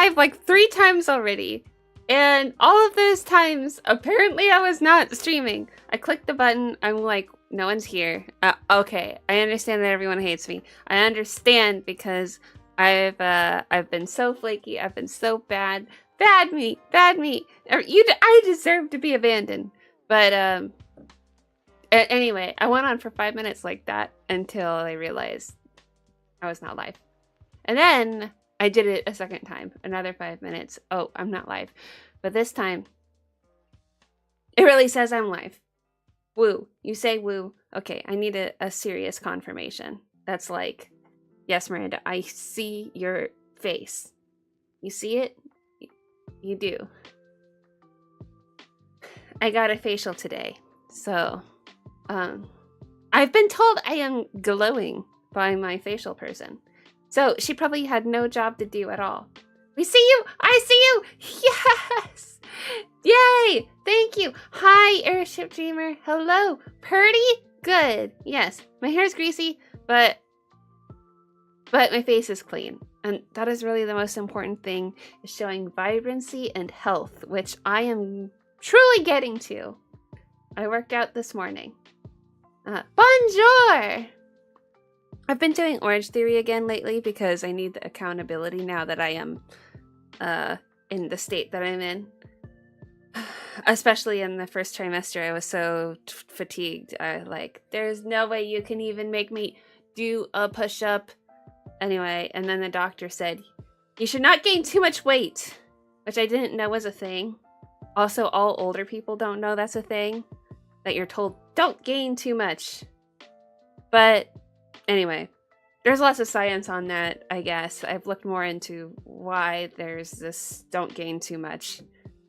live like 3 times already. And all of those times, apparently I was not streaming. I clicked the button. I'm like, no one's here. Okay, I understand that everyone hates me. I understand because I've been so flaky. I've been so bad. Bad me. I deserve to be abandoned. But anyway, I went on for 5 minutes like that until I realized I was not live. And then I did it a second time, another 5 minutes. Oh, I'm not live. But this time, it really says I'm live. Woo. You say woo. Okay, I need a serious confirmation. That's like, yes, Miranda, I see your face. You see it? You do. I got a facial today. So, I've been told I am glowing by my facial person. So she probably had no job to do at all. We see you! I see you! Yes! Yay! Thank you! Hi, Airship Dreamer. Hello. Pretty good. Yes, my hair's greasy, but my face is clean. And that is really the most important thing, is showing vibrancy and health, which I am truly getting to. I worked out this morning. Bonjour! I've been doing Orange Theory again lately because I need the accountability now that I am in the state that I'm in. Especially in the first trimester, I was so fatigued. There's no way you can even make me do a push-up. Anyway, and then the doctor said, you should not gain too much weight, which I didn't know was a thing. Also, all older people don't know that's a thing, that you're told, don't gain too much. But anyway, there's lots of science on that, I guess. I've looked more into why there's this don't gain too much.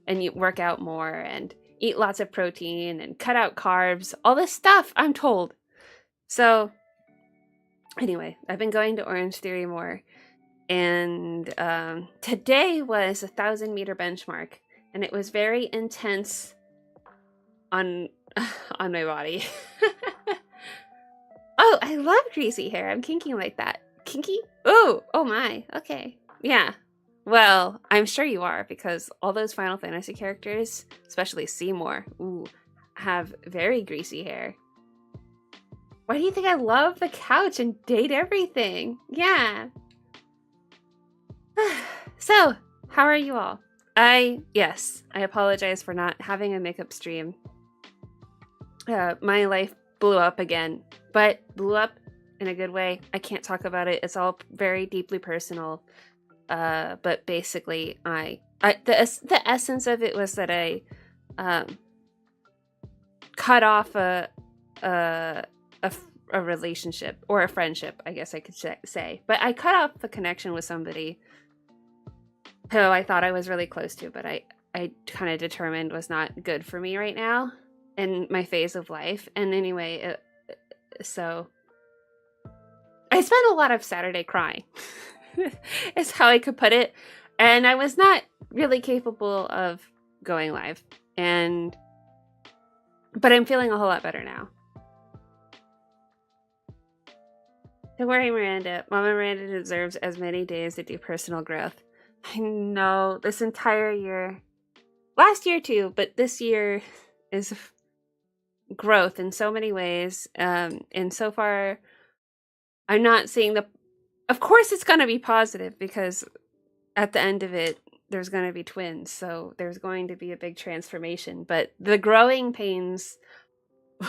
And you work out more and eat lots of protein and cut out carbs. All this stuff, I'm told. So, anyway, I've been going to Orange Theory more. And today was a 1,000-meter benchmark. And it was very intense on my body. Oh, I love greasy hair. I'm kinky like that. Kinky? Oh my. Okay. Yeah. Well, I'm sure you are, because all those Final Fantasy characters, especially Seymour, have very greasy hair. Why do you think I love the couch and date everything? Yeah. So, how are you all? I apologize for not having a makeup stream. My life blew up again, but blew up in a good way. I can't talk about it. It's all very deeply personal. But basically, the essence of it was that I cut off a relationship, or a friendship, I guess I could say. But I cut off the connection with somebody who I thought I was really close to, but I kind of determined was not good for me right now in my phase of life. And anyway, so I spent a lot of Saturday crying. Is how I could put it. And I was not really capable of going live. But I'm feeling a whole lot better now. Don't worry, Miranda. Mama Miranda deserves as many days to do personal growth. I know, this entire year. Last year too, but this year is growth in so many ways. And so far, I'm not seeing Of course it's going to be positive, because at the end of it, there's going to be twins. So there's going to be a big transformation. But the growing pains,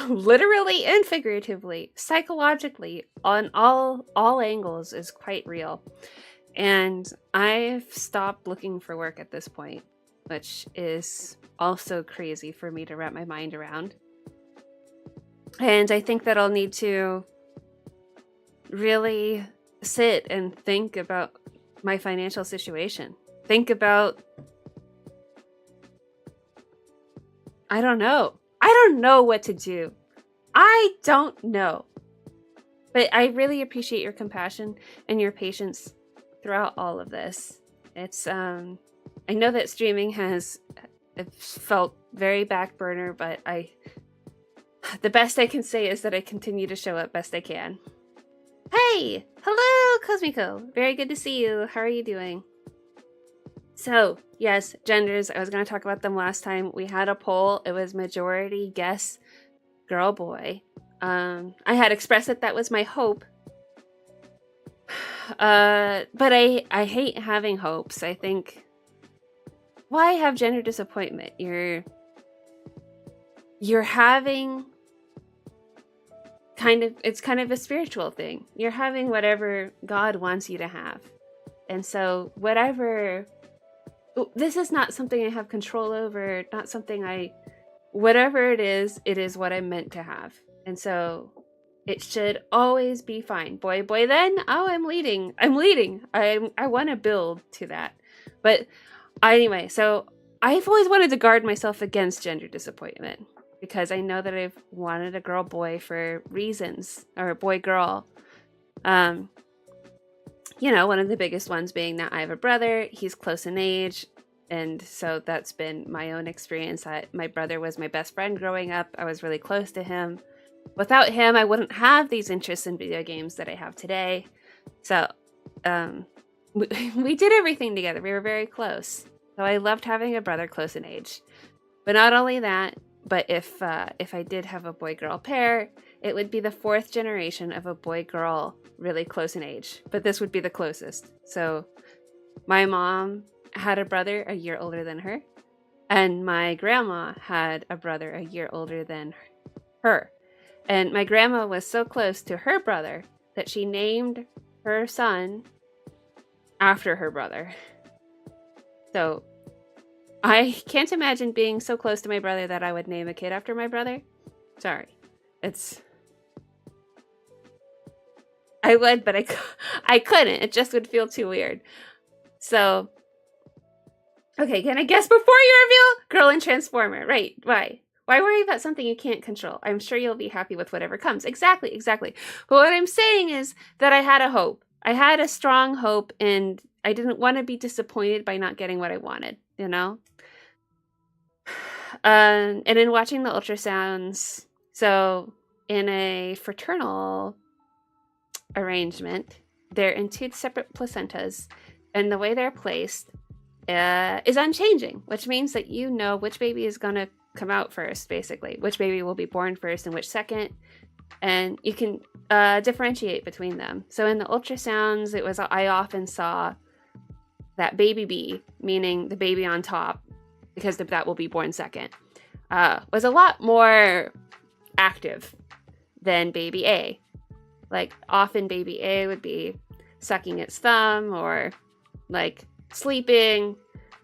literally and figuratively, psychologically, on all angles, is quite real. And I've stopped looking for work at this point, which is also crazy for me to wrap my mind around. And I think that I'll need to really sit and think about my financial situation. Think about, I don't know. I don't know what to do. I don't know. But I really appreciate your compassion and your patience throughout all of this. It's, I know that streaming has felt very back burner, but the best I can say is that I continue to show up best I can. Hey! Hello, Cosmico! Very good to see you. How are you doing? So, yes, genders. I was going to talk about them last time. We had a poll. It was majority guess girl, boy. I had expressed that was my hope. But I hate having hopes. I think, why have gender disappointment? You're having it's kind of a spiritual thing. You're having whatever God wants you to have. And so this is not something I have control over, not something whatever it is what I'm meant to have. And so it should always be fine. Boy, then, oh, I'm leading. I want to build to that. But anyway, so I've always wanted to guard myself against gender disappointment, because I know that I've wanted a girl boy for reasons, or a boy girl. One of the biggest ones being that I have a brother. He's close in age, and so that's been my own experience. My brother was my best friend growing up. I was really close to him. Without him, I wouldn't have these interests in video games that I have today. So we did everything together. We were very close. So I loved having a brother close in age. But not only that, but if I did have a boy-girl pair, it would be the 4th generation of a boy-girl really close in age. But this would be the closest. So my mom had a brother a year older than her, and my grandma had a brother a year older than her. And my grandma was so close to her brother that she named her son after her brother. So I can't imagine being so close to my brother that I would name a kid after my brother. Sorry. I would, but I couldn't. It just would feel too weird. So, okay, can I guess before you reveal? Girl and Transformer. Right. Why? Why worry about something you can't control? I'm sure you'll be happy with whatever comes. Exactly. But what I'm saying is that I had a hope. I had a strong hope, and I didn't want to be disappointed by not getting what I wanted, And in watching the ultrasounds, so in a fraternal arrangement, they're in 2 separate placentas, and the way they're placed is unchanging, which means that which baby is going to come out first, basically, which baby will be born first and which second, and you can differentiate between them. So in the ultrasounds, I often saw that baby B, meaning the baby on top, because that will be born second, was a lot more active than baby A. Like, often baby A would be sucking its thumb or like sleeping,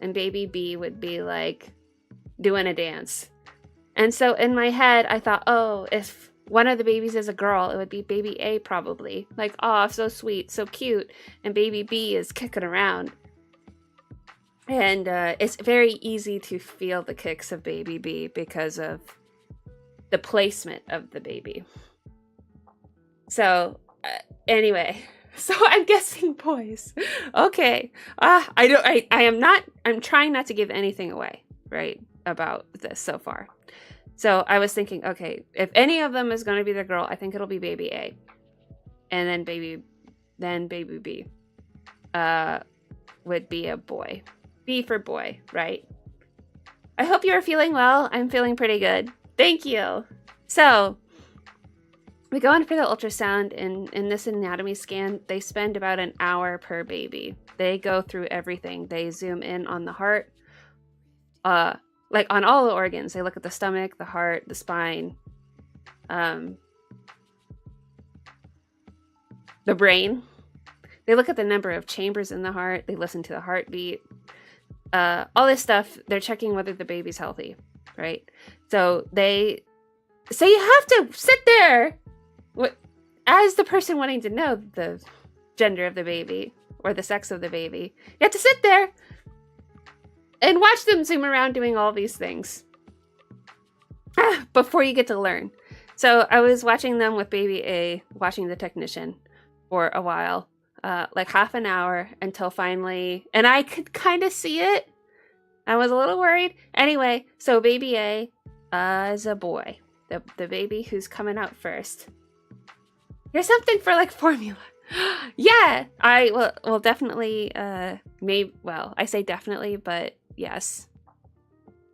and baby B would be like doing a dance. And so in my head, I thought, oh, if one of the babies is a girl, it would be baby A probably. Like, oh, so sweet, so cute. And baby B is kicking around. And it's very easy to feel the kicks of baby B because of the placement of the baby. So, anyway, so I'm guessing boys. Okay. I'm trying not to give anything away, right, about this so far. So I was thinking, okay, if any of them is going to be the girl, I think it'll be baby A. And then baby B would be a boy. B for boy, right? I hope you're feeling well. I'm feeling pretty good. Thank you. So we go in for the ultrasound, and in this anatomy scan, they spend about an hour per baby. They go through everything. They zoom in on the heart, like on all the organs. They look at the stomach, the heart, the spine, the brain. They look at the number of chambers in the heart. They listen to the heartbeat. All this stuff, they're checking whether the baby's healthy, right? So you have to sit there as the person wanting to know the gender of the baby or the sex of the baby. You have to sit there and watch them zoom around doing all these things before you get to learn. So I was watching them with baby A, watching the technician for a while, like half an hour, until finally, and I could kind of see it. I was a little worried. Anyway, so baby A is a boy, the baby who's coming out first. Here's something for like formula. Yeah, I will definitely maybe, well, I say definitely, but yes.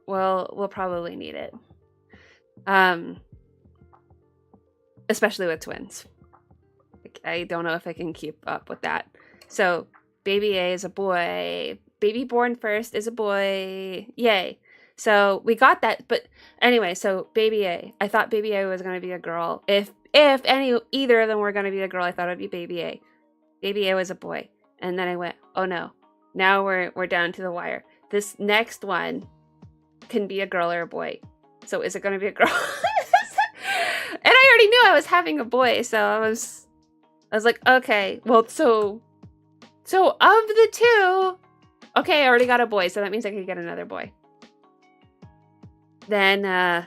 We'll probably need it. Especially with twins. I don't know if I can keep up with that. So, baby A is a boy. Baby born first is a boy. Yay. So, we got that. But anyway, so baby A. I thought baby A was going to be a girl. If either of them were going to be a girl, I thought it would be baby A. Baby A was a boy. And then I went, oh no. Now we're down to the wire. This next one can be a girl or a boy. So, is it going to be a girl? And I already knew I was having a boy, so I was like, okay, well, so of the two, okay, I already got a boy, so that means I can get another boy. Then the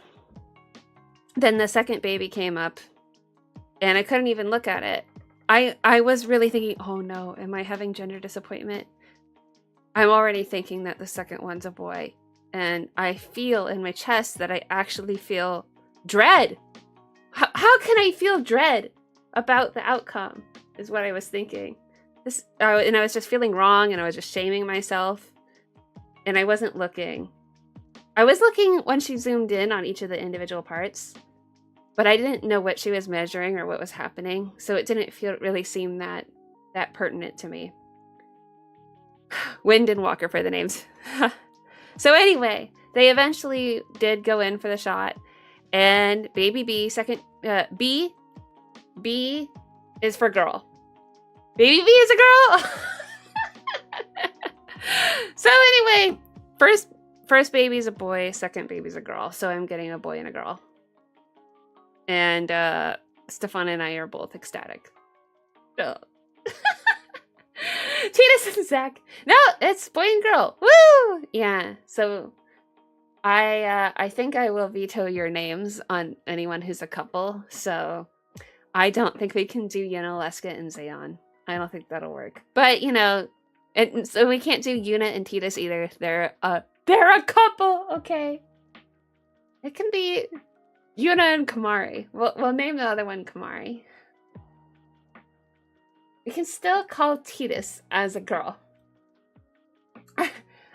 second baby came up, and I couldn't even look at it. I was really thinking, oh no, am I having gender disappointment? I'm already thinking that the second one's a boy, and I feel in my chest that I actually feel dread. How can I feel dread about the outcome, is what I was thinking. And I was just feeling wrong, and I was just shaming myself. And I wasn't looking. I was looking when she zoomed in on each of the individual parts, but I didn't know what she was measuring or what was happening, so it didn't really seem that pertinent to me. Wind and Walker for the names. So anyway, they eventually did go in for the shot. And baby B, B is for girl. Baby B is a girl. So anyway, first baby's a boy, second baby's a girl. So I'm getting a boy and a girl. And Stefan and I are both ecstatic. Oh. Titus and Zach. No, it's boy and girl. Woo! Yeah. So I think I will veto your names on anyone who's a couple, so I don't think we can do Yuna, Leska, and Zayon. I don't think that'll work. But, so we can't do Yuna and Titus either. They're a couple, okay? It can be Yuna and Kamari. We'll name the other one Kamari. We can still call Titus as a girl.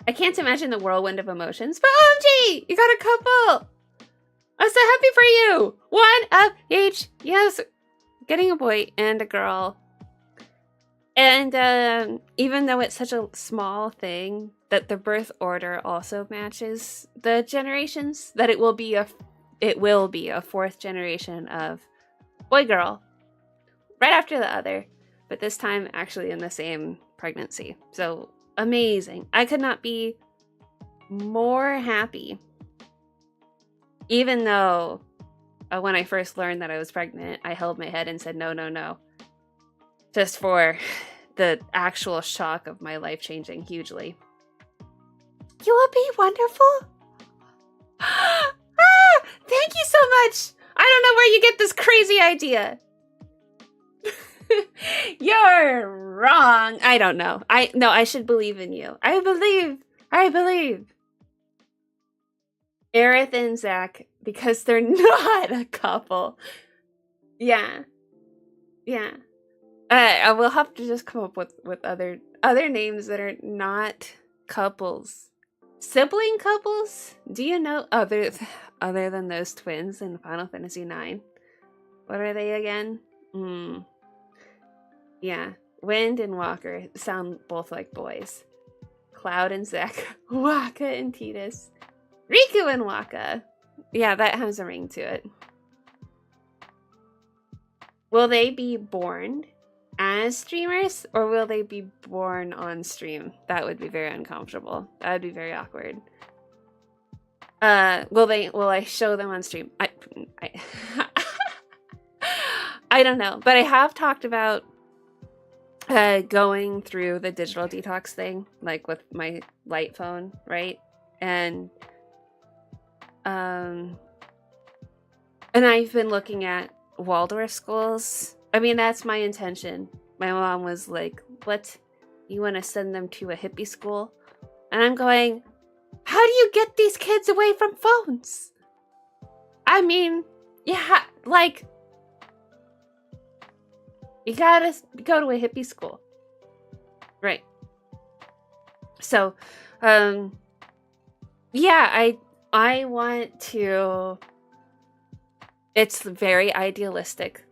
I can't imagine the whirlwind of emotions, but OMG, you got a couple. I'm so happy for you. One of each. Yes, getting a boy and a girl. And even though it's such a small thing, that the birth order also matches the generations, that it will be a fourth generation of boy girl, right after the other, but this time actually in the same pregnancy. So amazing. I could not be more happy. Even though when I first learned that I was pregnant, I held my head and said, no, no, no. Just for the actual shock of my life changing hugely. You will be wonderful? Thank you so much. I don't know where you get this crazy idea. You're wrong. I don't know. I should believe in you. I believe. Aerith and Zach, because they're not a couple. Yeah. I will have to just come up with other names that are not couples. Sibling couples? Do you know other than those twins in Final Fantasy IX? What are they again? Yeah, Wind and Walker sound both like boys. Cloud and Zach, Waka and Titus, Riku and Waka. Yeah, that has a ring to it. Will they be born as streamers, or will they be born on stream? That would be very uncomfortable. That would be very awkward. Will I show them on stream? I don't know, but I have talked about going through the digital detox thing, like with my light phone, right? And I've been looking at Waldorf schools. I mean, that's my intention. My mom was like, what? You want to send them to a hippie school? And I'm going, how do you get these kids away from phones? I mean, yeah, like, You gotta go to a hippie school. Right. So, yeah, I want to... It's very idealistic.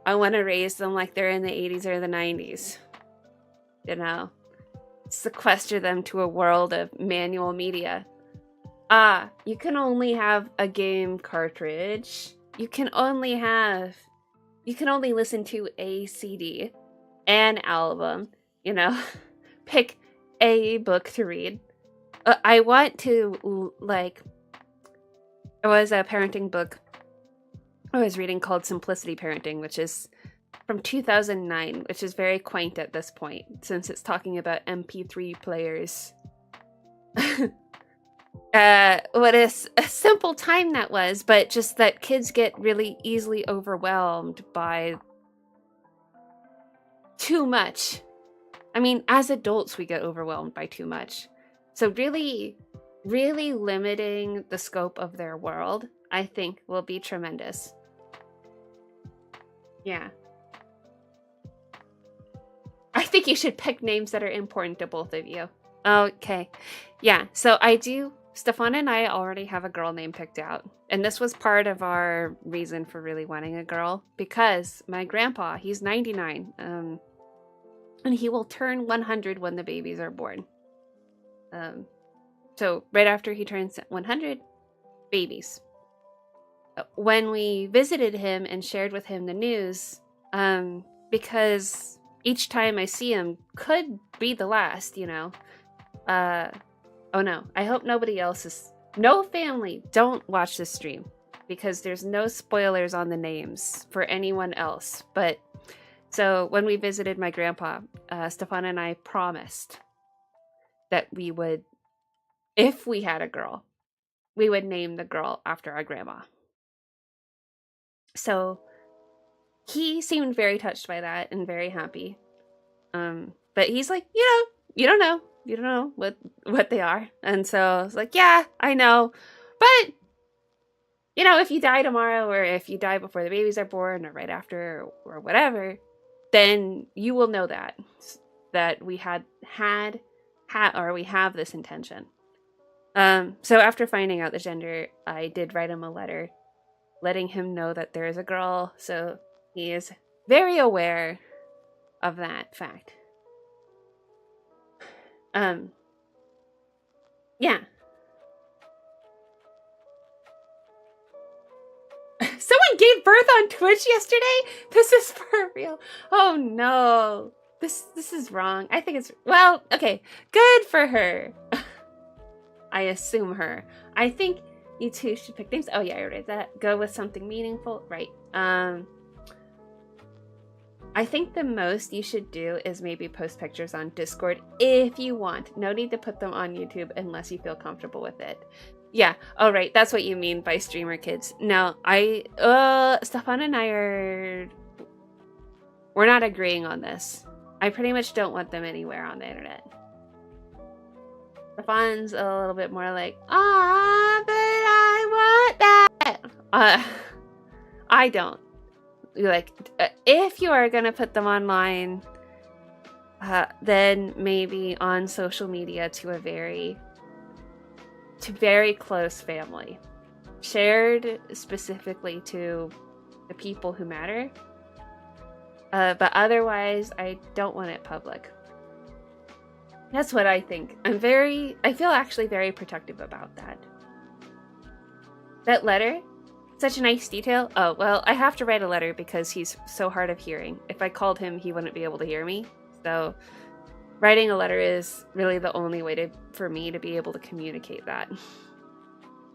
I want to raise them like they're in the 80s or the 90s. You know? Sequester them to a world of manual media. You can only have a game cartridge. You can only listen to a CD, an album, you know? Pick a book to read. I want to, like... There was a parenting book I was reading called Simplicity Parenting, which is from 2009, which is very quaint at this point, since it's talking about MP3 players. What a simple time that was, but just that kids get really easily overwhelmed by too much. I mean, as adults, we get overwhelmed by too much. So really, really limiting the scope of their world, I think, will be tremendous. Yeah. I think you should pick names that are important to both of you. Okay. Yeah, so Stefan and I already have a girl name picked out. And this was part of our reason for really wanting a girl, because my grandpa, he's 99, and he will turn 100 when the babies are born. So right after he turns 100, babies. When we visited him and shared with him the news, because each time I see him could be the last, you know. Oh no, I hope nobody else is... No family, don't watch this stream, because there's no spoilers on the names for anyone else. But, so when we visited my grandpa, Stefan and I promised that we would, if we had a girl, we would name the girl after our grandma. So he seemed very touched by that and very happy. But he's like, you don't know what they are. And so I was like, yeah, I know. But, if you die tomorrow, or if you die before the babies are born, or right after, or whatever, then you will know that we we have this intention. So after finding out the gender, I did write him a letter letting him know that there is a girl, so he is very aware of that fact. Yeah. Someone gave birth on Twitch yesterday? This is for real. Oh no. This is wrong. I think it's... Well, okay. Good for her. I assume her. I think you two should pick names. Oh yeah, I read that. Go with something meaningful. Right. I think the most you should do is maybe post pictures on Discord if you want. No need to put them on YouTube unless you feel comfortable with it. Yeah. Oh, right. That's what you mean by streamer kids. No, Stefan and I we're not agreeing on this. I pretty much don't want them anywhere on the internet. Stefan's a little bit more like, but I want that. I don't. Like, if you are gonna put them online, then maybe on social media to very close family, shared specifically to the people who matter. But otherwise, I don't want it public. That's what I think. I feel actually very protective about that. That letter, such a nice detail. Oh, well, I have to write a letter because he's so hard of hearing. If I called him, he wouldn't be able to hear me. So writing a letter is really the only way for me to be able to communicate that.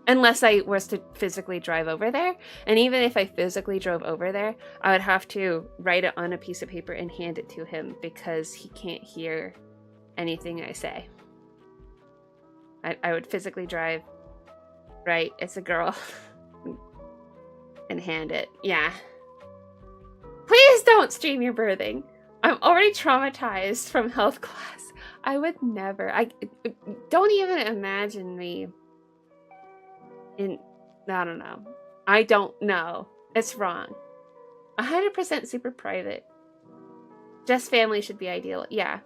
Unless I was to physically drive over there. And even if I physically drove over there, I would have to write it on a piece of paper and hand it to him because he can't hear anything I say. I would physically drive, right, it's a girl, and hand it. Yeah. Please don't stream your birthing. I'm already traumatized from health class. I would never. Don't even imagine me I don't know. I don't know. It's wrong. 100% super private. Just family should be ideal. Yeah.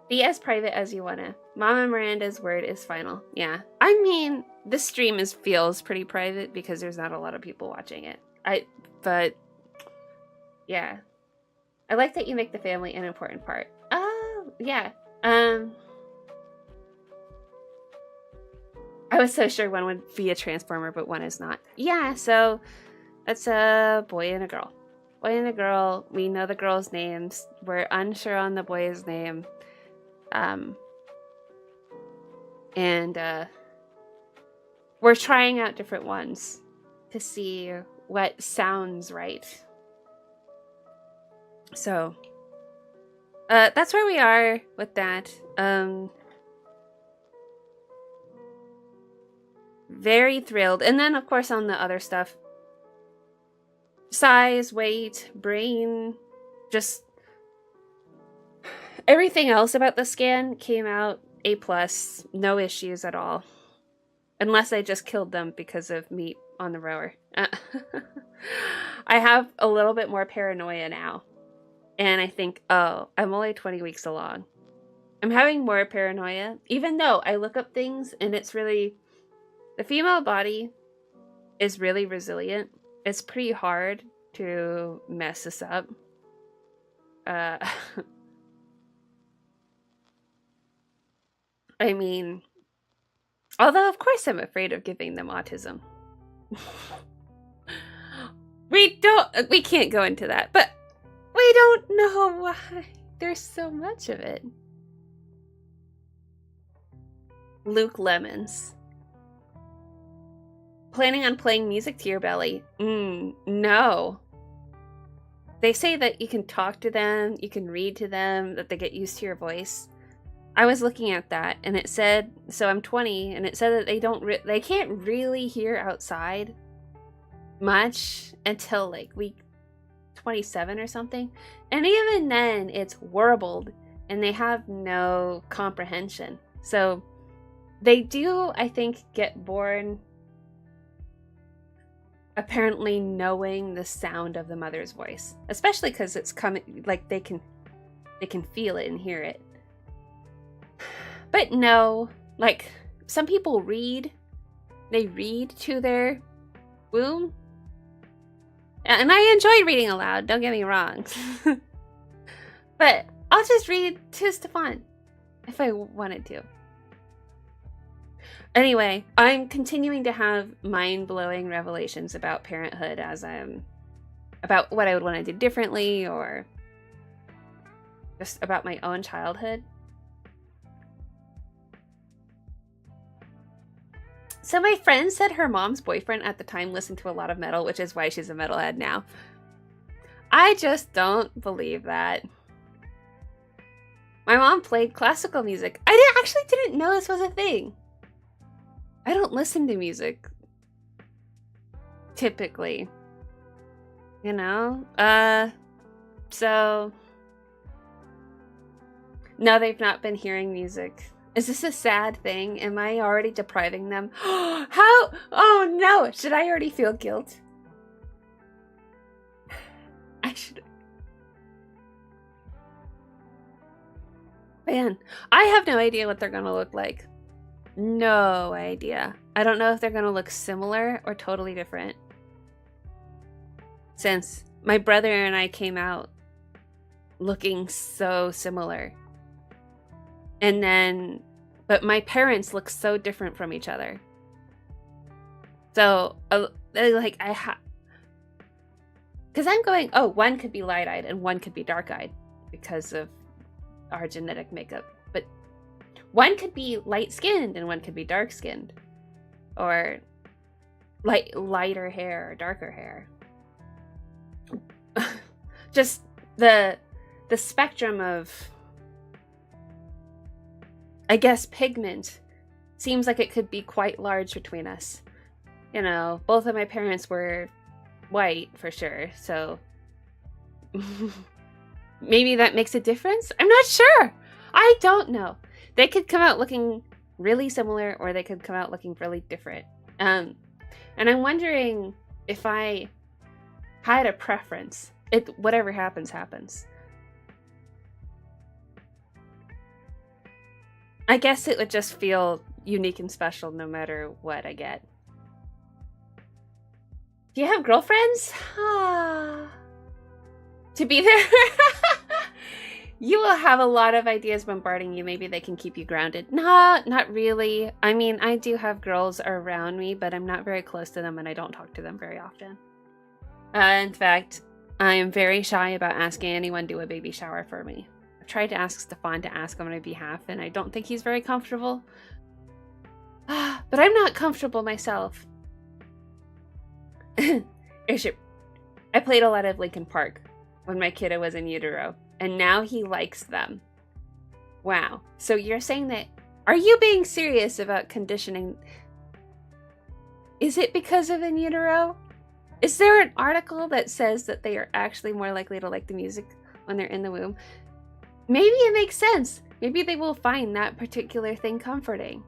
Be as private as you wanna. Mama Miranda's word is final. Yeah. I mean, this stream feels pretty private because there's not a lot of people watching it. But yeah. I like that you make the family an important part. Oh, yeah. I was so sure one would be a transformer, but one is not. Yeah, so that's a boy and a girl. Boy and a girl. We know the girls' names. We're unsure on the boy's name. And we're trying out different ones to see what sounds right. So that's where we are with that. Very thrilled. And then, of course, on the other stuff, size, weight, brain, just everything else about the scan came out A+, no issues at all. Unless I just killed them because of meat on the rower. I have a little bit more paranoia now. And I think, oh, I'm only 20 weeks along. I'm having more paranoia, even though I look up things and it's really... The female body is really resilient. It's pretty hard to mess this up. I mean, although of course I'm afraid of giving them autism. We can't go into that, but we don't know why there's so much of it. Luke Lemons. Planning on playing music to your belly? No. They say that you can talk to them, you can read to them, that they get used to your voice. I was looking at that, and it said, so I'm 20, and it said that they can't really hear outside much until like week 27 or something. And even then, it's warbled, and they have no comprehension. So they do, I think, get born apparently knowing the sound of the mother's voice, especially because it's coming, like they can feel it and hear it. But no, like some people read to their womb, and I enjoy reading aloud, don't get me wrong. But I'll just read to Stefan if I wanted to. Anyway, I'm continuing to have mind-blowing revelations about parenthood as about what I would want to do differently, or just about my own childhood. So my friend said her mom's boyfriend at the time listened to a lot of metal, which is why she's a metalhead now. I just don't believe that. My mom played classical music. I actually didn't know this was a thing. I don't listen to music typically, you know? So no, they've not been hearing music. Is this a sad thing? Am I already depriving them? How? Oh no, should I already feel guilt? I should. Man, I have no idea what they're gonna look like. No idea. I don't know if they're gonna look similar or totally different. Since my brother and I came out looking so similar. And then, but my parents look so different from each other. So, like, because I'm going, oh, one could be light-eyed and one could be dark-eyed because of our genetic makeup. But one could be light-skinned and one could be dark-skinned. Or lighter hair or darker hair. Just the spectrum of, I guess, pigment seems like it could be quite large between us. You know, both of my parents were white for sure, so maybe that makes a difference? I'm not sure. I don't know. They could come out looking really similar or they could come out looking really different. And I'm wondering if I had a preference. Whatever happens, happens. I guess it would just feel unique and special no matter what I get. Do you have girlfriends? To be there. You will have a lot of ideas bombarding you. Maybe they can keep you grounded. Nah, not really. I mean, I do have girls around me, but I'm not very close to them and I don't talk to them very often. In fact, I am very shy about asking anyone to do a baby shower for me. I've tried to ask Stefan to ask on my behalf, and I don't think he's very comfortable. But I'm not comfortable myself. Airship. I played a lot of Linkin Park when my kiddo was in utero, and now he likes them. Wow. So you're saying that... Are you being serious about conditioning? Is it because of in utero? Is there an article that says that they are actually more likely to like the music when they're in the womb? Maybe it makes sense. Maybe they will find that particular thing comforting.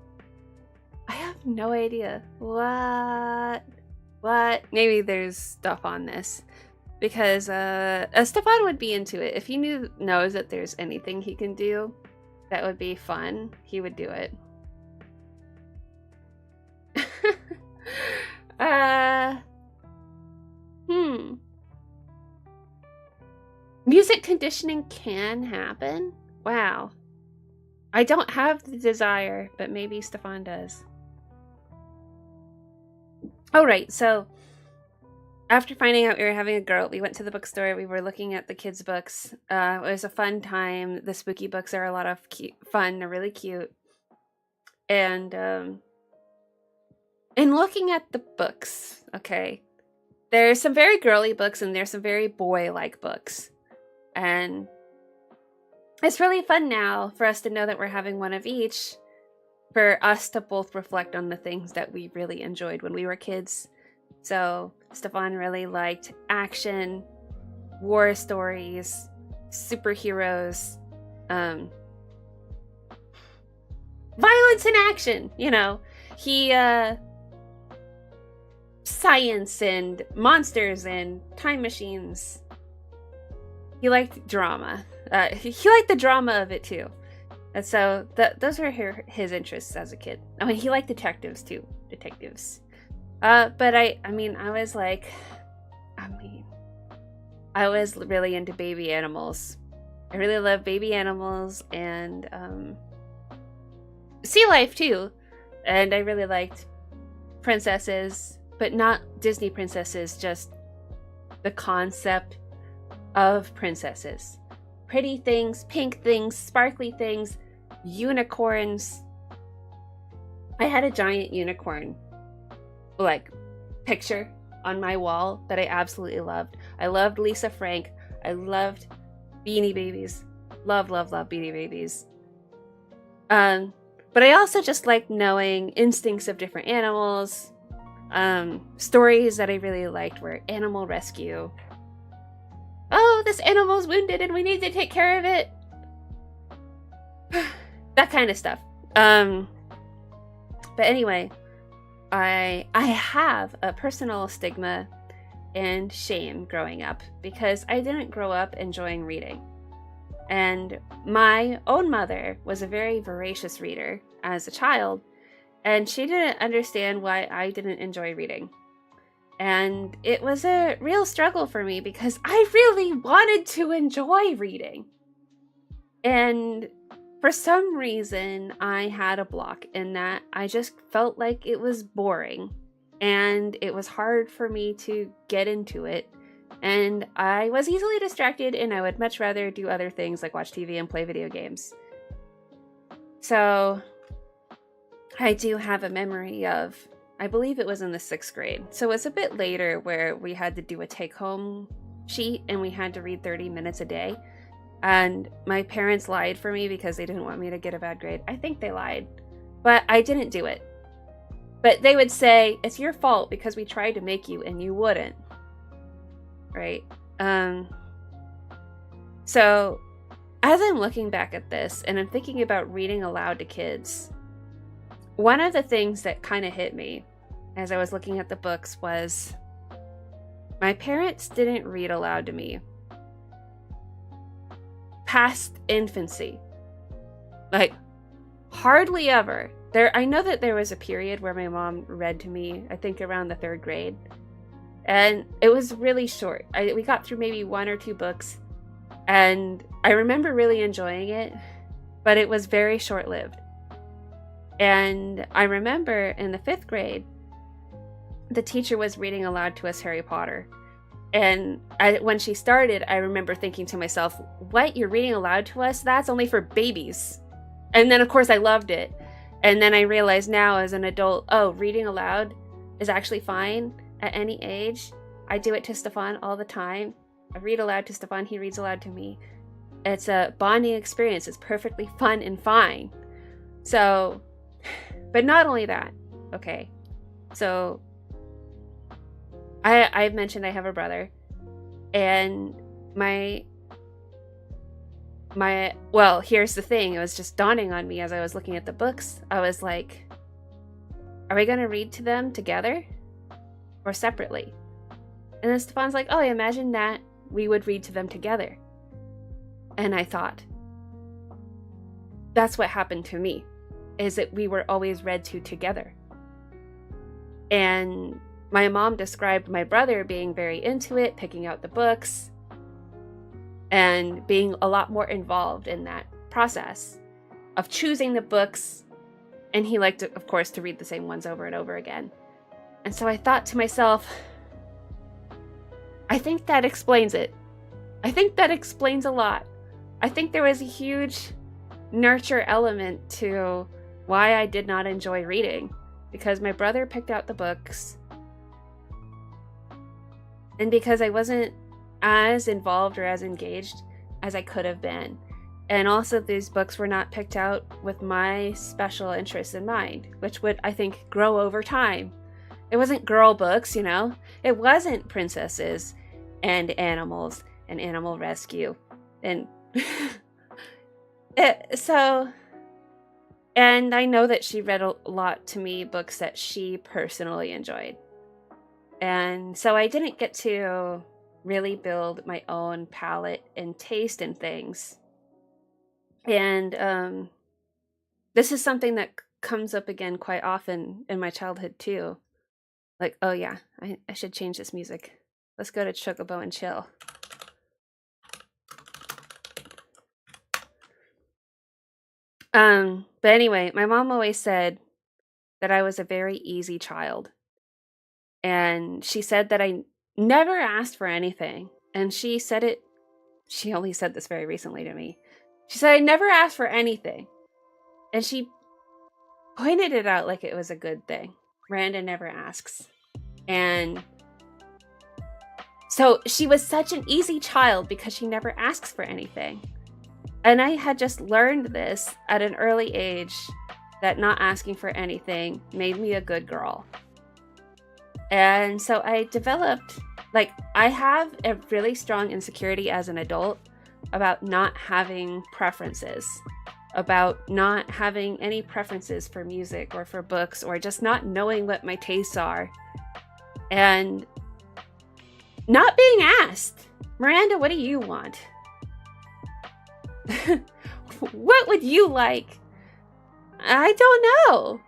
I have no idea. What? Maybe there's stuff on this. Because Stefan would be into it. If he knows that there's anything he can do that would be fun, he would do it. Music conditioning can happen? Wow. I don't have the desire, but maybe Stefan does. Oh, right. So, after finding out we were having a girl, we went to the bookstore. We were looking at the kids' books. It was a fun time. The spooky books are a lot of fun. They're really cute. And in looking at the books, okay, there's some very girly books and there's some very boy-like books. And it's really fun now for us to know that we're having one of each, for us to both reflect on the things that we really enjoyed when we were kids. So Stefan really liked action, war stories, superheroes, violence and action, you know. He, science and monsters and time machines. He liked drama. He liked the drama of it too. And so those were his interests as a kid. I mean, he liked detectives too. Detectives. But I was like, I was really into baby animals. I really love baby animals and sea life too. And I really liked princesses, but not Disney princesses, just the concept of princesses. Pretty things, pink things, sparkly things, unicorns. I had a giant unicorn like picture on my wall that I absolutely loved. I loved Lisa Frank. I loved Beanie Babies. Love Beanie Babies. But I also just liked knowing instincts of different animals. Stories that I really liked were animal rescue. Oh, this animal's wounded and we need to take care of it. That kind of stuff. But anyway, I have a personal stigma and shame growing up because I didn't grow up enjoying reading. And my own mother was a very voracious reader as a child, and she didn't understand why I didn't enjoy reading. And it was a real struggle for me because I really wanted to enjoy reading. And for some reason, I had a block in that I just felt like it was boring. And it was hard for me to get into it. And I was easily distracted, and I would much rather do other things like watch TV and play video games. So I do have a memory of, I believe it was in the 6th grade. So it's a bit later where we had to do a take-home sheet and we had to read 30 minutes a day. And my parents lied for me because they didn't want me to get a bad grade. I think they lied, but I didn't do it. But they would say, it's your fault because we tried to make you and you wouldn't. Right? So as I'm looking back at this and I'm thinking about reading aloud to kids, one of the things that kind of hit me as I was looking at the books was My parents didn't read aloud to me past infancy. Like, hardly ever. I know that there was a period where my mom read to me, I think around the 3rd grade. And it was really short. We got through maybe 1 or 2 books. And I remember really enjoying it, but it was very short-lived. And I remember in the 5th grade, the teacher was reading aloud to us Harry Potter. And when she started, I remember thinking to myself, what, you're reading aloud to us? That's only for babies. And then, of course, I loved it. And then I realized now as an adult, oh, reading aloud is actually fine at any age. I do it to Stefan all the time. I read aloud to Stefan, he reads aloud to me. It's a bonding experience. It's perfectly fun and fine. So, but not only that, okay. So, I've mentioned I have a brother, and well, here's the thing. It was just dawning on me as I was looking at the books. I was like, are we going to read to them together or separately? And then Stefan's like, oh, I imagine that we would read to them together. And I thought, that's what happened to me, is that we were always read to together. And my mom described my brother being very into it, picking out the books, and being a lot more involved in that process of choosing the books. And he liked, of course, to read the same ones over and over again. And so I thought to myself, I think that explains it. I think that explains a lot. I think there was a huge nurture element to why I did not enjoy reading, because my brother picked out the books, and because I wasn't as involved or as engaged as I could have been. And also, these books were not picked out with my special interests in mind, which would, I think, grow over time. It wasn't girl books, you know? It wasn't princesses and animals and animal rescue. And and I know that she read a lot to me, books that she personally enjoyed. And so I didn't get to really build my own palette and taste in things. And this is something that comes up again quite often in my childhood too. Like, oh yeah, I should change this music. Let's go to Chocobo and chill. But anyway, my mom always said that I was a very easy child. And she said that I never asked for anything. And she only said this very recently to me. She said I never asked for anything. And she pointed it out like it was a good thing. Miranda never asks. And so she was such an easy child because she never asks for anything. And I had just learned this at an early age, that not asking for anything made me a good girl. And so I developed, I have a really strong insecurity as an adult about not having preferences, about not having any preferences for music or for books, or just not knowing what my tastes are. And not being asked, Miranda, what do you want? What would you like? I don't know.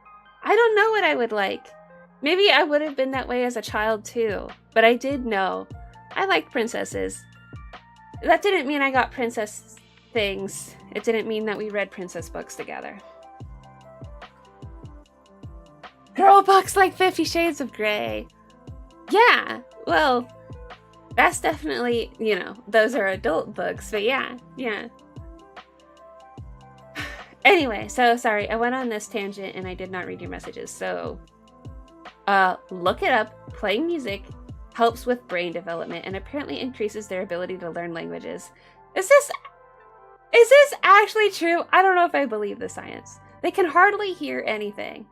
I don't know what I would like. Maybe I would have been that way as a child too, but I did know I liked princesses. That didn't mean I got princess things. It didn't mean that we read princess books together. Girl books like 50 Shades of Grey. Yeah, well, that's definitely, those are adult books, but yeah. Anyway, so sorry, I went on this tangent and I did not read your messages. So, look it up. Playing music helps with brain development and apparently increases their ability to learn languages. Is this actually true? I don't know if I believe the science. They can hardly hear anything.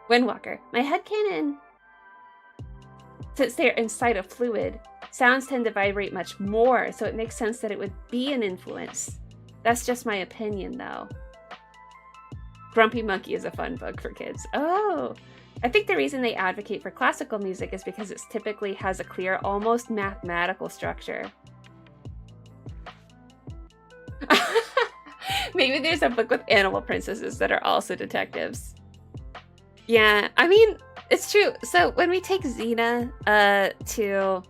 Windwalker. My headcanon, since they're inside a fluid, sounds tend to vibrate much more, so it makes sense that it would be an influence. That's just my opinion, though. Grumpy Monkey is a fun book for kids. Oh, I think the reason they advocate for classical music is because it typically has a clear, almost mathematical structure. Maybe there's a book with animal princesses that are also detectives. Yeah, I mean, it's true. So when we take Xena to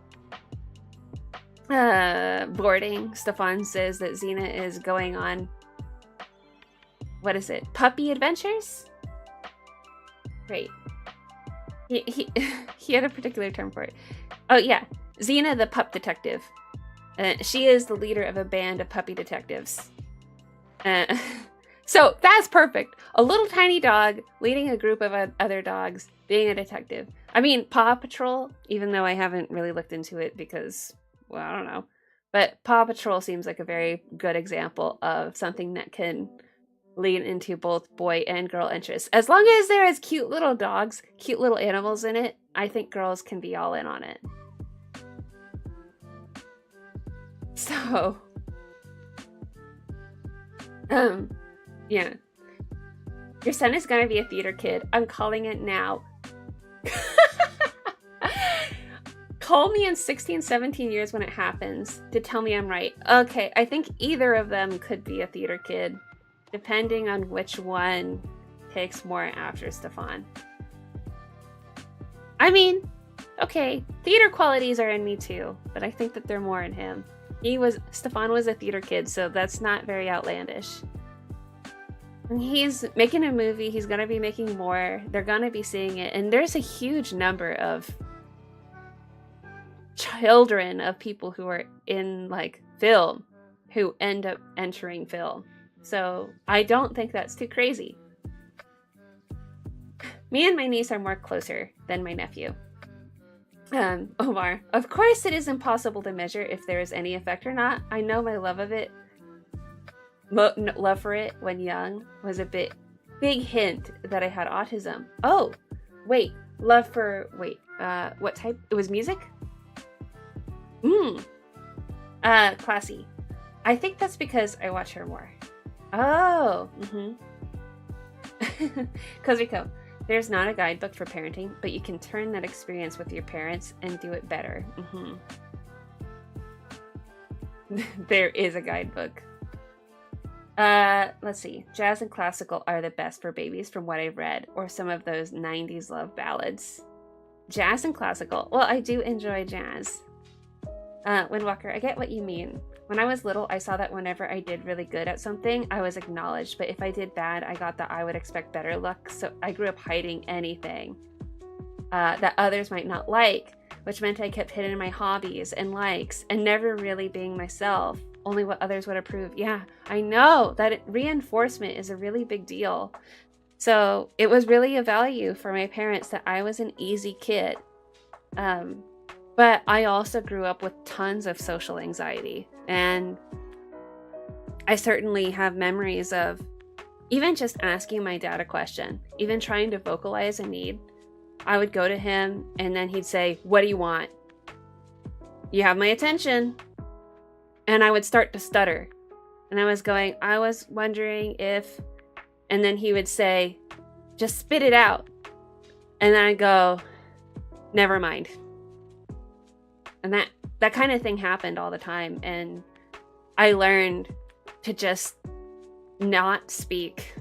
boarding, Stefan says that Xena is going on, what is it, puppy adventures? Great. He had a particular term for it. Oh yeah, Xena the pup detective. She is the leader of a band of puppy detectives. So that's perfect. A little tiny dog leading a group of other dogs, being a detective. I mean, Paw Patrol, even though I haven't really looked into it because, well, I don't know. But Paw Patrol seems like a very good example of something that can lean into both boy and girl interests. As long as there is cute little dogs, cute little animals in it, I think girls can be all in on it. So, yeah. Your son is gonna be a theater kid. I'm calling it now. Call me in 16, 17 years when it happens to tell me I'm right. Okay, I think either of them could be a theater kid, depending on which one takes more after Stefan. I mean, okay, theater qualities are in me too, but I think that they're more in him. Stefan was a theater kid, so that's not very outlandish. And he's making a movie, he's gonna be making more, they're gonna be seeing it, and there's a huge number of children of people who are in, like, film, who end up entering film. So I don't think that's too crazy. Me and my niece are more closer than my nephew. Omar, of course it is impossible to measure if there is any effect or not. I know my love of it, love for it when young was a big hint that I had autism. Oh, wait, what type? It was music? Classy. I think that's because I watch her more. Oh, Kozriko, there's not a guidebook for parenting, but you can turn that experience with your parents and do it better. There is a guidebook. Let's see. Jazz and classical are the best for babies from what I've read, or some of those 90s love ballads. Jazz and classical. Well, I do enjoy jazz. Windwalker, I get what you mean. When I was little, I saw that whenever I did really good at something, I was acknowledged, but if I did bad, I got that I would expect better luck, so I grew up hiding anything that others might not like, which meant I kept hiding my hobbies and likes, and never really being myself, only what others would approve. Yeah, I know, that reinforcement is a really big deal. So it was really a value for my parents that I was an easy kid. But I also grew up with tons of social anxiety, and I certainly have memories of even just asking my dad a question, even trying to vocalize a need. I would go to him and then he'd say, "What do you want?" "You have my attention." And I would start to stutter. And I was wondering if, and then he would say, "Just spit it out." And then I'd go, "Never mind." And that kind of thing happened all the time. And I learned to just not speak.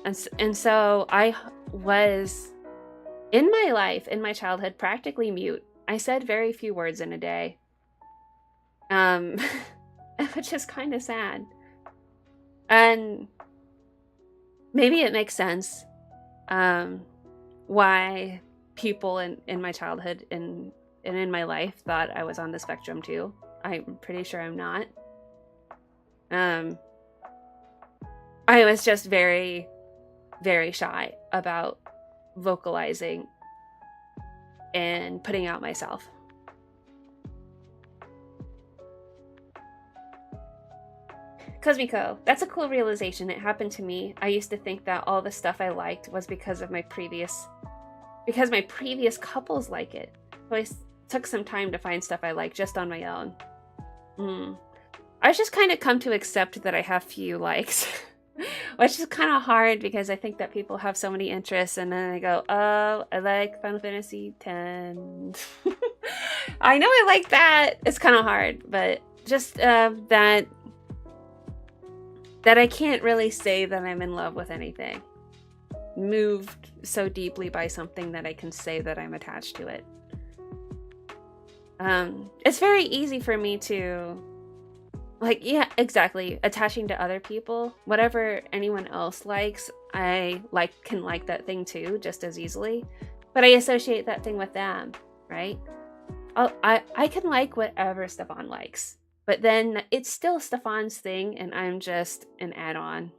And so I was, in my life, in my childhood, practically mute. I said very few words in a day. Which is kind of sad. And maybe it makes sense why people in my childhood and in my life thought I was on the spectrum too. I'm pretty sure I'm not. I was just very, very shy about vocalizing and putting out myself. Cosmico, that's a cool realization. It happened to me. I used to think that all the stuff I liked was because my previous couples like it. So I took some time to find stuff I like just on my own. I've just kind of come to accept that I have few likes. Which is kind of hard because I think that people have so many interests, and then I go, oh, I like Final Fantasy X. I know I like that. It's kind of hard, but just that I can't really say that I'm in love with anything. Moved so deeply by something that I can say that I'm attached to it. It's very easy for me to, like, yeah, exactly, attaching to other people. Whatever anyone else likes, I can like that thing too, just as easily. But I associate that thing with them, right? I can like whatever Stefan likes, but then it's still Stefan's thing, and I'm just an add-on.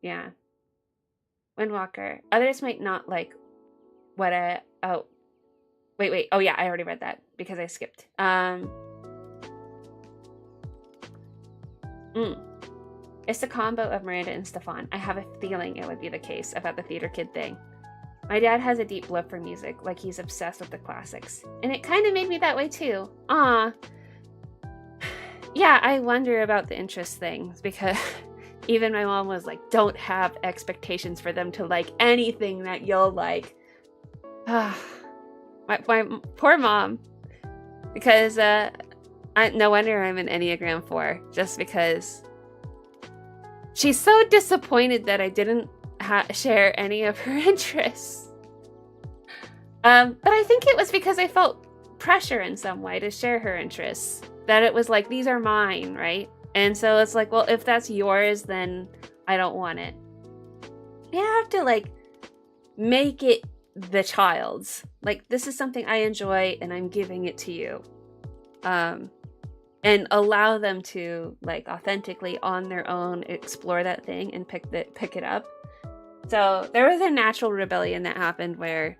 Yeah. Windwalker. Others might not like what I... Oh. Wait. Oh, yeah, I already read that because I skipped. It's a combo of Miranda and Stefan. I have a feeling it would be the case about the theater kid thing. My dad has a deep love for music, like he's obsessed with the classics. And it kind of made me that way too. Yeah, I wonder about the interest things because even my mom was like, don't have expectations for them to like anything that you'll like. My poor mom. Because no wonder I'm an Enneagram 4, just because she's so disappointed that I didn't share any of her interests. But I think it was because I felt pressure in some way to share her interests. That it was like, these are mine, right? And so it's like, well, if that's yours, then I don't want it. You have to like make it the child's. Like, this is something I enjoy and I'm giving it to you. And allow them to like authentically on their own explore that thing and pick it up. So there was a natural rebellion that happened where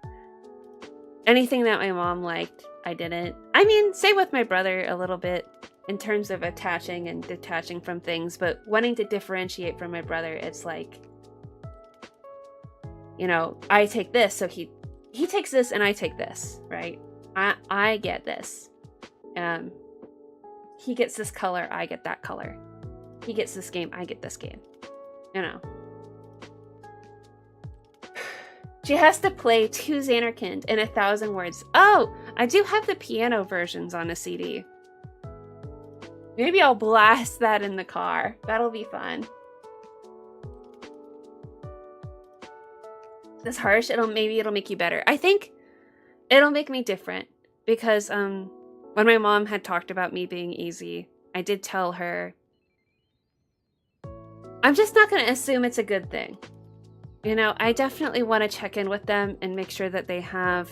anything that my mom liked, I didn't. I mean, same with my brother a little bit in terms of attaching and detaching from things, but wanting to differentiate from my brother, it's like, you know, I take this, so he takes this and I take this, right? I get this. He gets this color, I get that color. He gets this game, I get this game. You know. She has to play 2 Xanarkand in 1,000 words. Oh, I do have the piano versions on a CD. Maybe I'll blast that in the car. That'll be fun. That's harsh. Maybe it'll make you better. I think it'll make me different because when my mom had talked about me being easy, I did tell her, I'm just not going to assume it's a good thing. You know, I definitely want to check in with them and make sure that they have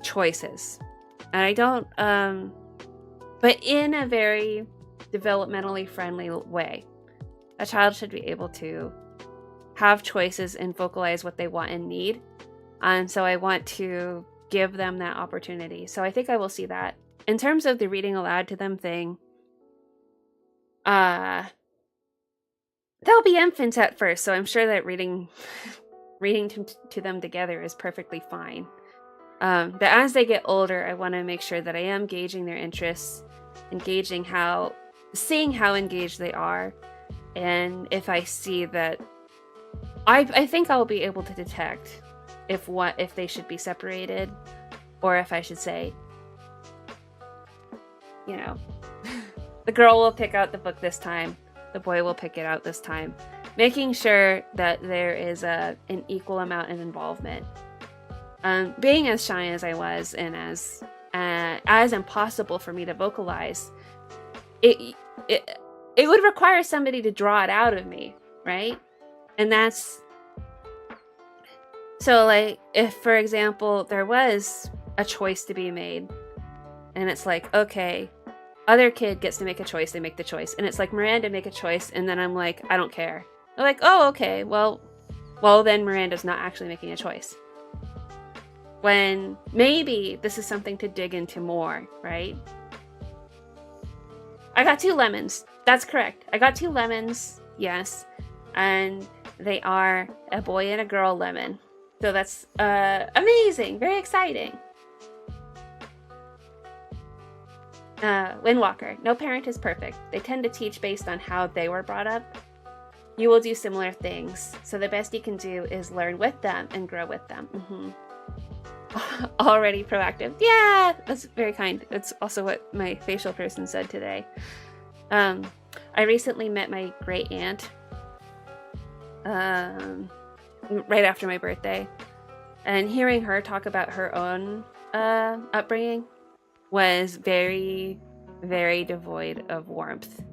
choices. And I don't, but in a very developmentally friendly way. A child should be able to have choices and vocalize what they want and need. And so I want to give them that opportunity. So I think I will see that. In terms of the reading aloud to them thing, they'll be infants at first, so I'm sure that reading to them together is perfectly fine. But as they get older, I want to make sure that I am gauging their interests, seeing how engaged they are, and if I see that, I think I'll be able to detect if they should be separated, or if I should say, you know, the girl will pick out the book this time, the boy will pick it out this time, making sure that there is an equal amount of involvement. Being as shy as I was, and as impossible for me to vocalize, it would require somebody to draw it out of me, right? And that's so, like, if for example there was a choice to be made, and it's like, okay, other kid gets to make a choice, they make the choice, and it's like, Miranda, make a choice, and then I'm like, I don't care. They're like, oh, okay, well then Miranda's not actually making a choice. When maybe this is something to dig into more, right? I got 2 lemons. That's correct. I got 2 lemons, yes. And they are a boy and a girl lemon. So that's amazing. Very exciting. Windwalker. No parent is perfect. They tend to teach based on how they were brought up. You will do similar things. So the best you can do is learn with them and grow with them. Already proactive. Yeah, that's very kind. That's also what my facial person said today. I recently met my great aunt right after my birthday. And hearing her talk about her own upbringing was very, very devoid of warmth.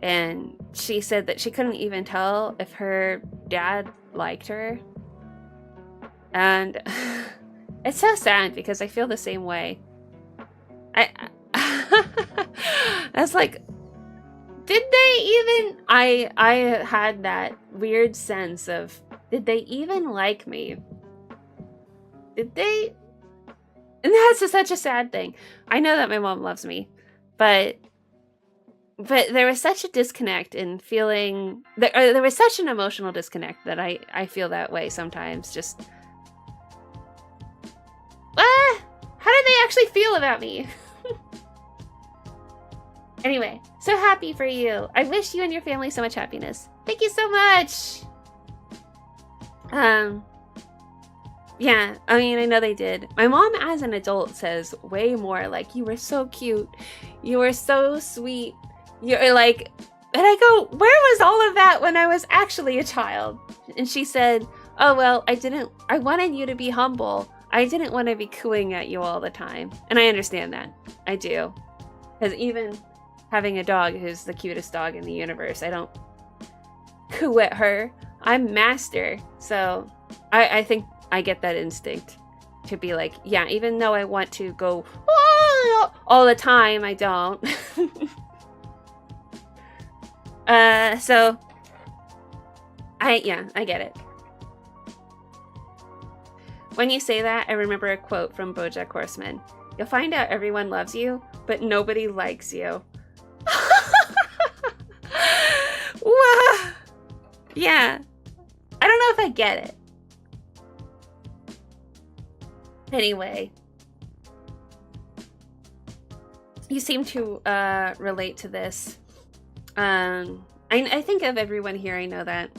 And she said that she couldn't even tell if her dad liked her. And it's so sad because I feel the same way. I was like, did they even... I had that weird sense of, did they even like me? Did they? And that's just such a sad thing. I know that my mom loves me, but there was such a disconnect in feeling... There was such an emotional disconnect that I feel that way sometimes. Just... how did they actually feel about me? Anyway, so happy for you. I wish you and your family so much happiness. Thank you so much. Yeah, I mean, I know they did. My mom as an adult says way more like, you were so cute. You were so sweet. You're like, and I go, where was all of that when I was actually a child? And she said, oh, well, I wanted you to be humble. I didn't want to be cooing at you all the time. And I understand that. I do. Because even having a dog who's the cutest dog in the universe, I don't coo at her. I'm master. So I think I get that instinct to be like, yeah, even though I want to go all the time, I don't. So I get it. When you say that, I remember a quote from BoJack Horseman. You'll find out everyone loves you, but nobody likes you. Wow. Yeah. I don't know if I get it. Anyway. You seem to relate to this. I think of everyone here, I know that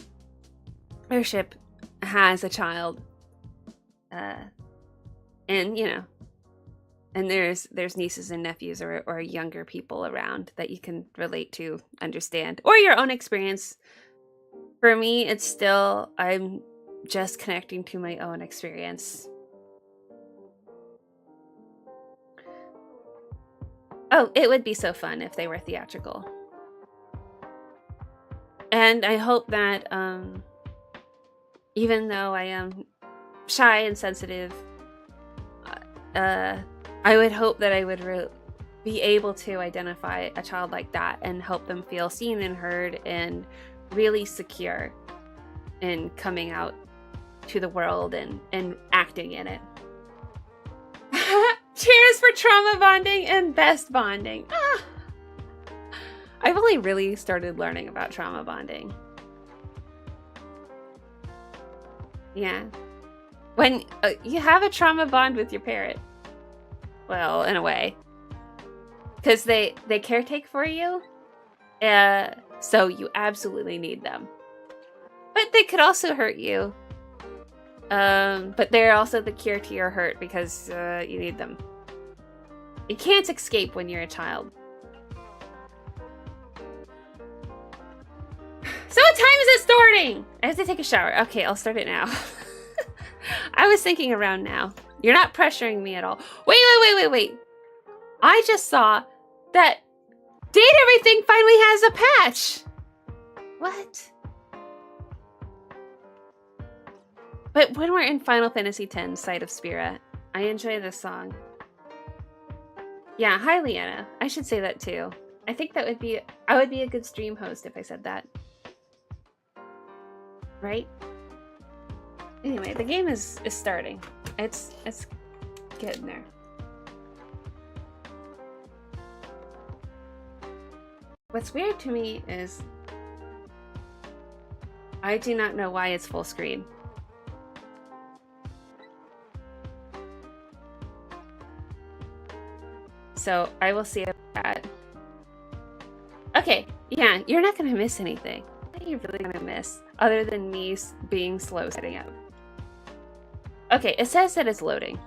Airship has a child. And, you know, and there's nieces and nephews or younger people around that you can relate to, understand, or your own experience. For me, it's still, I'm just connecting to my own experience. Oh, it would be so fun if they were theatrical. And I hope that, even though I am shy and sensitive, I would hope that I would be able to identify a child like that and help them feel seen and heard and really secure in coming out to the world and acting in it. Cheers for trauma bonding and best bonding. I've only really started learning about trauma bonding. Yeah. When you have a trauma bond with your parent. Well, in a way. Because they caretake for you. So you absolutely need them. But they could also hurt you. But they're also the cure to your hurt because you need them. You can't escape when you're a child. So what time is it starting? I have to take a shower. Okay, I'll start it now. I was thinking around now. You're not pressuring me at all. Wait. I just saw that Date Everything finally has a patch. What? But when we're in Final Fantasy X, Sight of Spira, I enjoy this song. Yeah, hi Leanna. I should say that too. I think I would be a good stream host if I said that. Right? Anyway, the game is starting. It's getting there. What's weird to me is I do not know why it's full screen. So I will see about that. Okay, yeah, you're not gonna miss anything. What are you really gonna miss? Other than me being slow setting up. Okay, it says that it's loading.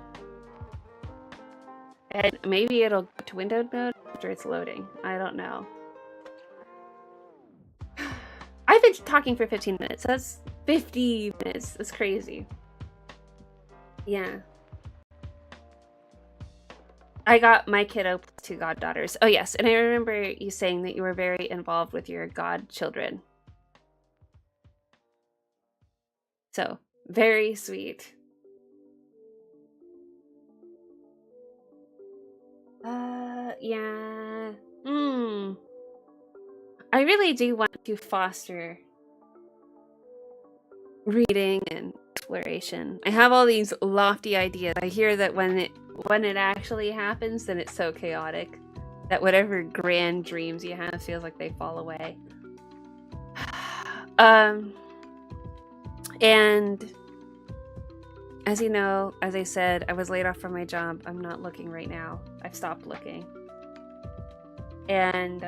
And maybe it'll go to windowed mode after it's loading. I don't know. I've been talking for 15 minutes. That's 50 minutes. That's crazy. Yeah. I got my kiddo plus 2 goddaughters. Oh yes, and I remember you saying that you were very involved with your godchildren. So, very sweet. Yeah. I really do want to foster reading and exploration. I have all these lofty ideas. I hear that when it actually happens, then it's so chaotic that whatever grand dreams you have feels like they fall away. And as you know, as I said, I was laid off from my job. I'm not looking right now. I've stopped looking. And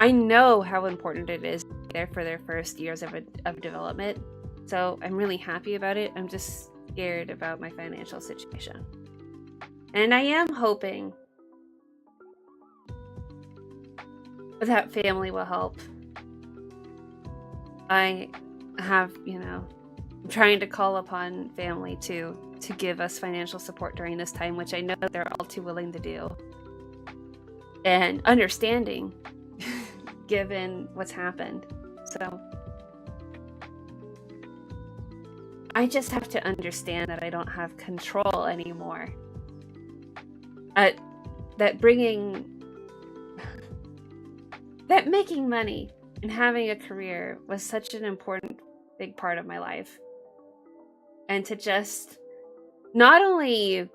I know how important it is there for their first years of development. So I'm really happy about it. I'm just scared about my financial situation. And I am hoping that family will help. I have, I'm trying to call upon family to give us financial support during this time, which I know they're all too willing to do. And understanding, given what's happened. So I just have to understand that I don't have control anymore. That making money and having a career was such an important, big part of my life. And to just not only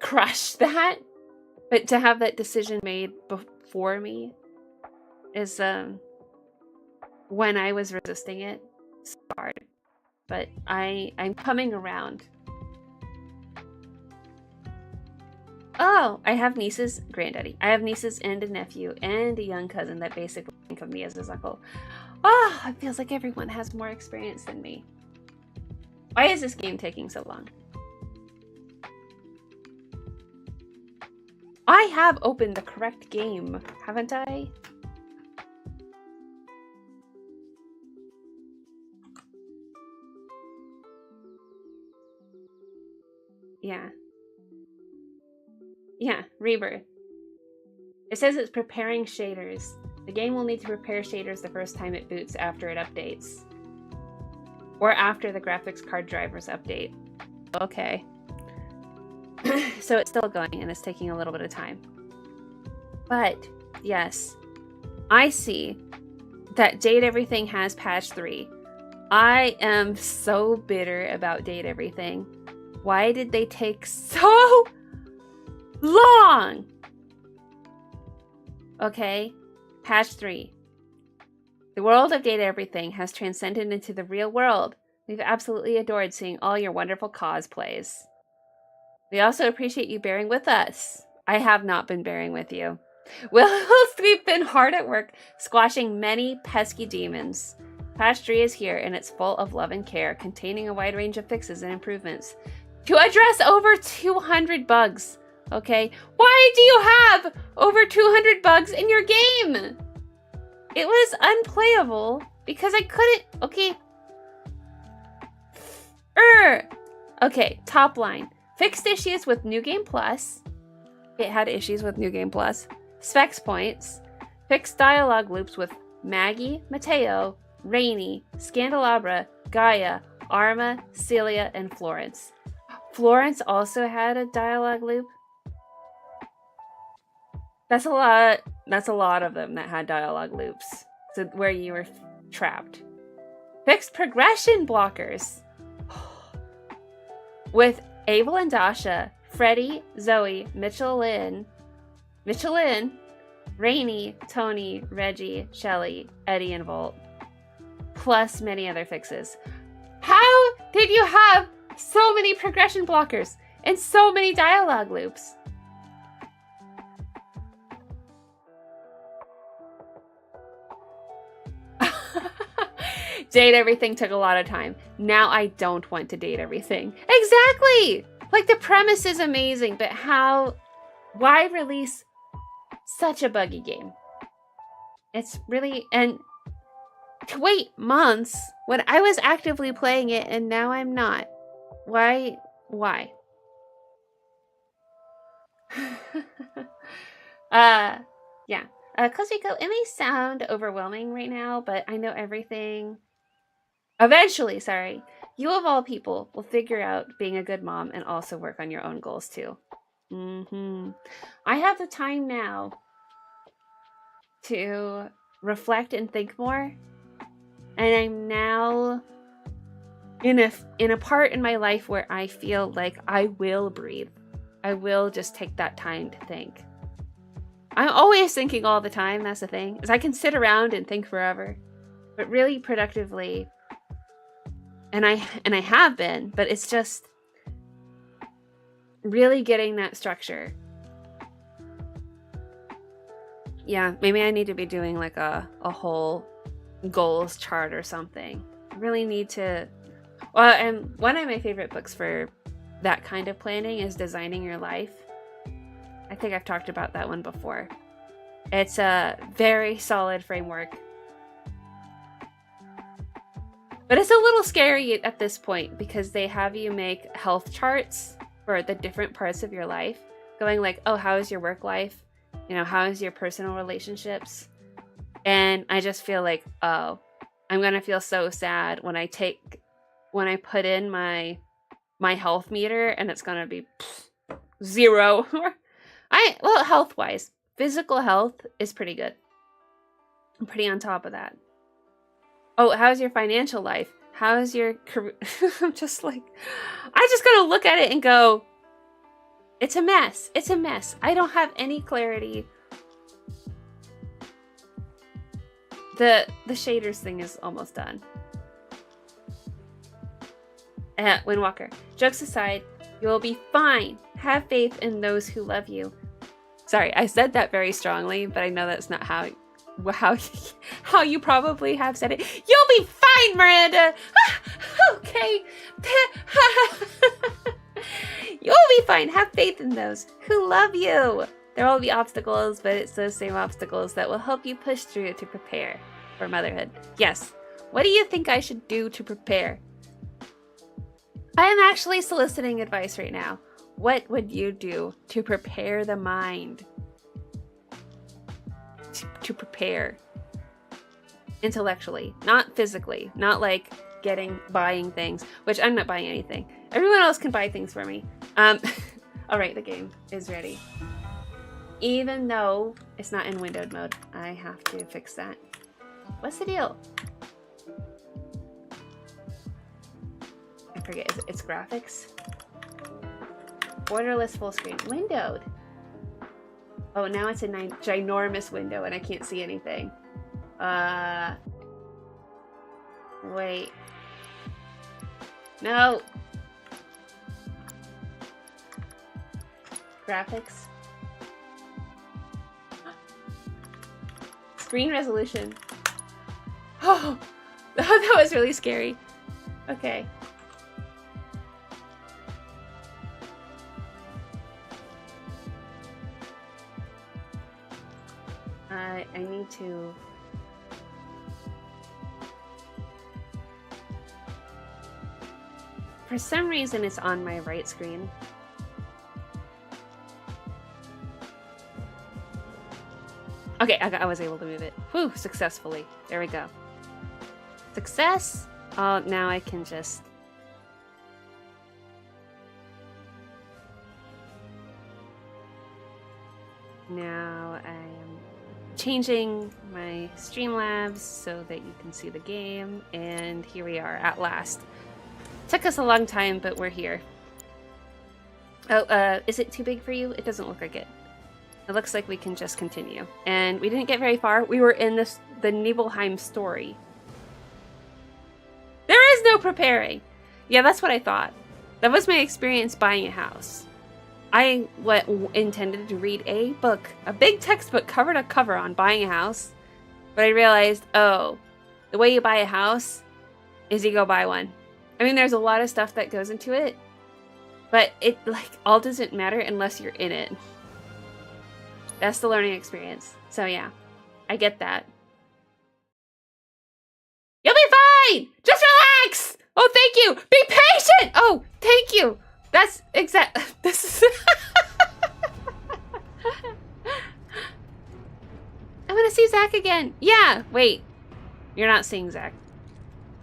crush that, but to have that decision made before me is when I was resisting it. It's hard. But I'm coming around. Oh, I have nieces, granddaddy. I have nieces and a nephew and a young cousin that basically think of me as his uncle. Oh, it feels like everyone has more experience than me. Why is this game taking so long? I have opened the correct game, haven't I? Yeah. Yeah, Rebirth. It says it's preparing shaders. The game will need to prepare shaders the first time it boots after it updates. Or after the graphics card drivers update. Okay. So it's still going and it's taking a little bit of time. But, yes. I see that Date Everything has patch 3. I am so bitter about Date Everything. Why did they take so long? Okay, patch 3. The world of Date Everything has transcended into the real world. We've absolutely adored seeing all your wonderful cosplays. We also appreciate you bearing with us. I have not been bearing with you. Whilst we've been hard at work squashing many pesky demons. Patch 3 is here and it's full of love and care, containing a wide range of fixes and improvements to address over 200 bugs. Okay, why do you have over 200 bugs in your game? It was unplayable because I couldn't. Okay, top line. Fixed issues with New Game Plus. It had issues with New Game Plus. Specs points. Fixed dialogue loops with Maggie, Mateo, Rainy, Scandelabra, Gaia, Arma, Celia, and Florence. Florence also had a dialogue loop. That's a lot of them that had dialogue loops. So where you were trapped. Fixed progression blockers. With Abel and Dasha, Freddie, Zoe, Michelin, Rainy, Tony, Reggie, Shelly, Eddie, and Volt. Plus many other fixes. How did you have so many progression blockers and so many dialogue loops? Date everything took a lot of time. Now I don't want to date everything. Exactly! Like, the premise is amazing, but why release such a buggy game? It's really, and to wait months when I was actively playing it and now I'm not. Why? Yeah. Cosmico, it may sound overwhelming right now, but I know everything. Eventually, sorry. You of all people will figure out being a good mom and also work on your own goals too. I have the time now to reflect and think more. And I'm now in a part in my life where I feel like I will breathe. I will just take that time to think. I'm always thinking all the time, that's the thing. Is I can sit around and think forever. But really productively. And I have been, but it's just really getting that structure. Yeah, maybe I need to be doing like a whole goals chart or something. I really need to. Well, and one of my favorite books for that kind of planning is Designing Your Life. I think I've talked about that one before. It's a very solid framework. But it's a little scary at this point because they have you make health charts for the different parts of your life. Going like, oh, how is your work life? You know, how is your personal relationships? And I just feel like, oh, I'm going to feel so sad when I put in my health meter and it's going to be 0. Well, health-wise, physical health is pretty good. I'm pretty on top of that. Oh, how's your financial life? How is your career? I'm just like, I just gotta look at it and go, it's a mess. It's a mess. I don't have any clarity. The shaders thing is almost done. Windwalker, jokes aside, you will be fine. Have faith in those who love you. Sorry, I said that very strongly, but I know that's not how you probably have said it. You'll be fine, Miranda. Okay. You'll be fine. Have faith in those who love you. There will be obstacles, but it's those same obstacles that will help you push through to prepare for motherhood. Yes. What do you think I should do to prepare? I am actually soliciting advice right now. What would you do to prepare the mind? To prepare intellectually, not physically, not like buying things, which I'm not buying anything. Everyone else can buy things for me. All right, the game is ready. Even though it's not in windowed mode, I have to fix that. What's the deal? I forget, it's graphics? Borderless full screen, windowed. Oh, now it's a ginormous window and I can't see anything. Wait. No. Graphics. Screen resolution. Oh, that was really scary. Okay. I need to... For some reason, it's on my right screen. Okay, I was able to move it. Whew, successfully. There we go. Success! Oh, now I can just... Now I am changing my Streamlabs so that you can see the game, and here we are at last. Took us a long time, but we're here. Oh, is it too big for you? It doesn't look like it. It looks like we can just continue. And we didn't get very far. We were in the Nibelheim story. There is no preparing. Yeah, that's what I thought. That was my experience buying a house. I intended to read a book, a big textbook cover to cover on buying a house. But I realized, oh, the way you buy a house is you go buy one. I mean, there's a lot of stuff that goes into it, but it, like, all doesn't matter unless you're in it. That's the learning experience. So yeah, I get that. You'll be fine! Just relax! Oh, thank you! Be patient! Oh, thank you! That's exact. This is. I'm gonna see Zach again. Yeah, wait. You're not seeing Zach.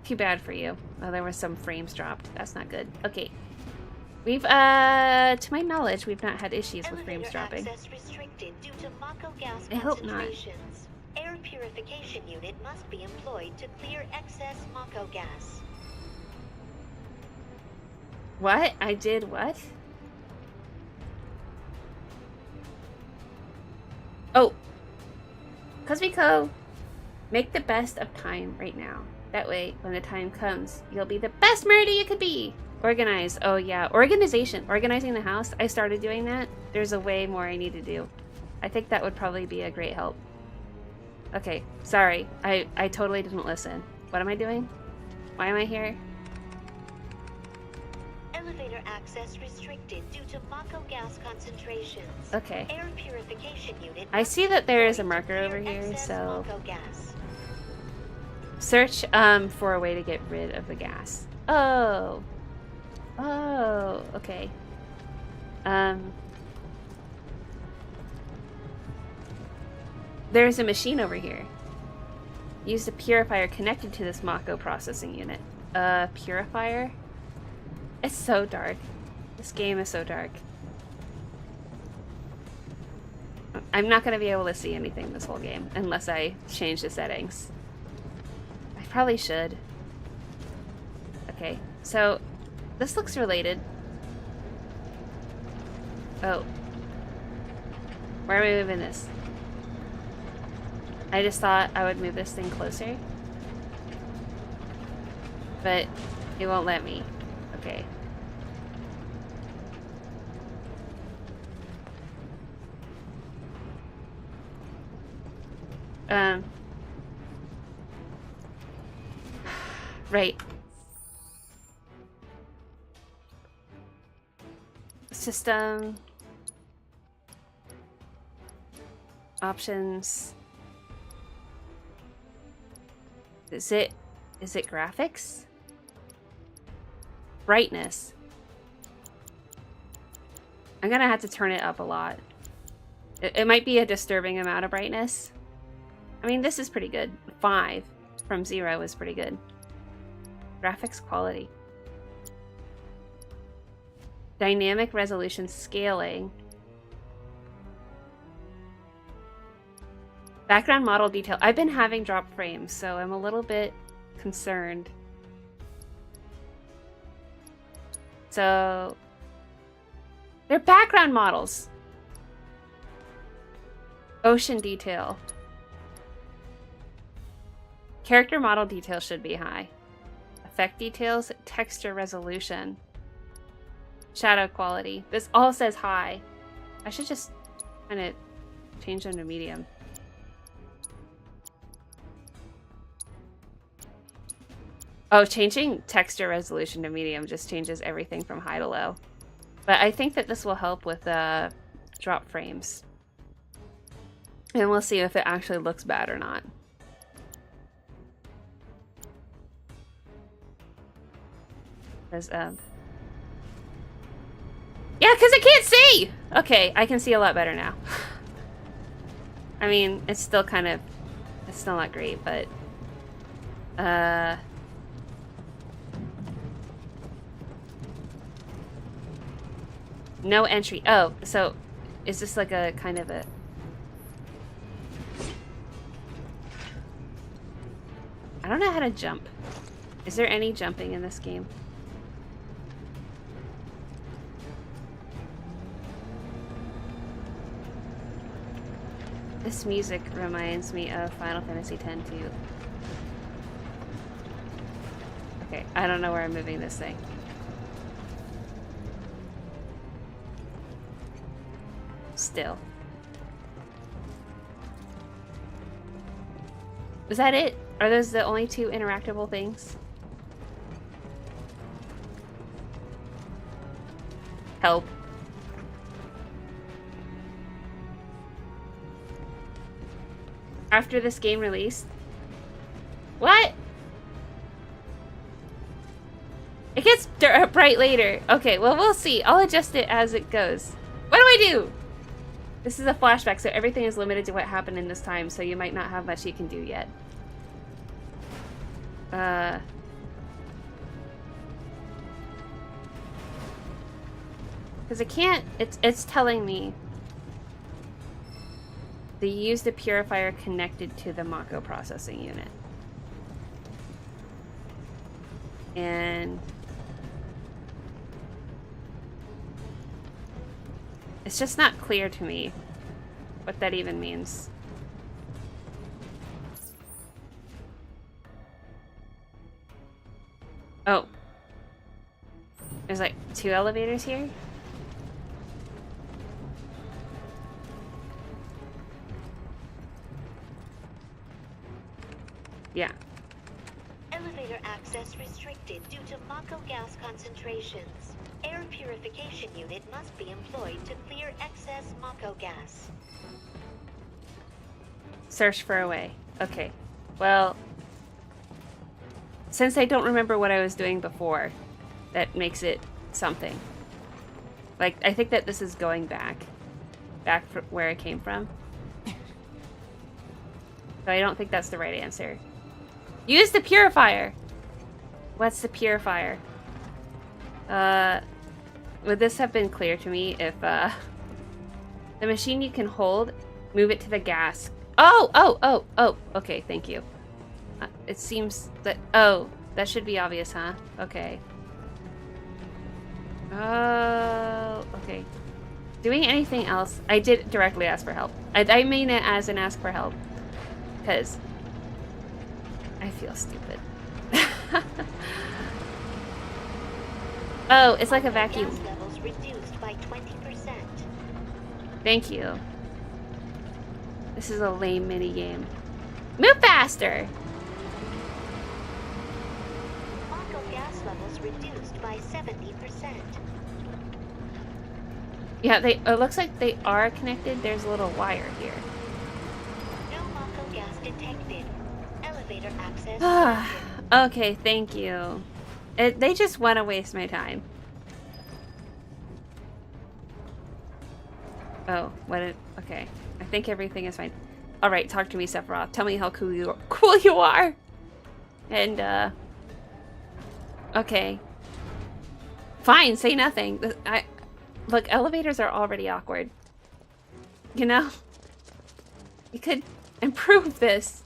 Too bad for you. Oh, there were some frames dropped. That's not good. Okay. We've, to my knowledge, we've not had issues with frames dropping. Restricted due to Mako gas I hope not. Air purification unit must be employed to clear excess Mako gas. What? I did what? Oh. Cosmico, make the best of time right now. That way, when the time comes, you'll be the best Miranda you could be. Organize. Oh yeah, organization. Organizing the house. I started doing that. There's a way more I need to do. I think that would probably be a great help. Okay, sorry. I totally didn't listen. What am I doing? Why am I here? Elevator access restricted due to Mako gas concentrations. Okay. Air purification unit. I see that there is a marker over here, so search for a way to get rid of the gas. Oh. Oh, okay. There's a machine over here. Use the purifier connected to this Mako processing unit. Purifier? It's so dark. This game is so dark. I'm not going to be able to see anything this whole game unless I change the settings. I probably should. Okay, so this looks related. Oh. Where are we moving this? I just thought I would move this thing closer. But it won't let me. Okay. Right. System. Options. Is it graphics? Brightness. I'm gonna have to turn it up a lot. It might be a disturbing amount of brightness. I mean, this is pretty good. 5 from 0 is pretty good. Graphics quality. Dynamic resolution scaling. Background model detail. I've been having drop frames, so I'm a little bit concerned. So, they're background models. Ocean detail. Character model detail should be high. Effect details, texture resolution. Shadow quality. This all says high. I should just kind of change them to medium. Oh, changing texture resolution to medium just changes everything from high to low. But I think that this will help with drop frames. And we'll see if it actually looks bad or not. There's, yeah, because I can't see! Okay, I can see a lot better now. I mean, it's still kind of... It's still not great, but... No entry. Oh, so is this like a kind of a... I don't know how to jump. Is there any jumping in this game? This music reminds me of Final Fantasy X too. Okay, I don't know where I'm moving this thing. Still. Is that it? Are those the only 2 interactable things? Help. After this game released? What? It gets bright later. Okay, well, we'll see. I'll adjust it as it goes. What do I do? This is a flashback, so everything is limited to what happened in this time, so you might not have much you can do yet. Because I can't... It's telling me they used a purifier connected to the Mako processing unit. And... it's just not clear to me what that even means. Oh. There's like 2 elevators here? Yeah. Elevator access restricted due to Mako gas concentrations. Air purification unit must be employed to clear excess Mako gas. Search for a way. Okay. Well, since I don't remember what I was doing before, that makes it something. Like, I think that this is going back from where I came from. So I don't think that's the right answer. Use the purifier! What's the purifier? Would this have been clear to me if, the machine you can hold, move it to the gas. Oh, okay, thank you. It seems that, that should be obvious, huh? Okay. Oh, okay. Doing anything else? I did directly ask for help. I mean it as an ask for help. Because I feel stupid. Oh, it's like a vacuum. Gas levels reduced by 20%. Thank you. This is a lame mini game. Move faster! Mako gas levels reduced by 70%. Yeah, it looks like they are connected. There's a little wire here. No Mako gas detected. Elevator access. Okay, thank you. They just want to waste my time. Oh, okay. I think everything is fine. Alright, talk to me, Sephiroth. Tell me how cool you are! And, okay. Fine, say nothing. Look, elevators are already awkward. You know? You could improve this.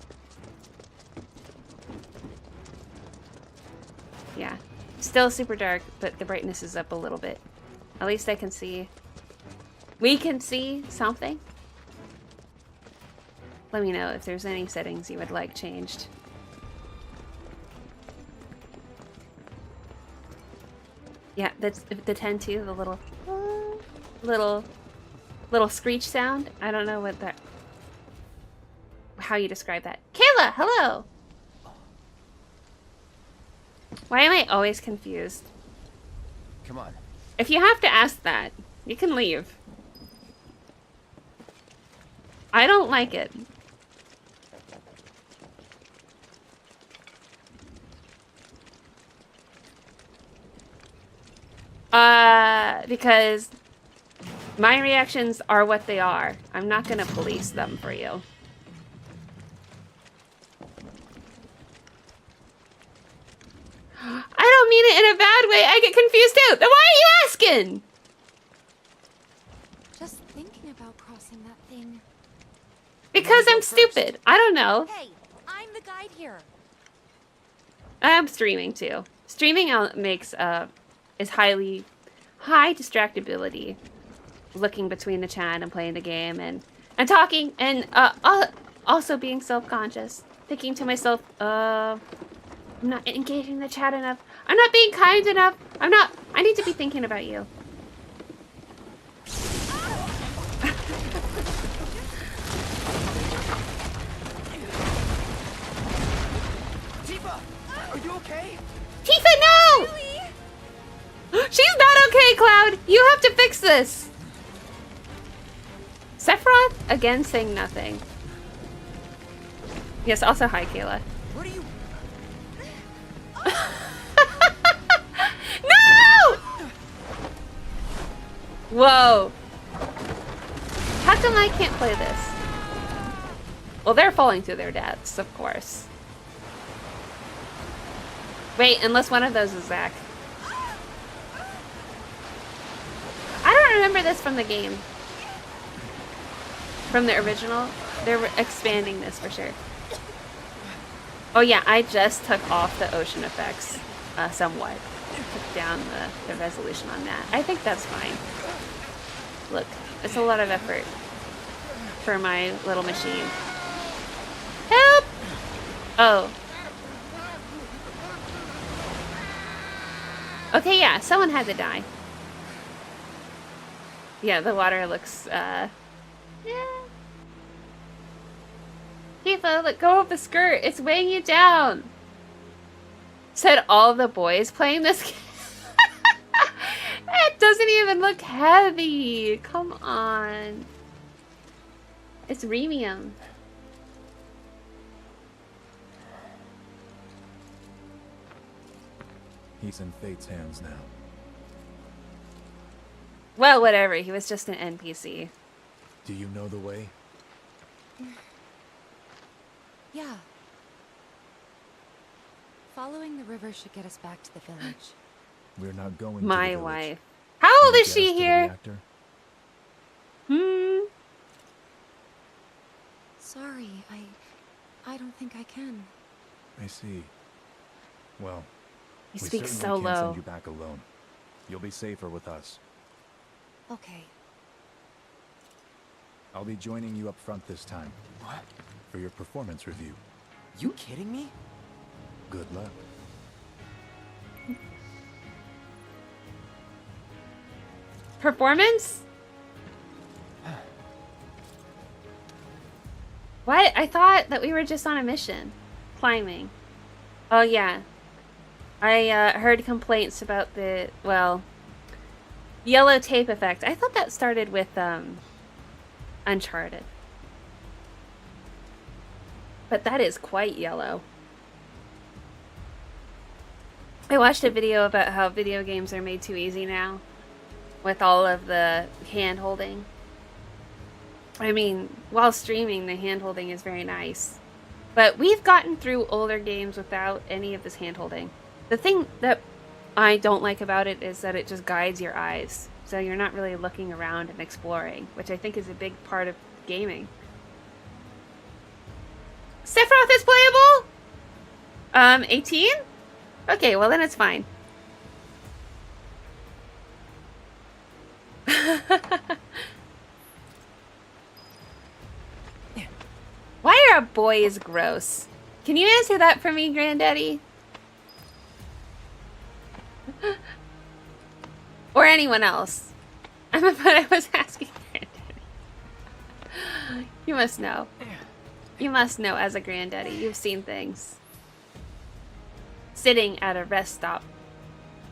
Yeah. Still super dark, but the brightness is up a little bit. At least I can see. We can see something. Let me know if there's any settings you would like changed. Yeah, that's the 10 too, the little screech sound. I don't know what that, how you describe that. Kayla, hello! Why am I always confused? Come on. If you have to ask that, you can leave. I don't like it. Because my reactions are what they are. I'm not gonna police them for you. I don't mean it in a bad way. I get confused too. Then why are you asking? Just thinking about crossing that thing. Because I'm stupid. I don't know. Hey, I'm the guide here. I'm streaming too. Streaming makes is high distractibility. Looking between the chat and playing the game and talking and also being self-conscious. Thinking to myself, I'm not engaging the chat enough. I'm not being kind enough. I need to be thinking about you. Tifa, are you okay? Tifa, no! Really? She's not okay, Cloud! Cloud! You have to fix this! Sephiroth, again, saying nothing. Yes, also hi, Kayla. What are you? No! Whoa. How come I can't play this? Well, they're falling to their deaths, of course. Wait, unless one of those is Zack. I don't remember this from the game. From the original. They're expanding this for sure. Oh yeah, I just took off the ocean effects somewhat. Took down the resolution on that. I think that's fine. Look, it's a lot of effort for my little machine. Help! Oh. Okay, yeah, someone had to die. Yeah, the water looks, yeah. Tifa, let go of the skirt. It's weighing you down. Said all the boys playing this game. It doesn't even look heavy. Come on. It's rhemium. He's in Fate's hands now. Well, whatever. He was just an NPC. Do you know the way? Yeah. Following the river should get us back to the village. We're not going to My the village. wife. How old Can you is get she us to the here? reactor? Sorry, I don't think I can. I see. Well, He we speaks certainly so can't low. send you back alone. You'll be safer with us. Okay. I'll be joining you up front this time What? for your performance review. You kidding me? Good luck. Performance? What? I thought that we were just on a mission. Climbing. Oh, yeah. I heard complaints about the, well, yellow tape effect. I thought that started with Uncharted. But that is quite yellow. I watched a video about how video games are made too easy now. With all of the hand-holding. I mean, while streaming, the hand-holding is very nice. But we've gotten through older games without any of this hand-holding. The thing that I don't like about it is that it just guides your eyes. So you're not really looking around and exploring, which I think is a big part of gaming. Sephiroth is playable? 18? Okay, well then it's fine. Why are boys gross? Can you answer that for me, Granddaddy? Or anyone else? But I was asking Granddaddy. You must know. You must know as a Granddaddy. You've seen things. Sitting at a rest stop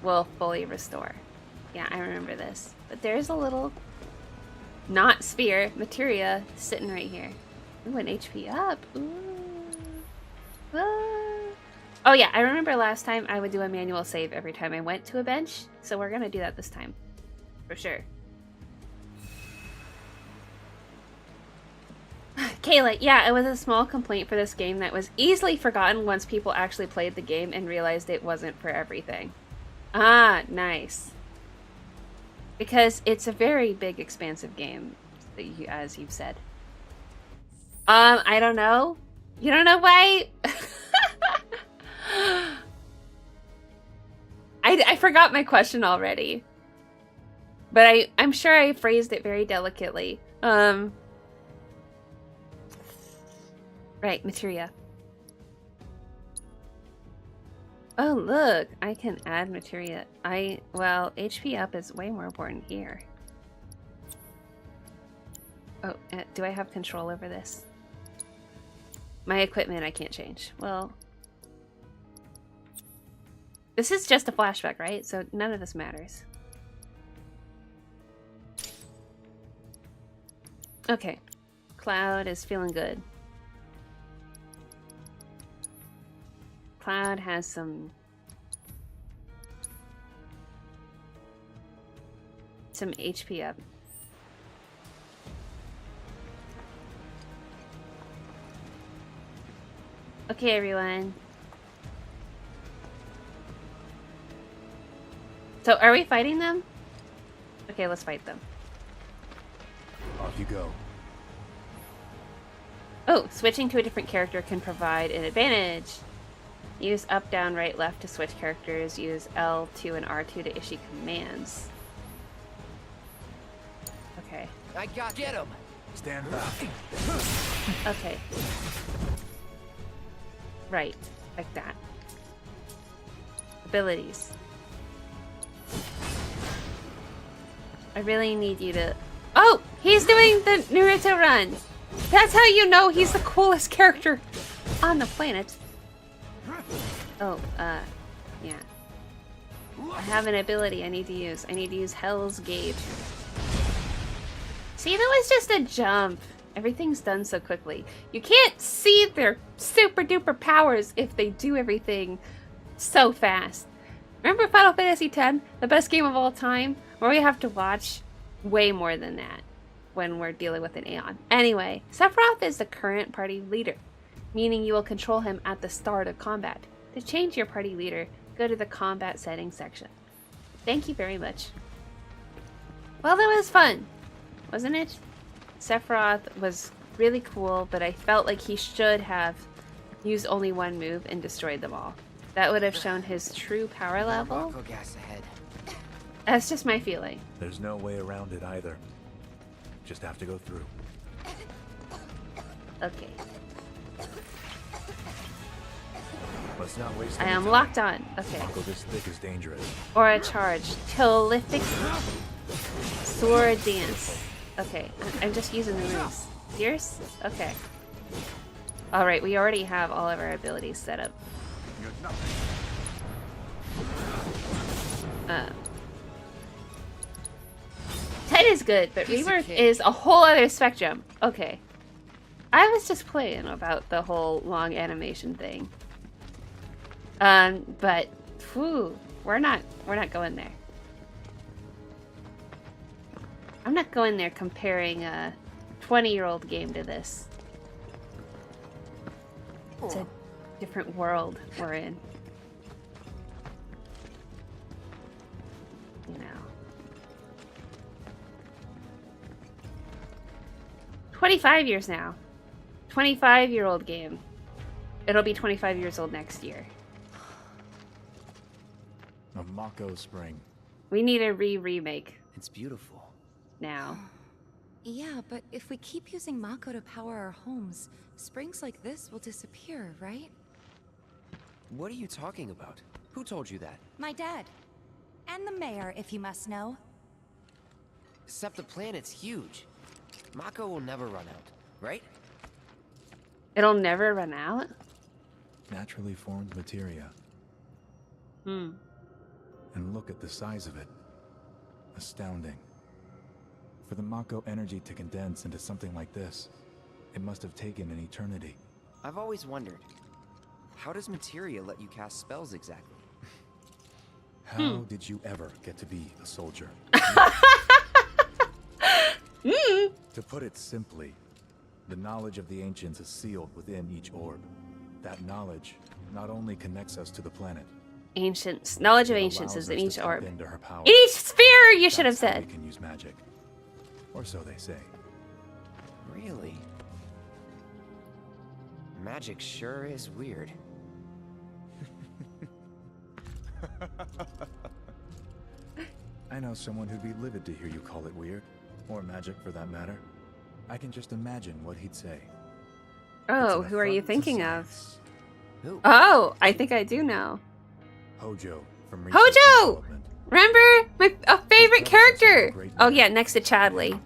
will fully restore. Yeah, I remember this. But there's a little not sphere materia sitting right here. Ooh, an HP up. Ooh. Ah. Oh yeah, I remember last time I would do a manual save every time I went to a bench, so we're gonna do that this time. For sure. Kayla, yeah, it was a small complaint for this game that was easily forgotten once people actually played the game and realized it wasn't for everything. Ah, nice. Because it's a very big, expansive game, as you've said. I don't know. You don't know why? I forgot my question already. But I'm sure I phrased it very delicately. Right, materia. Oh, look. I can add materia. Well, HP up is way more important here. Oh, do I have control over this? My equipment I can't change. Well, this is just a flashback, right? So none of this matters. Okay. Cloud is feeling good. Cloud has some HP up. Okay, everyone. So, are we fighting them? Okay, let's fight them. Off you go. Oh, switching to a different character can provide an advantage. Use up, down, right, left to switch characters. Use L2 and R2 to issue commands. Okay. I got get him. Stand back. Okay. Right. Like that. Abilities. I really need you to... Oh! He's doing the Naruto run! That's how you know he's the coolest character on the planet. Oh, yeah. I have an ability I need to use. I need to use Hell's Gate. See, that was just a jump. Everything's done so quickly. You can't see their super duper powers if they do everything so fast. Remember Final Fantasy X, the best game of all time, where we have to watch way more than that when we're dealing with an Aeon. Anyway, Sephiroth is the current party leader, meaning you will control him at the start of combat. To change your party leader, go to the combat settings section. Thank you very much. Well, that was fun, wasn't it? Sephiroth was really cool, but I felt like he should have used only one move and destroyed them all. That would have shown his true power level. Mako gas ahead. That's just my feeling. There's no way around it either. Just have to go through. Okay. Let's not waste I any am time. locked on. Okay. Mako this thick is dangerous. Or a charge. Prolific sword dance. Okay, I'm just using the moves. Fierce? Okay. Alright, we already have all of our abilities set up. Ted is good, but Rebirth is a whole other spectrum. Okay. I was just playing about the whole long animation thing. But whew, we're not going there. I'm not going there comparing a 20-year-old game to this. It's a different world we're in. You know. 25 years now. 25-year-old game. It'll be 25 years old next year. A Mako spring. We need a remake It's beautiful. now. Yeah, but if we keep using Mako to power our homes, springs like this will disappear, right? What are you talking about? Who told you that? My dad. And the mayor, if you must know. Except the planet's huge. Mako will never run out, right? It'll never run out? Naturally formed materia. Hmm. And look at the size of it. Astounding. For the Mako energy to condense into something like this, it must have taken an eternity. I've always wondered, how does materia let you cast spells exactly? How did you ever get to be a soldier? To put it simply, the knowledge of the ancients is sealed within each orb. That knowledge not only connects us to the planet, Ancients. Knowledge of it ancients allows is in us each to tap orb. into her power. In each sphere, you should have That's how said. we can use magic. Or so they say. Really? Magic sure is weird. I know someone who'd be livid to hear you call it weird, or magic for that matter. I can just imagine what he'd say. Oh, It's an who are you affront to thinking of? science. Who? Oh, I think I do know. Hojo from Hojo! Research and Development. Remember? My favorite He tells us character! how great Oh we yeah, are. next to Chadley.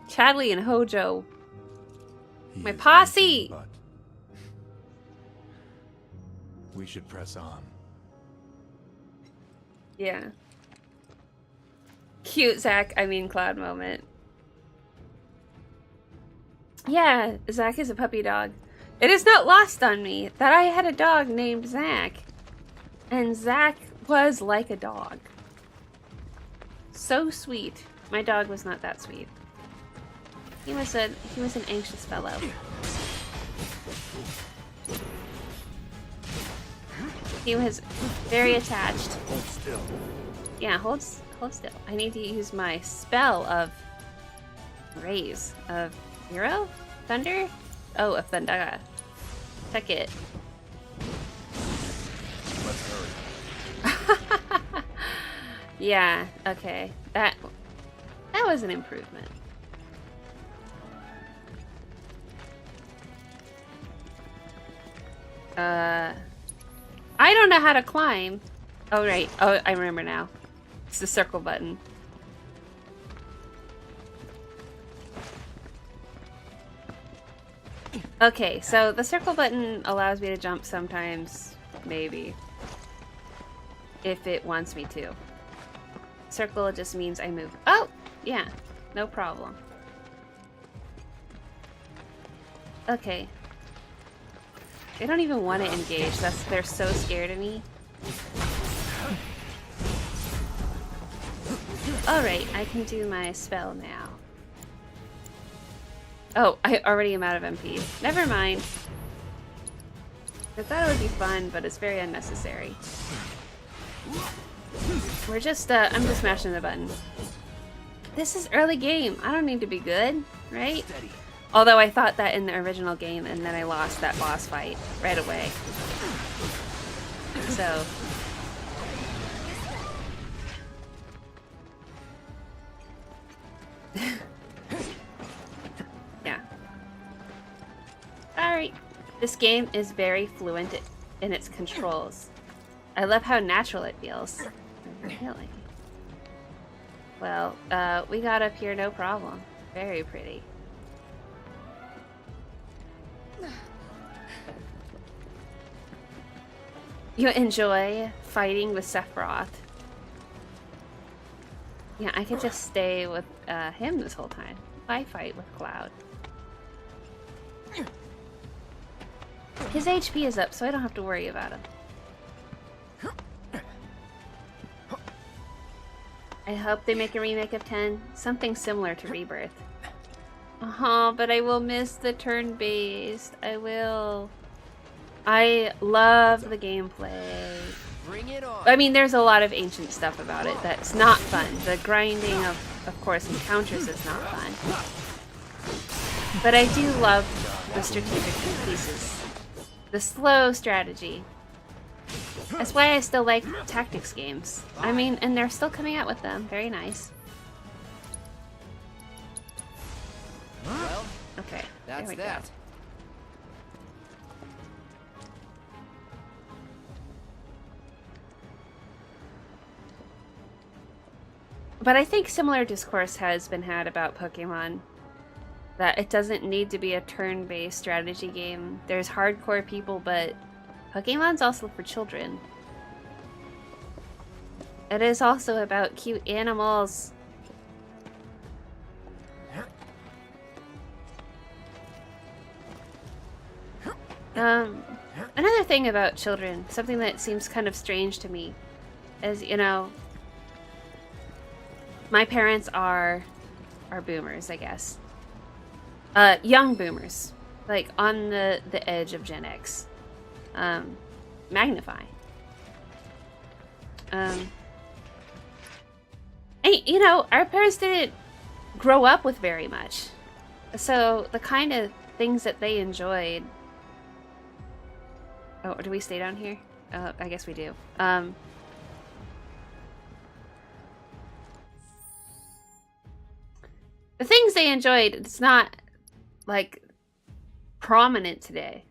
Chadley and Hojo. He My is posse! anything but. We should press on. Yeah. Cute Cloud moment. Yeah, Zach is a puppy dog. It is not lost on me that I had a dog named Zach. And Zach was like a dog. So sweet. My dog was not that sweet. He was an anxious fellow. He was very attached. Hold still. Yeah, hold still. I need to use my spell of raise of hero? Thunder? Oh, of Thunder. Check it. Let's hurry. Yeah, okay. That was an improvement. I don't know how to climb. Oh, right. Oh, I remember now. It's the circle button. Okay, so the circle button allows me to jump sometimes, maybe. If it wants me to. Circle just means I move. Oh! Yeah, no problem. Okay. They don't even want to engage. They're so scared of me. Alright, I can do my spell now. Oh, I already am out of MP. Never mind. I thought it would be fun, but it's very unnecessary. We're just, I'm just smashing the button. This is early game. I don't need to be good, right? Although I thought that in the original game, and then I lost that boss fight right away. So... yeah. Alright. This game is very fluent in its controls. I love how natural it feels. Really? Well, we got up here no problem. Very pretty. You enjoy fighting with Sephiroth. Yeah, I could just stay with him this whole time. I fight with Cloud. His HP is up, so I don't have to worry about him. I hope they make a remake of 10. Something similar to Rebirth. But I will miss the turn-based. I will. I love the gameplay. Bring it on. I mean, there's a lot of ancient stuff about it that's not fun. The grinding of course, encounters is not fun. But I do love the strategic pieces. The slow strategy. That's why I still like tactics games. I mean, and they're still coming out with them. Very nice. Well, Okay, that's there we that. go. But I think similar discourse has been had about Pokemon. That it doesn't need to be a turn-based strategy game. There's hardcore people, but Pokemon's also for children. It is also about cute animals. Another thing about children, something that seems kind of strange to me, is, you know, my parents are boomers, I guess. Young boomers, like on the edge of Gen X. Magnify. And, you know, our parents didn't grow up with very much. So the kind of things that they enjoyed... Oh, do we stay down here? I guess we do. The things they enjoyed, it's not, like, prominent today.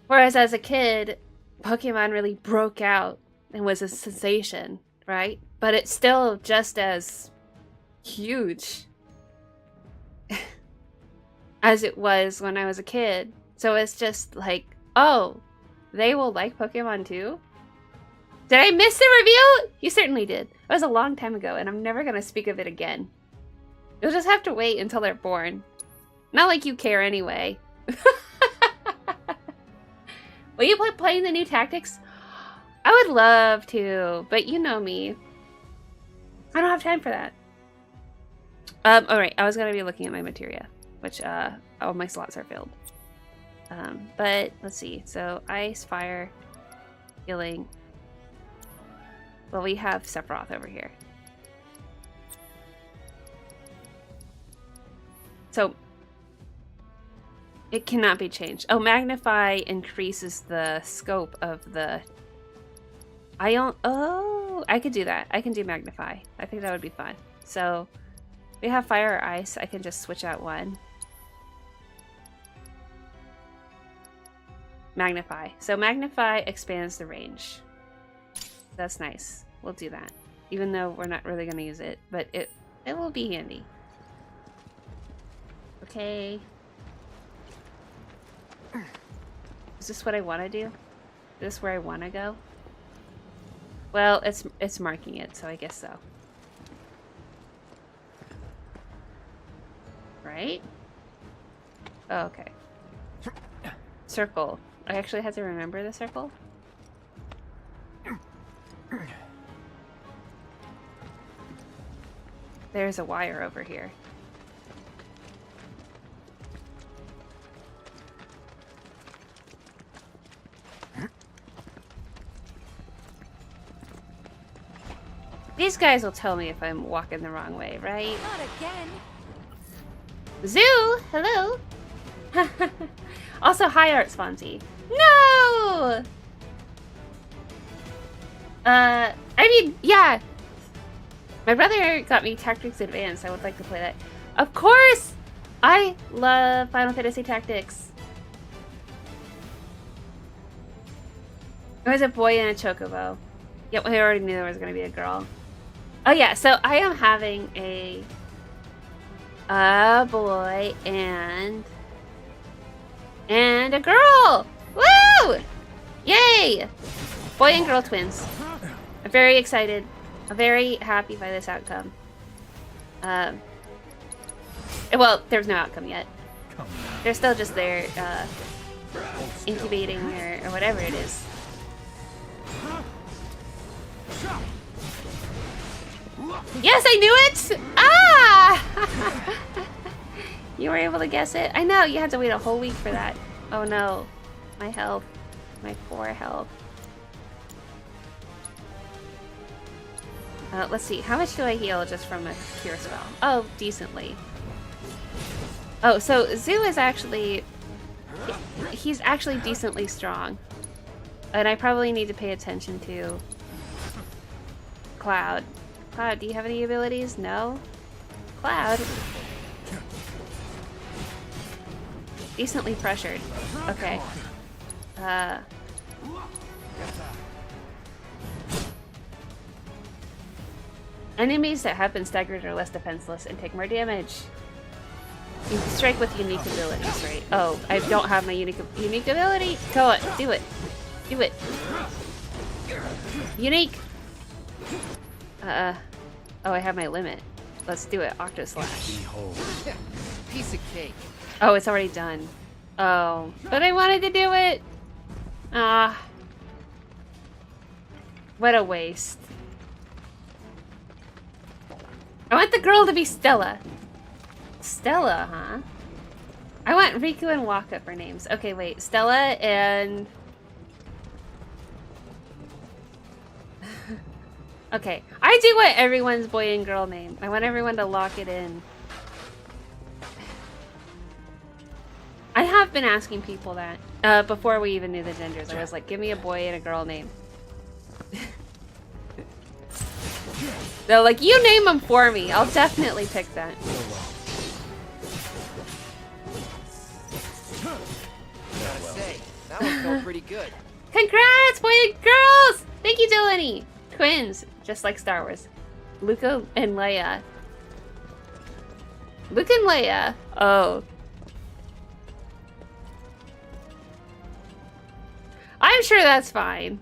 Whereas as a kid, Pokemon really broke out and was a sensation, right? But it's still just as huge as it was when I was a kid. So it's just like, oh, they will like Pokemon too? Did I miss the review? You certainly did. It was a long time ago, and I'm never going to speak of it again. You'll just have to wait until they're born. Not like you care anyway. Will you play playing the new tactics? I would love to, but you know me. I don't have time for that. Alright, I was gonna be looking at my materia, which, all my slots are filled. But, let's see. So, ice, fire, healing. Well, we have Sephiroth over here. So, it cannot be changed. Oh, magnify increases the scope of the... Oh, I could do that. I can do magnify. I think that would be fun. So, we have fire or ice. I can just switch out one. Magnify. So, magnify expands the range. That's nice. We'll do that. Even though we're not really going to use it. But it will be handy. Okay. Is this what I want to do? Is this where I want to go? Well, it's marking it, so I guess so. Right? Oh, okay. Circle. I actually had to remember the circle. There's a wire over here. These guys will tell me if I'm walking the wrong way, right? Not again. Zoo! Hello! Also, hi, Art Sponty. No! I mean, yeah. My brother got me Tactics Advanced. I would like to play that. Of course! I love Final Fantasy Tactics. It was a boy and a chocobo. Yep, I already knew there was going to be a girl. Oh yeah, so I am having a boy and a girl! Woo! Yay! Boy and girl twins. I'm very excited. I'm very happy by this outcome. Well, there's no outcome yet. They're still just there, incubating or whatever it is. Yes, I knew it! Ah! You were able to guess it? I know, you had to wait a whole week for that. Oh no. My health. My poor health. Let's see. How much do I heal just from a cure spell? Oh, decently. Oh, so Zoo is actually... He's actually decently strong. And I probably need to pay attention to... Cloud. Cloud, do you have any abilities? No? Cloud? Decently pressured. Okay. Enemies that have been staggered are less defenseless and take more damage. You can strike with unique abilities, right? Oh, I don't have my unique ability? Go on, do it. Do it. Unique! Oh, I have my limit. Let's do it. Octo Slash. Piece of cake. Oh, it's already done. Oh, but I wanted to do it! Ah. What a waste. I want the girl to be Stella. Stella, huh? I want Riku and Waka for names. Okay, wait. Stella and... Okay. I do want everyone's boy and girl name. I want everyone to lock it in. I have been asking people that. Before we even knew the genders. I was like, give me a boy and a girl name. They're like, you name them for me. I'll definitely pick that. Gotta say, that one felt pretty good. Congrats, boy and girls! Thank you, Delaney. Twins, just like Star Wars. Luca and Leia. Luke and Leia. Oh. I'm sure that's fine.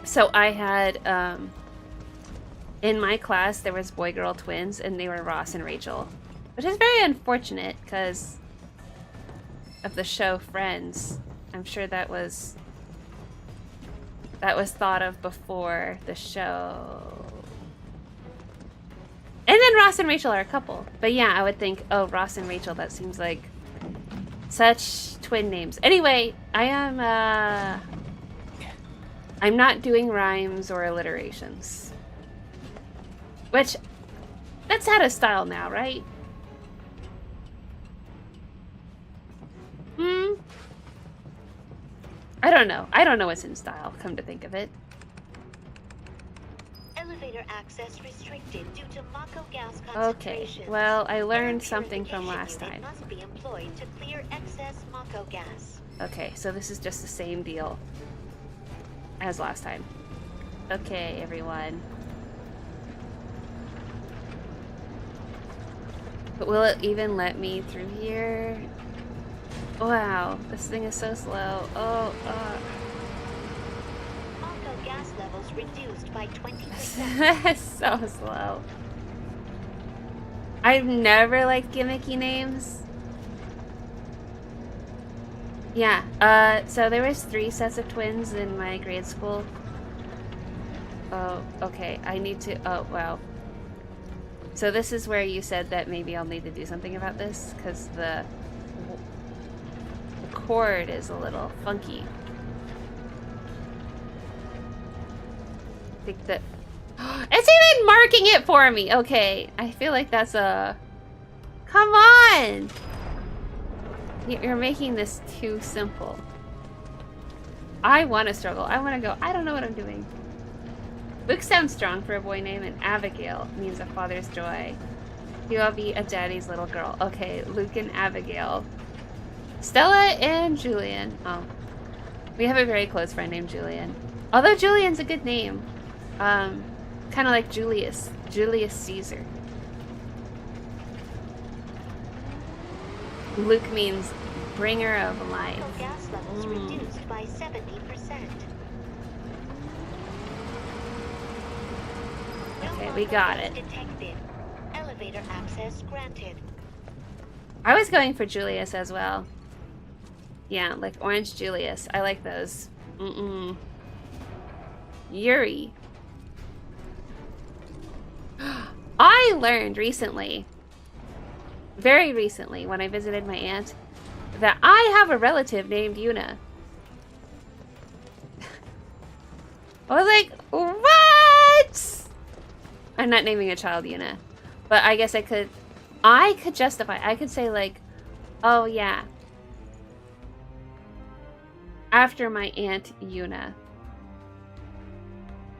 So I had, in my class there was boy-girl twins, and they were Ross and Rachel. Which is very unfortunate, because of the show Friends. I'm sure that was thought of before the show. And then Ross and Rachel are a couple. But yeah, I would think, oh, Ross and Rachel, that seems like such twin names. Anyway, I'm not doing rhymes or alliterations. Which, that's out of style now, right? I don't know. I don't know what's in style, come to think of it. Elevator access restricted due to Mako gas Okay, concentrations. well, I learned Air something from purification last unit time. must be employed to clear excess Mako gas. Okay, so this is just the same deal as last time. Okay, everyone. But will it even let me through here? Wow, this thing is so slow. Oh, Mako gas levels reduced by 20%. so slow. I've never liked gimmicky names. Yeah, so there was 3 sets of twins in my grade school. Oh, okay, I need to, oh, wow. So this is where you said that maybe I'll need to do something about this, because the cord is a little funky. I think that... It's even marking it for me! Okay, I feel like that's a... Come on! You're making this too simple. I want to struggle. I want to go. I don't know what I'm doing. Luke sounds strong for a boy name, and Abigail means a father's joy. You'll be a daddy's little girl. Okay, Luke and Abigail. Stella and Julian. Oh. We have a very close friend named Julian. Although Julian's a good name. Kind of like Julius. Julius Caesar. Luke means bringer of life. Mako gas levels reduced by 70%. Okay, we got it. Detected. Elevator access granted. I was going for Julius as well. Yeah, like Orange Julius. I like those. Yuri. I learned recently, very recently, when I visited my aunt, that I have a relative named Yuna. I was like, what? I'm not naming a child Yuna, but I guess I could justify. I could say like, oh yeah, after my aunt Yuna,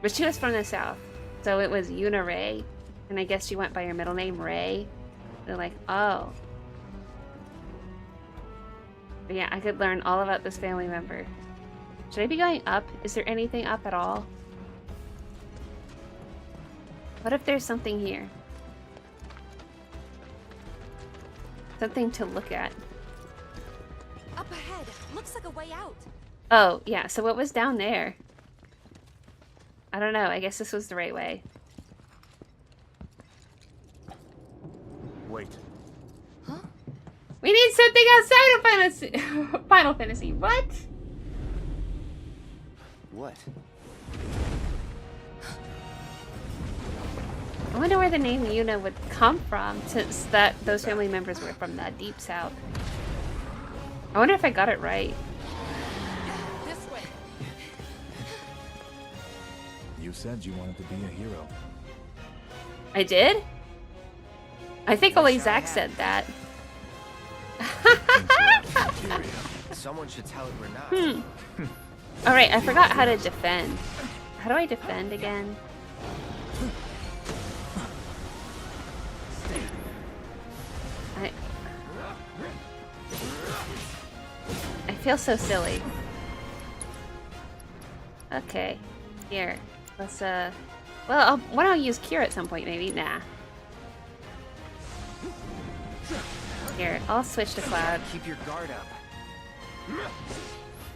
but she was from the south, so it was Yuna Ray, and I guess she went by her middle name Ray. They're like, oh, but yeah, I could learn all about this family member. Should I be going up? Is there anything up at all? What if there's something here? Something to look at. Up ahead. Looks like a way out. Oh, yeah, so what was down there? I don't know, I guess this was the right way. Wait. Huh? We need something outside of Final Fantasy. What? What? I wonder where the name Yuna would come from, since that those family members were from the deep south. I wonder if I got it right. This way. You said you wanted to be a hero. I did? I think only Wish I Zach had. said that. Someone should tell it we're not. Alright, I forgot how to defend. How do I defend again? I feel so silly. Okay, here. Let's well, why don't I use Cure at some point maybe? Nah. Here, I'll switch to Cloud Keep your guard up.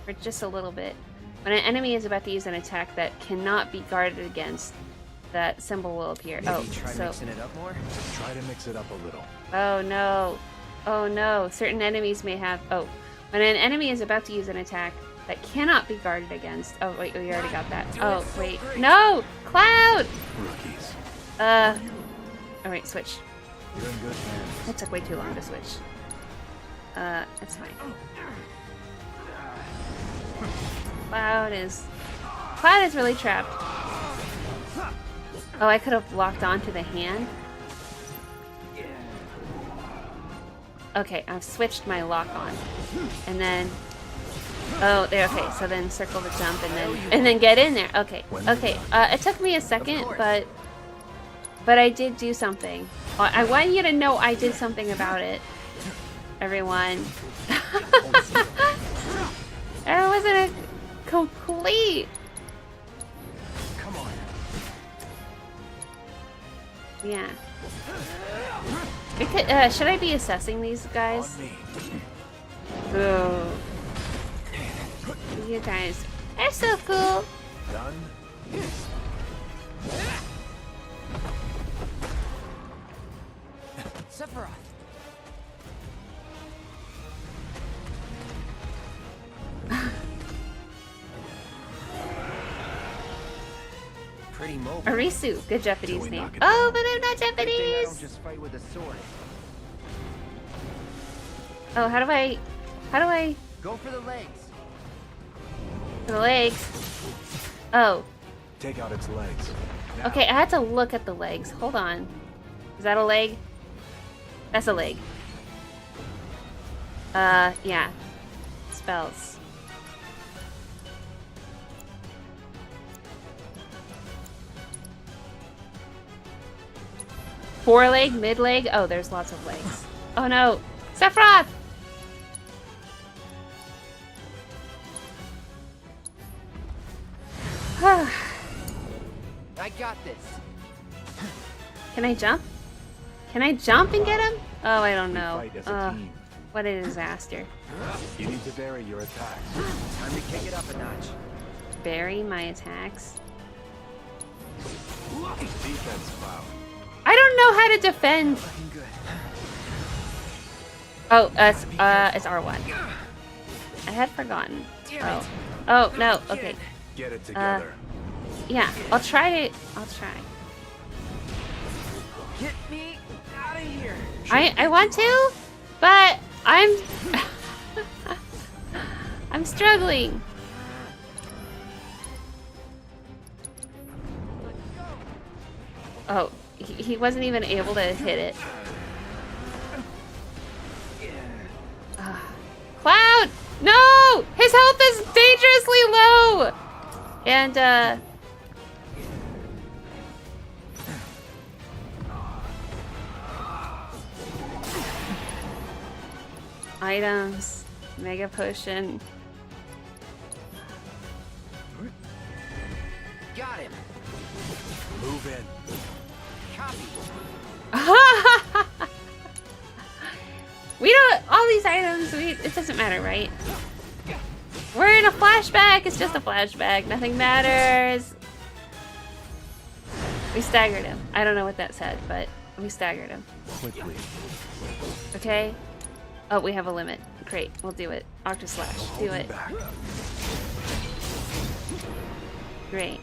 for just a little bit. When an enemy is about to use an attack that cannot be guarded against, that symbol will appear. Maybe Oh, try so mixing it up more? Try to mix it up a little. oh no. Oh no. Certain enemies may have when an enemy is about to use an attack that cannot be guarded against. Oh wait, we already got that. Oh wait. No! Cloud! Rookies. Alright, switch. You're in good hands. It took way too long to switch. It's fine. Cloud is really trapped. Oh, I could have locked onto the hand. Okay, I've switched my lock on. And then oh, there, okay, so then circle the jump and then get in there. Okay. Okay. It took me a second, but I did do something. I want you to know I did something about it. Everyone. It wasn't a complete. Come on. Yeah. We could, should I be assessing these guys? On me. Oh. You guys are so cool. Done. Sephiroth. Pretty mobile. Arisu, good Japanese we name. knock it Oh, down? but I'm not Good thing I don't Japanese. just fight with a sword. Oh, how do I Go for the legs. the legs? Oh, Take out its legs. okay. I had to look at the legs. Hold on. Is that a leg? That's a leg. Yeah. Spells. Foreleg, mid leg. Oh, there's lots of legs. Oh no, Sephiroth! I got this. Can I jump? Can I jump and get him? Oh, I don't We know. fight as a team. What a disaster. You need to vary your attacks. Time to kick it up a notch. Bury my attacks. Defense Cloud. I don't know how to defend. Looking good. Oh, it's R1. I had forgotten. Damn it. Oh no. Okay. Get it together. Yeah, I'll try. Get me out of here. I want to, but I'm I'm struggling. Oh, he wasn't even able to hit it. Cloud! No! His health is dangerously low! And, items. Mega potion. Got him. Move in. Copy. We don't. All these items. It doesn't matter, right? We're in a flashback. It's just a flashback. Nothing matters. We staggered him. I don't know what that said, but we staggered him. Quickly. Okay. Oh, we have a limit. Great. We'll do it. Octoslash. Do it. Back. Great.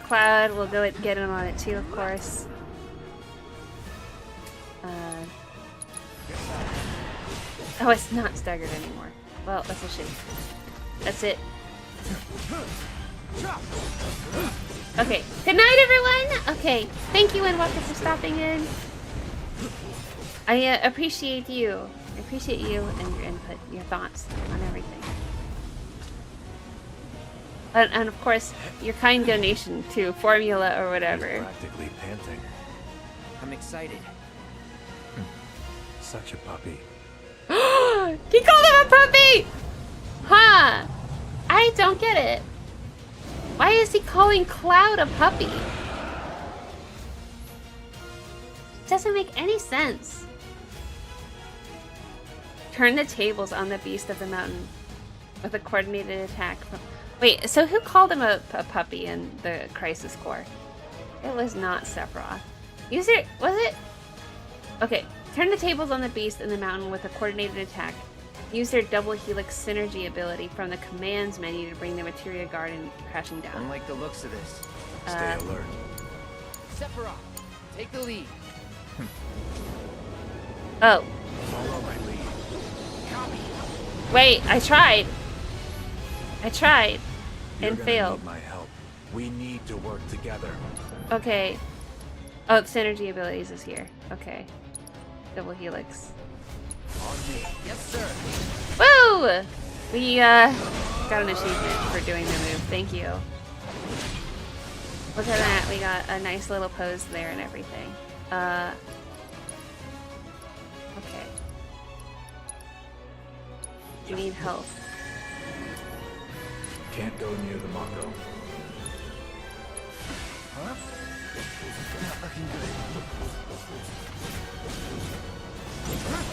Cloud, we'll go get him on it too, of course. Oh, it's not staggered anymore. Well, that's a shame. That's it. Okay. Good night, everyone! Okay. Thank you, and welcome for stopping in. I appreciate you. I appreciate you and your input, your thoughts on everything. And of course, your kind donation to Formula or whatever. Practically panting. I'm excited. Such a puppy. He called him a puppy! Huh. I don't get it. Why is he calling Cloud a puppy? It doesn't make any sense. Turn the tables on the beast of the mountain with a coordinated attack. Wait, so who called him a puppy in the Crisis Core? It was not Sephiroth. Was it? Okay, turn the tables on the beast in the mountain with a coordinated attack. Use their double helix synergy ability from the commands menu to bring the materia garden crashing down. Don't like the looks of this. Stay alert. Sephiroth, take the lead. Oh. Follow my lead. Copy. Wait, I tried. You're And gonna failed. need my help. We need to work together. Okay. Oh, synergy abilities is here. Okay. Double helix. On me. Yes, sir. Woo! We got an achievement for doing the move. Thank you. Look at that. We got a nice little pose there and everything. Okay. You need health. Can't go near the Mako. Huh? Not looking good.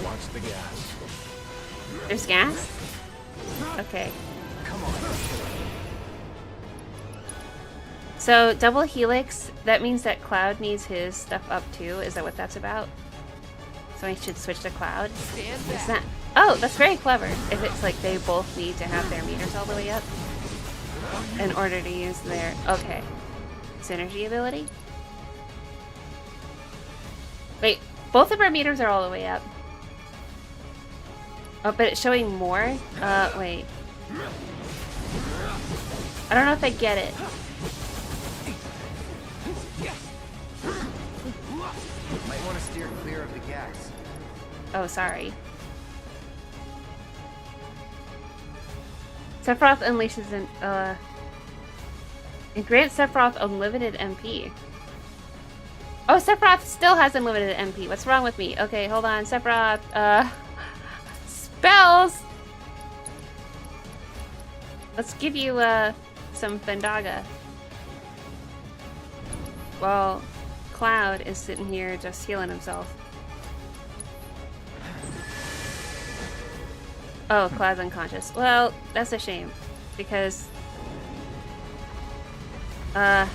Watch the gas. There's gas? Okay. Come on. So, double helix, that means that Cloud needs his stuff up too. Is that what that's about? So I should switch to Cloud? Stand Is back. that... Oh, that's very clever. If it's like they both need to have their meters all the way up in order to use their... Okay. Synergy ability? Wait, both of our meters are all the way up. Oh, but it's showing more? Wait. I don't know if I get it. Might want to steer clear of the gas. Oh, sorry. Sephiroth unleashes an, it grants Sephiroth unlimited MP. Oh, Sephiroth still has unlimited MP. What's wrong with me? Okay, hold on. Sephiroth, spells! Let's give you, some Fendaga. Well, Cloud is sitting here just healing himself. Oh, Cloud's unconscious. Well, that's a shame. Because... ow.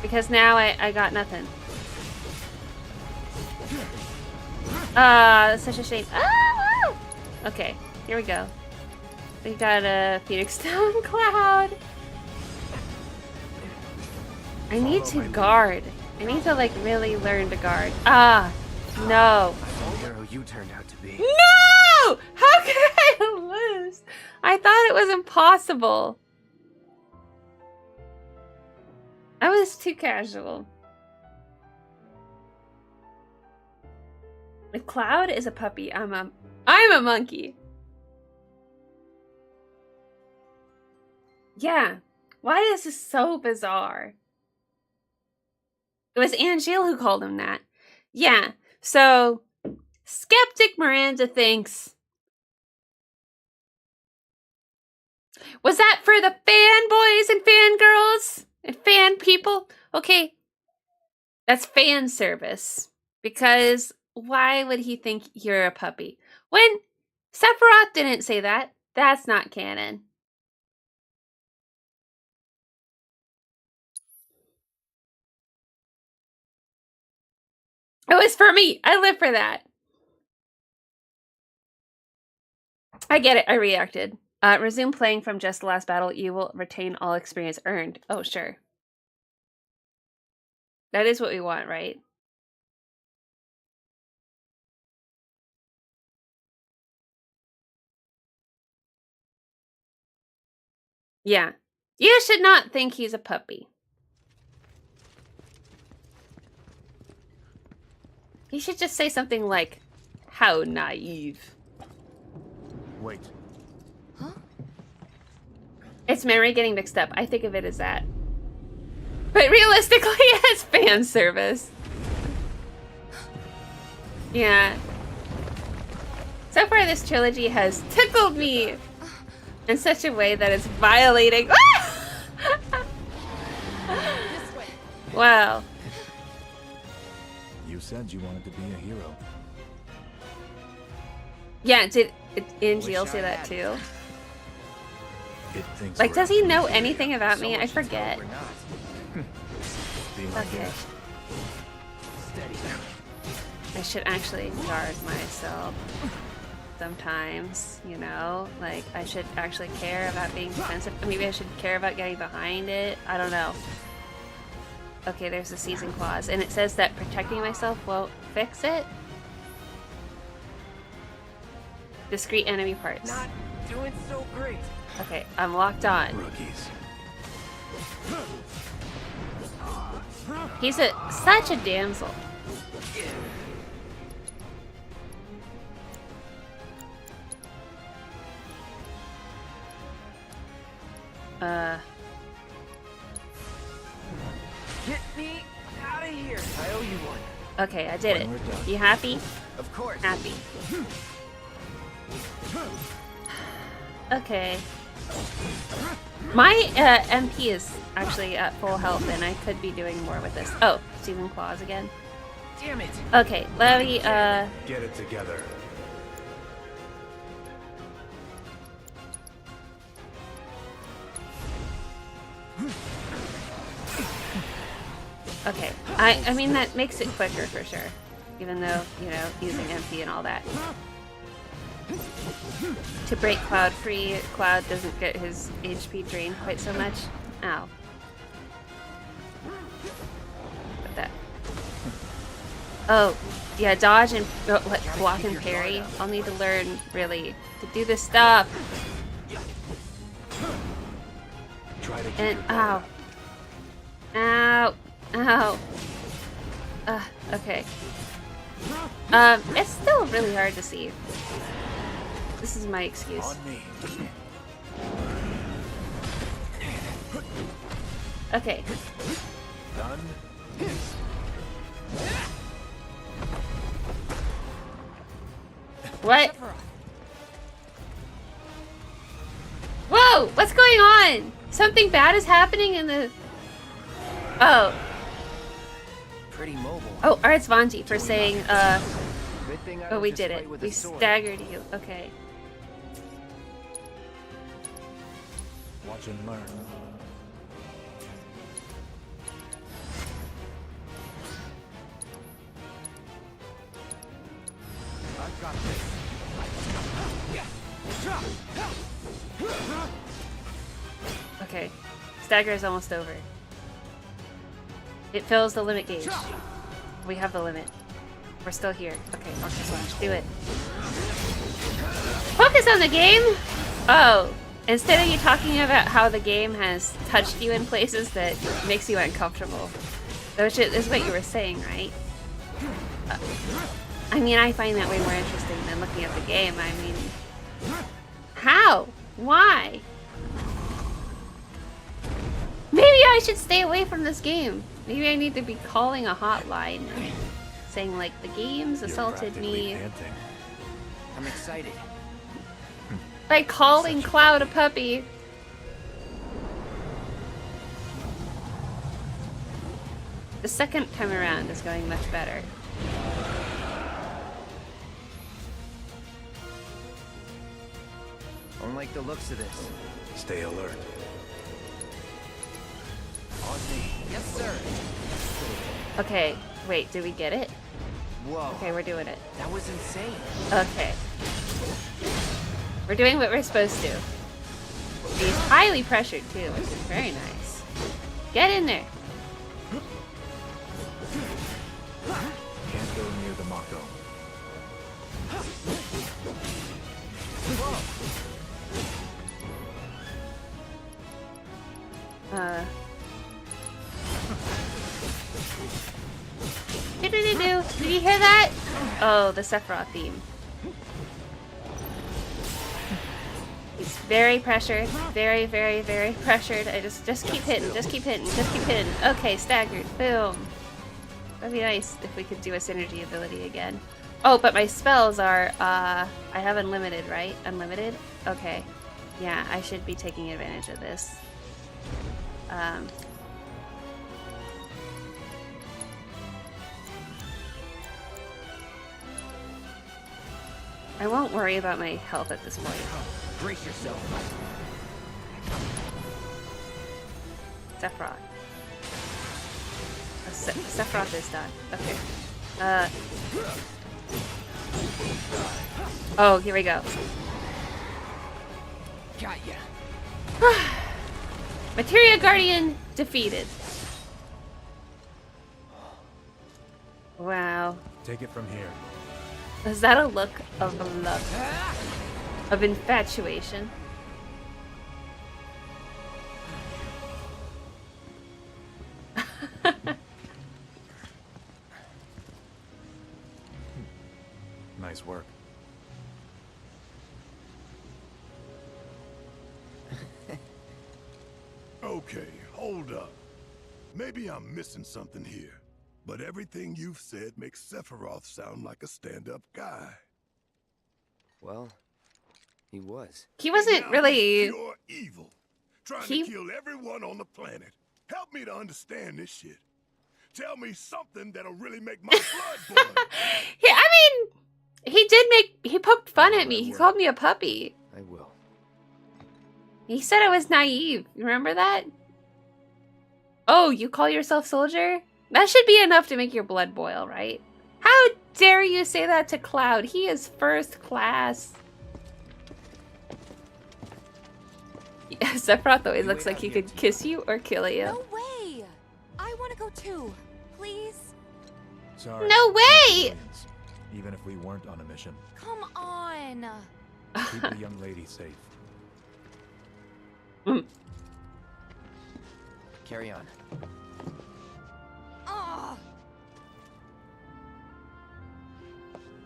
Because now I got nothing. That's such a shame. Ah! Okay, here we go. We got a Phoenix Stone Cloud. I need to guard. I need to, like, really learn to guard. Ah! No. The hero you turned out to be. No! How could I lose? I thought it was impossible. I was too casual. If Cloud is a puppy, I'm a monkey. Yeah. Why is this so bizarre? It was Angel who called him that. Yeah. So, Skeptic Miranda thinks... Was that for the fanboys and fangirls and fan people? Okay. That's fan service. Because why would he think you're a puppy? When Sephiroth didn't say that, that's not canon. It was for me. I live for that. I get it. I reacted. Resume playing from just the last battle. You will retain all experience earned. Oh, sure. That is what we want, right? Yeah. You should not think he's a puppy. He should just say something like, how naive. Wait. Huh? It's memory getting mixed up. I think of it as that. But realistically, it's fan service. Yeah. So far, this trilogy has tickled me in such a way that it's violating. Wow. You said you wanted to be a hero. Yeah, did Angie Wish say I that had. too? It thinks Like, we're does he out know here. anything about So me? I much to tell forget. we're not. Be my Okay. guest. Steady. I should actually guard myself sometimes, you know? Like, I should actually care about being defensive. Maybe I should care about getting behind it. I don't know. Okay, there's the season clause. And it says that protecting myself won't fix it. Discrete enemy parts. Not doing so great. Okay, I'm locked on. Rookies. He's such a damsel. Get me out of here. I owe you one. Okay, I did it. When we're done. You happy? Of course. Happy. Okay. My MP is actually at full health, and I could be doing more with this. Oh, season claws again. Damn it. Okay, let me, Get it together. okay. I mean, that makes it quicker for sure. Even though, you know, using MP and all that. To break Cloud free, Cloud doesn't get his HP drained quite so much. Ow. Put that. Oh, yeah, dodge and block and parry. I'll need to learn, really, to do this stuff. Try to keep And, your guard ow. up. Ow. Ow. Okay. It's still really hard to see. This is my excuse. On me. Okay. Done. What? Whoa! What's going on? Something bad is happening in the... Oh. Pretty mobile. Oh, Arts Vanji for saying, Good thing I oh, don't we just did fight it. with a We sword. staggered you. Okay. Watch and learn. I've got this. Okay. Stagger is almost over. It fills the limit gauge. We have the limit. We're still here. Okay, Ultra Slash. Do it. Focus on the game! Oh. Instead of you talking about how the game has touched you in places that makes you uncomfortable. Which is what you were saying, right? I mean, I find that way more interesting than looking at the game. I mean... How? Why? Maybe I should stay away from this game. Maybe I need to be calling a hotline and saying, like, the game's You're assaulted practically me. panting. I'm excited. By calling Cloud a puppy. The second time around is going much better. Don't like the looks of this. Stay alert. On me. Yes, sir. Okay, wait, did we get it? Whoa. Okay, we're doing it. That was insane. Okay. We're doing what we're supposed to. He's highly pressured too, which is very nice. Get in there. Can't go near the Mako. Do-do-do-do. Did you hear that? Oh, the Sephiroth theme. He's very pressured. Very, very, very pressured. I just keep hitting, just keep hitting, just keep hitting. Okay, staggered. Boom. That'd be nice if we could do a synergy ability again. Oh, but my spells are, I have unlimited, right? Unlimited? Okay. Yeah, I should be taking advantage of this. I won't worry about my health at this point. Brace yourself. Sephiroth. Sephiroth is done. Okay. Oh, here we go. Got ya. Materia Guardian defeated. Wow. Take it from here. Is that a look of love? Of infatuation? Nice work. Okay, hold up. Maybe I'm missing something here, but everything you've said makes Sephiroth sound like a stand-up guy. Well, he was. He wasn't Now really. he's pure evil, trying to kill everyone on the planet. Help me to understand this shit. Tell me something that'll really make my blood boil. Yeah, I mean, he poked fun at me. He called me a puppy. I will. He said I was naive. You remember that? Oh, you call yourself soldier? That should be enough to make your blood boil, right? How dare you say that to Cloud? He is first class. Yeah, Sephiroth always looks like he could kiss you or kill you. No way! I want to go too. Please? Sorry. No way! Even if we weren't on a mission. Come on! Keep the young lady safe. Carry on. Ugh.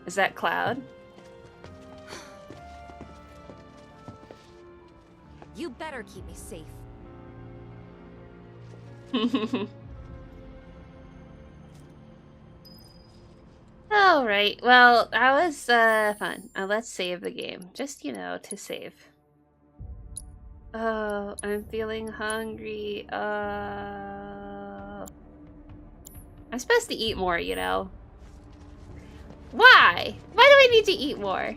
Is that Cloud? You better keep me safe. Alright, well, that was fun. Let's save the game. Just, you know, to save. Oh, I'm feeling hungry. I'm supposed to eat more, you know. Why? Why do I need to eat more?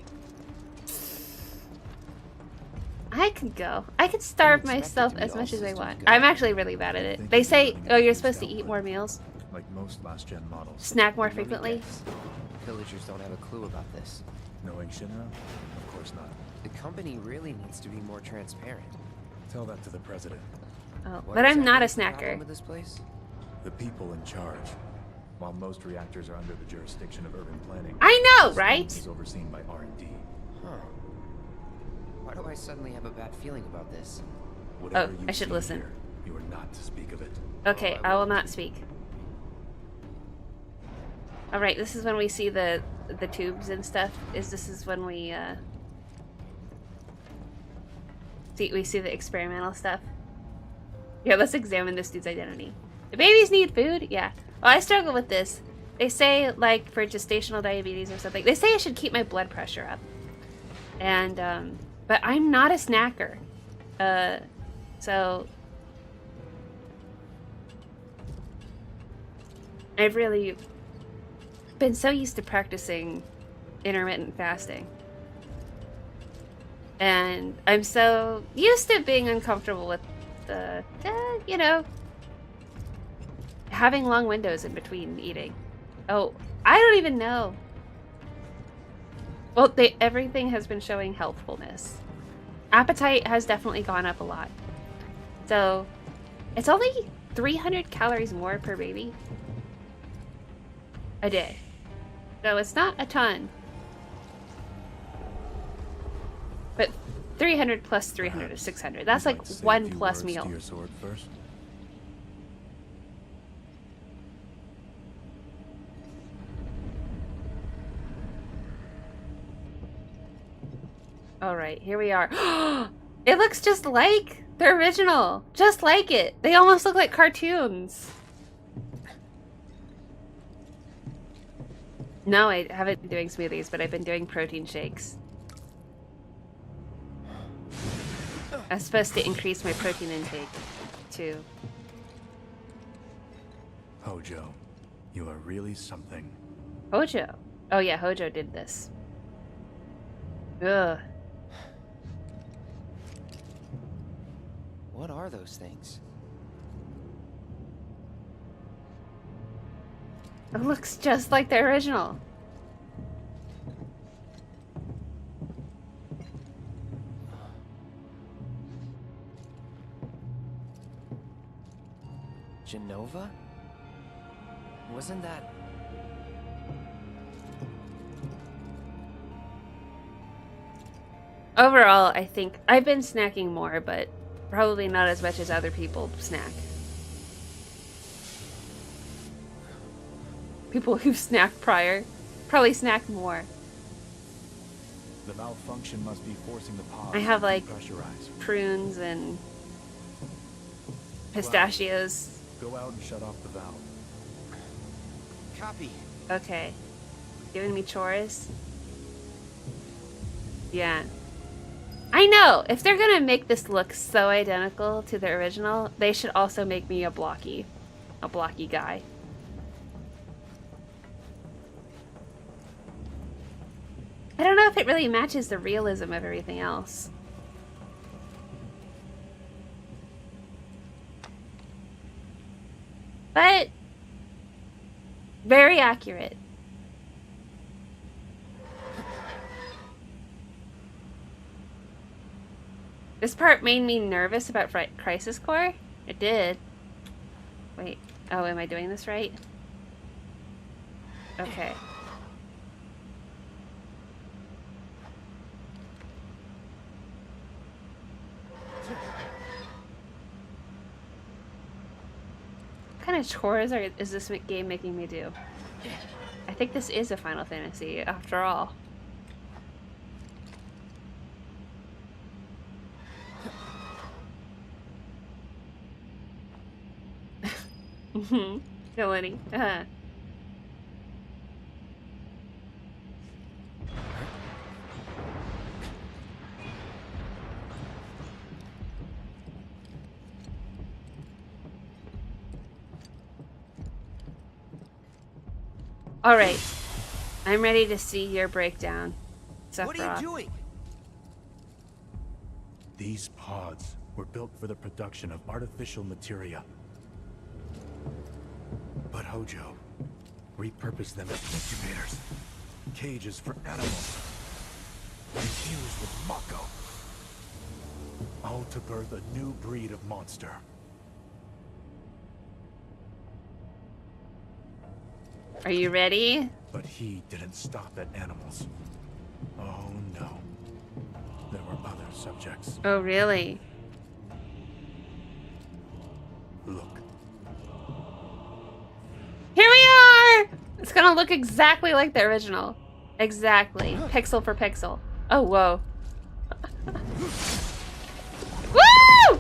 I could go. I could starve myself as much as I want. I'm actually really bad at it. They say, oh, you're supposed to eat more meals. Like most last-gen models. Snack more frequently. Villagers don't have a clue about this. Knowing Shinra? Of course not. The company really needs to be more transparent. Tell that to the president. Oh, What but I'm not a exactly is the problem snacker. with this place? The people in charge. While most reactors are under the jurisdiction of urban planning, I know, this right? is overseen by R&D. Huh. Why do I suddenly have a bad feeling about this? Whatever I should see listen. Here, you are not to speak of it. Okay, I will not speak. Alright, this is when we see the tubes and stuff. This is when we see the experimental stuff. Yeah, let's examine this dude's identity. The babies need food? Yeah. Well, I struggle with this. They say, like, for gestational diabetes or something, they say I should keep my blood pressure up. And, but I'm not a snacker. So I've really been so used to practicing intermittent fasting. And I'm so used to being uncomfortable with the, you know, having long windows in between eating. Oh, I don't even know. Well, everything has been showing healthfulness. Appetite has definitely gone up a lot. So, it's only 300 calories more per baby a day. So it's not a ton. But 300 plus 300 is 600. That's like one plus meal. To your sword first. Alright, here we are. It looks just like the original. Just like it. They almost look like cartoons. No, I haven't been doing smoothies, but I've been doing protein shakes. I'm supposed to increase my protein intake, too. Hojo, you are really something. Hojo? Oh yeah, Hojo did this. Ugh. What are those things? It looks just like the original. Genova? Wasn't that... Overall, I think I've been snacking more, but probably not as much as other people snack. People who've snacked prior probably snack more. The malfunction must be forcing the pods I have to like depressurize. prunes and pistachios. Go out and shut off the valve. Copy. Okay. Giving me chores? Yeah. I know! If they're gonna make this look so identical to the original, they should also make me a blocky guy. I don't know if it really matches the realism of everything else. But very accurate. This part made me nervous about Crisis Core. It did. Wait. Oh, am I doing this right? Okay. What kind of chores is this game making me do? I think this is a Final Fantasy, after all. Villainy. All right, I'm ready to see your breakdown, Sephiroth. What are you doing? These pods were built for the production of artificial materia. But Hojo repurposed them as incubators, cages for animals, infused with Mako, all to birth a new breed of monster. Are you ready? But he didn't stop at animals. Oh no. There were other subjects. Oh, really? Look. Here we are! It's gonna look exactly like the original. Exactly. Pixel for pixel. Oh, whoa. Woo!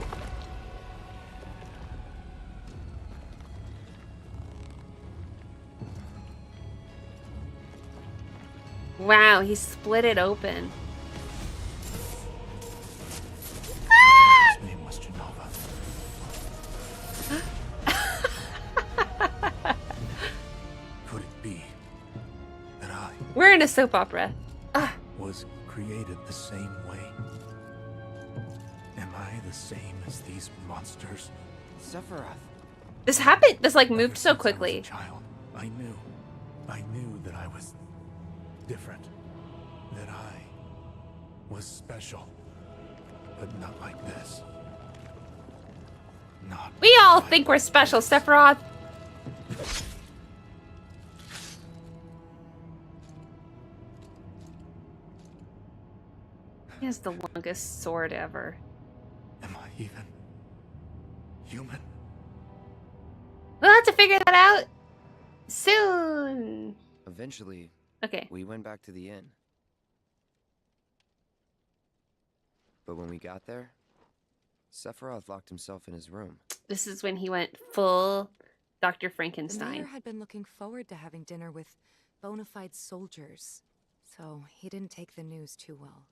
Wow, he split it open. His name was Genova. Could it be that I We're in a soap opera. was created the same way? Am I the same as these monsters? Sephiroth. This happened. This like moved Ever so since I was quickly. a child, I knew that I was different. That I was special. But not like this. Not We all like think we're special, Sephiroth. He has the longest sword ever. Am I even human? We'll have to figure that out soon. Eventually, Okay. we went back to the inn. But when we got there, Sephiroth locked himself in his room. This is when he went full Dr. The Frankenstein. mayor had been looking forward to having dinner with bona fide soldiers, so he didn't take the news too well.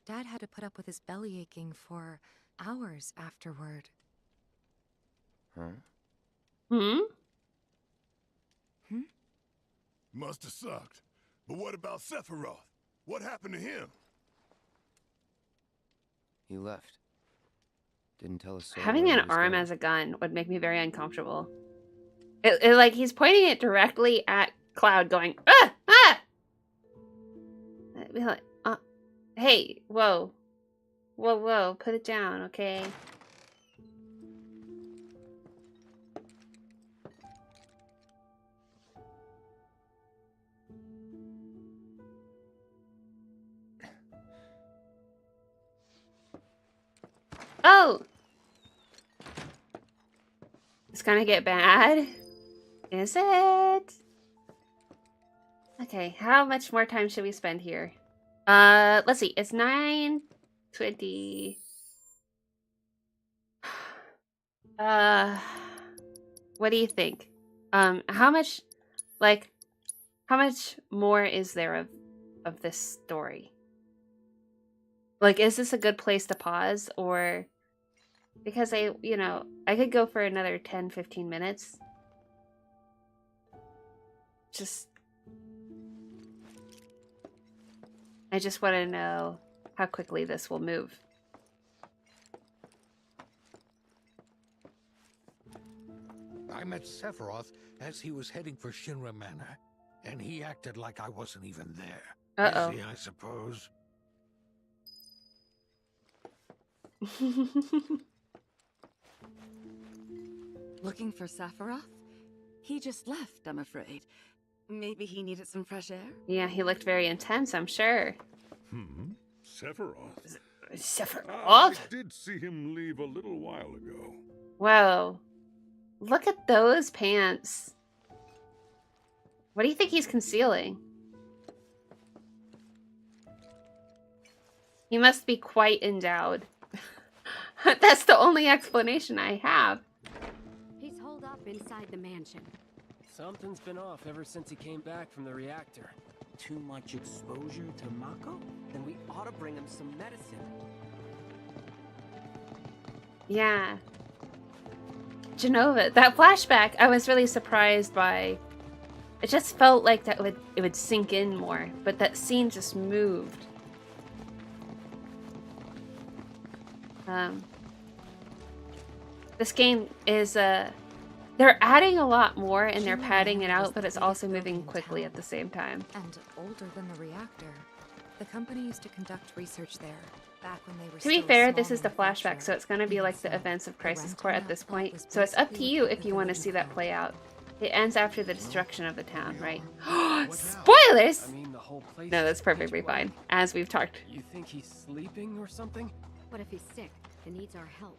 Dad had to put up with his belly aching for hours afterward. Huh? Hmm? Must have sucked. But what about Sephiroth? What happened to him? He left. Didn't tell us. Having an arm as a gun would make me very uncomfortable. It like he's pointing it directly at Cloud, going ah ah. I'd be like, hey, whoa, whoa, whoa, put it down, okay? Oh! It's gonna get bad. Is it? Okay, how much more time should we spend here? Let's see. It's 9:20. What do you think? How much more is there of this story? Like, is this a good place to pause, or because I could go for another 10-15 minutes. I just want to know how quickly this will move. I met Sephiroth as he was heading for Shinra Manor, and he acted like I wasn't even there. Uh-oh. Busy, I suppose. Looking for Sephiroth? He just left, I'm afraid. Maybe he needed some fresh air? Yeah, he looked very intense, I'm sure. Sephiroth? Sephiroth? I did see him leave a little while ago. Whoa. Look at those pants. What do you think he's concealing? He must be quite endowed. That's the only explanation I have. He's holed up inside the mansion. Something's been off ever since he came back from the reactor. Too much exposure to Mako? Then we ought to bring him some medicine. Yeah. Genova, that flashback, I was really surprised by. It just felt like it would sink in more, but that scene just moved. This game is they're adding a lot more and they're padding it out, but it's also moving quickly at the same time. And older than the reactor. The company used to conduct research there back when they were To be fair, this is the flashback, so it's going to be like the events of Crisis Core at this point. So it's up to you if you want to see that play out. It ends after the destruction of the town, right? Spoilers! I mean, the whole place. No, that's perfectly fine, as we've talked. You think he's sleeping or something? What if he's sick and needs our help?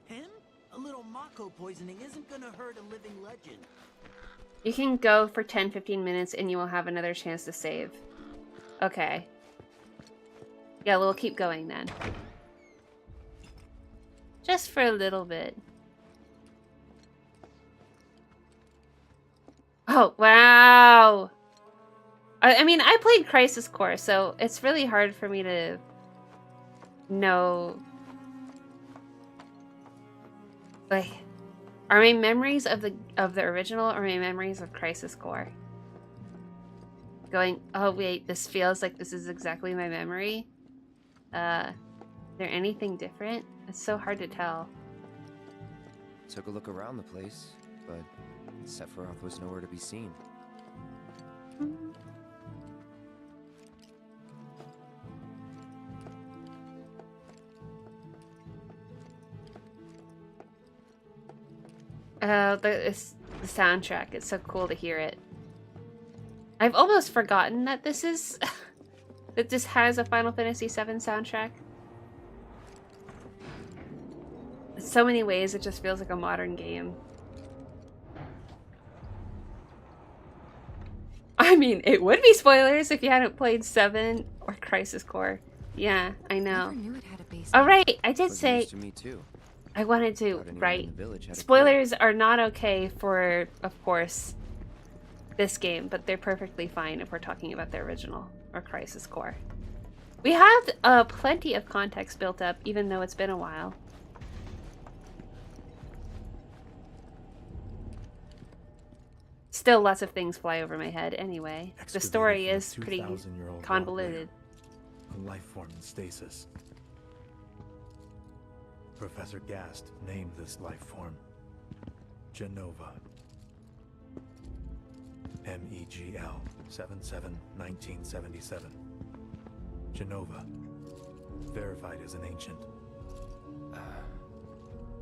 Him? A little Mako poisoning isn't gonna hurt a living legend. You can go for 10-15 minutes and you will have another chance to save. Okay. Yeah, we'll keep going then. Just for a little bit. Oh, wow! I mean, I played Crisis Core, so it's really hard for me to know. Like, are my memories of the original or my memories of Crisis Core? Going, oh wait, this feels like this is exactly my memory. Is there anything different? It's so hard to tell. Took a look around the place, but Sephiroth was nowhere to be seen. The soundtrack. It's so cool to hear it. I've almost forgotten that this is that this has a Final Fantasy VII soundtrack. In so many ways, it just feels like a modern game. I mean, it would be spoilers if you hadn't played 7 or Crisis Core. Yeah, I know. Never knew it had a basement. Oh right, I did Was say news to me too. I wanted to, Thought anyone in right? the village had a Spoilers are not okay for, of course, this game, but they're perfectly fine if we're talking about the original or Crisis Core. We have plenty of context built up, even though it's been a while. Still, lots of things fly over my head anyway. The story is pretty convoluted. a life form in stasis. Professor Gast named this life form Genova. MEGL 77-1977. Genova. Verified as an ancient.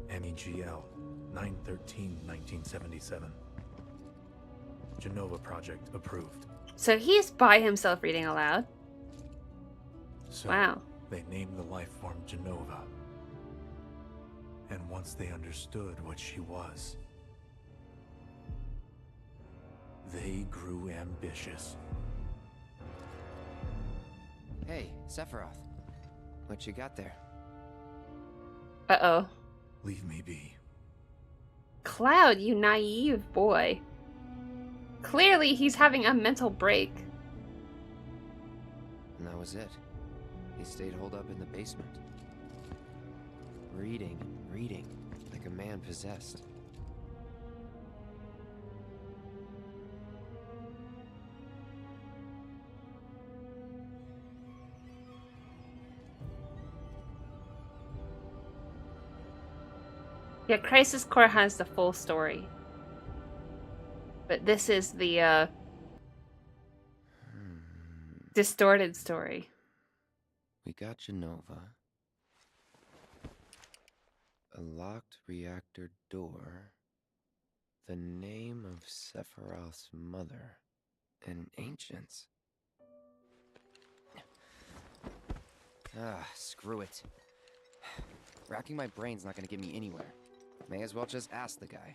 MEGL 9/13/1977. Genova project approved. So he's by himself reading aloud. So wow. They named the life form Genova. And once they understood what she was, they grew ambitious. Hey, Sephiroth. What you got there? Uh-oh. Leave me be. Cloud, you naive boy. Clearly he's having a mental break. And that was it. He stayed holed up in the basement. Reading, like a man possessed. Yeah, Crisis Core has the full story. But this is the, distorted story. We got Genova. A locked reactor door. The name of Sephiroth's mother. And ancients. Ah, screw it. Racking my brain's not gonna get me anywhere. May as well just ask the guy.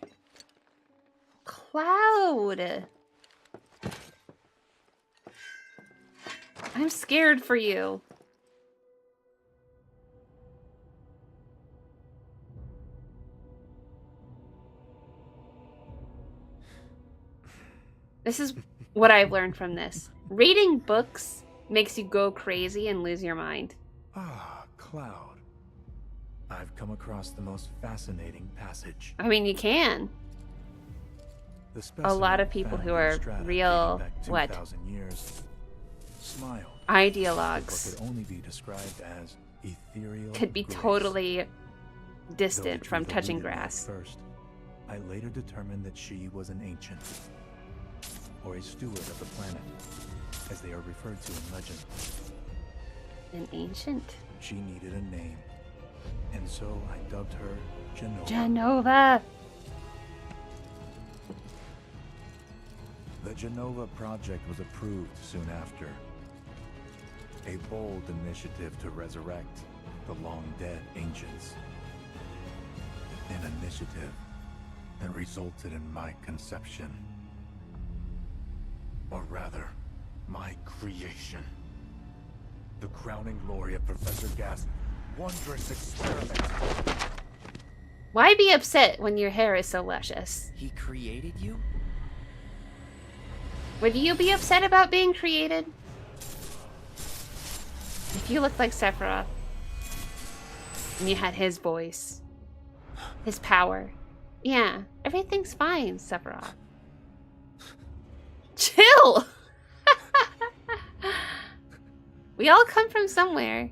Cloud! I'm scared for you. This is what I've learned from this. Reading books makes you go crazy and lose your mind. Ah, Cloud. I've come across the most fascinating passage. I mean, you can. A lot of people who are real, what? Years, smiled. Ideologues. What could only be described as ethereal could be grace. Totally distant from touching grass. First, I later determined that she was an ancient, or a steward of the planet, as they are referred to in legend. An ancient? She needed a name, and so I dubbed her Genova. Genova! The Genova project was approved soon after. A bold initiative to resurrect the long-dead ancients. An initiative that resulted in my conception. Or rather, my creation. The crowning glory of Professor Gast's wondrous experiment. Why be upset when your hair is so luscious? He created you? Would you be upset about being created? If you looked like Sephiroth, and you had his voice, his power, yeah, everything's fine, Sephiroth. Chill! We all come from somewhere.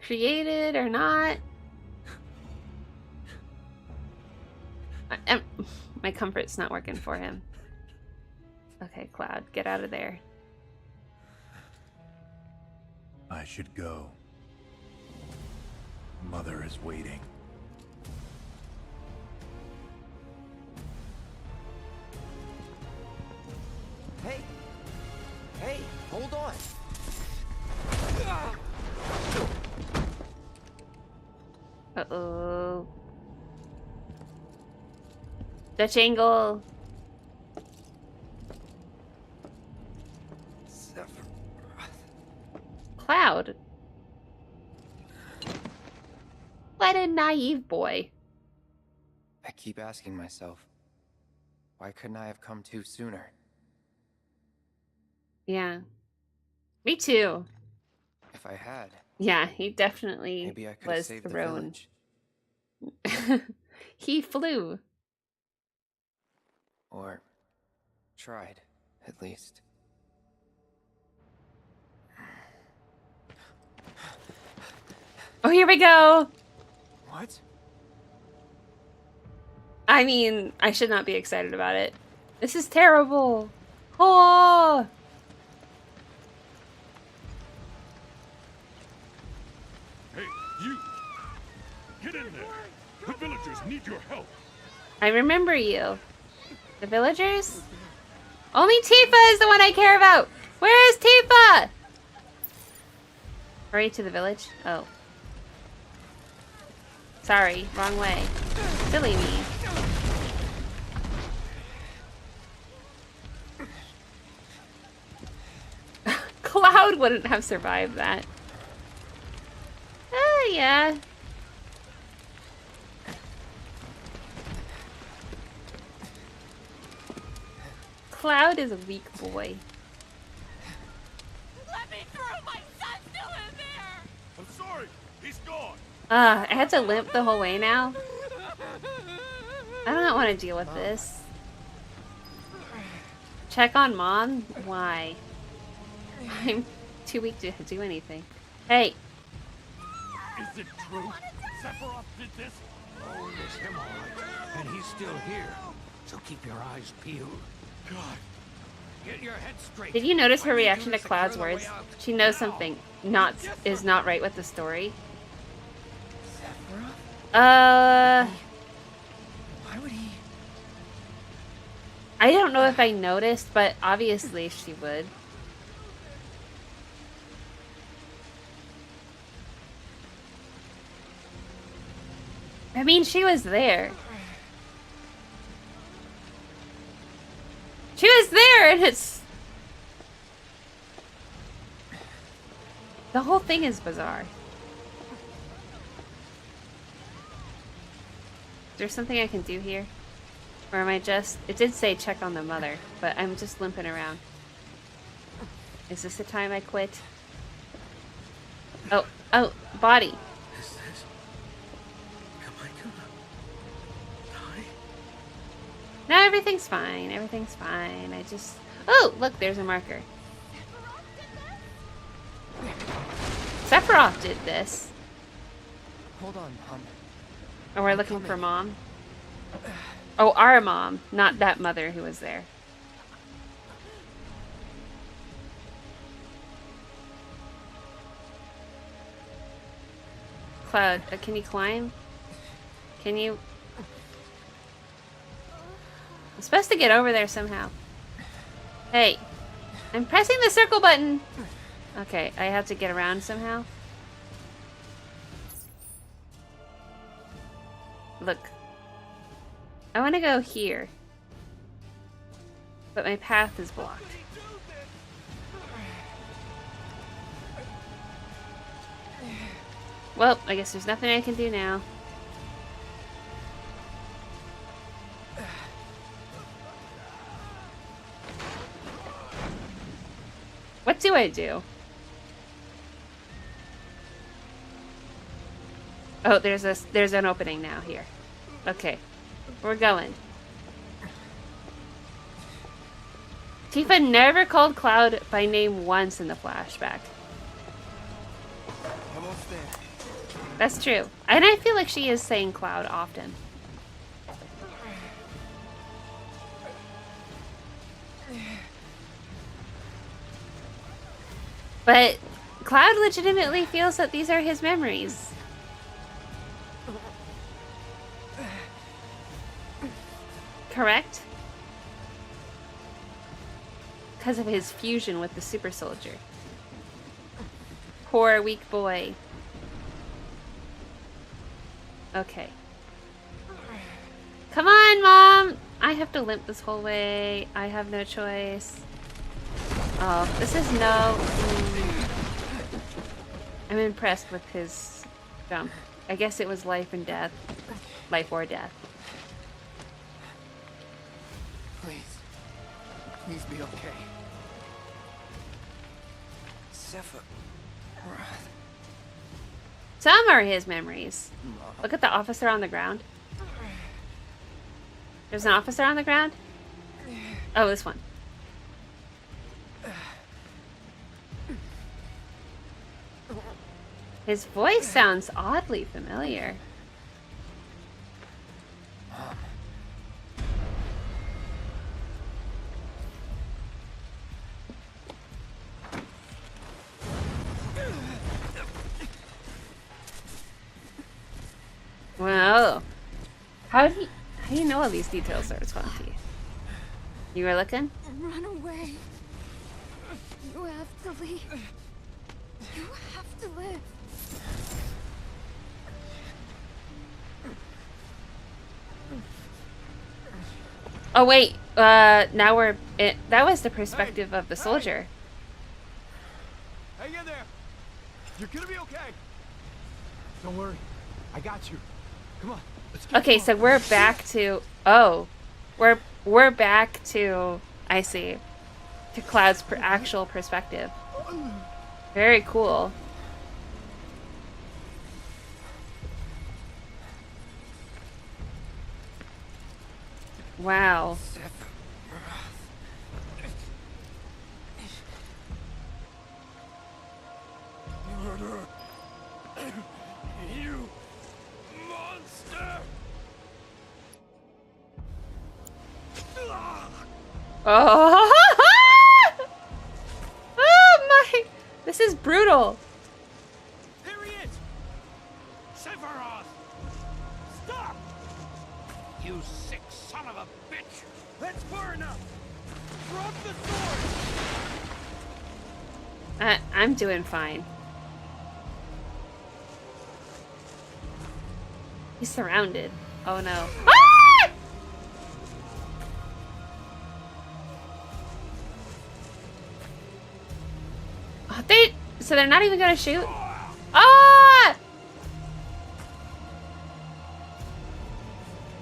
Created or not. My comfort's not working for him. Okay, Cloud, get out of there. I should go. Mother is waiting. Hey! Hey, hold on! Uh-oh. Dutch angle. Cloud. What a naive boy. I keep asking myself, why couldn't I have come to sooner? Yeah. Me too. If I had. Yeah, he definitely Maybe I could have was saved thrown. the village. He flew. Or tried, at least. Oh, here we go! What? I mean, I should not be excited about it. This is terrible! Oh! Hey, you! Get in there! The villagers need your help! I remember you. The villagers? Only Tifa is the one I care about! Where is Tifa? Hurry to the village? Oh. Sorry, wrong way. Silly me. Cloud wouldn't have survived that. Oh, yeah. Cloud is a weak boy. Let me through! My son's still in there! I'm sorry, he's gone. I had to limp the whole way now. I don't want to deal with this. Check on Mom? Why? I'm too weak to do anything. Hey! Is it true? Sephiroth did this? Oh, it's him all right. And he's still here. So keep your eyes peeled. God. Get your head straight. Did you notice her reaction to Cloud's words? She knows something is not right with the story. Why would he? I don't know if I noticed, but obviously she would. I mean, she was there. She was there, and it's... The whole thing is bizarre. Is there something I can do here? Or am I just... It did say check on the mother, but I'm just limping around. Is this the time I quit? Oh, body. Is this? Am I gonna die? No, everything's fine. Everything's fine. I just... Oh, look, there's a marker. Sephiroth did this. Hold on, Mom. Oh, we're looking for Mom? Oh, our mom, not that mother who was there. Cloud, can you climb? Can you... I'm supposed to get over there somehow. Hey, I'm pressing the circle button. Okay, I have to get around somehow. Look. I want to go here. But my path is blocked. Well, I guess there's nothing I can do now. What do I do? Oh, there's an opening now here. Okay. We're going. Tifa never called Cloud by name once in the flashback. Almost there. That's true. And I feel like she is saying Cloud often. But Cloud legitimately feels that these are his memories. Correct? Because of his fusion with the super soldier. Poor weak boy. Okay. Come on, Mom! I have to limp this whole way. I have no choice. Oh, this is no... I'm impressed with his jump. I guess it was life and death. Life or death. Please be okay. Sephiroth. Some are his memories. Look at the officer on the ground. There's an officer on the ground? Oh, this one. His voice sounds oddly familiar. Well, how do you know all these details are funky? You were looking? Run away. You have to leave. You have to live. Oh wait, now we're that was the perspective of the soldier. Hang in there. You're gonna be okay. Don't worry, I got you. Come on, let's get Okay, so we're back to we're back to I see to Cloud's actual perspective. Very cool. Wow. Murder! You monster! Oh! Oh my! This is brutal. There he is! Sephiroth! Stop! You sick son of a bitch! That's far enough! Drop the sword! I'm doing fine. He's surrounded. Oh no. Ah! Oh, so they're not even gonna shoot? Ah!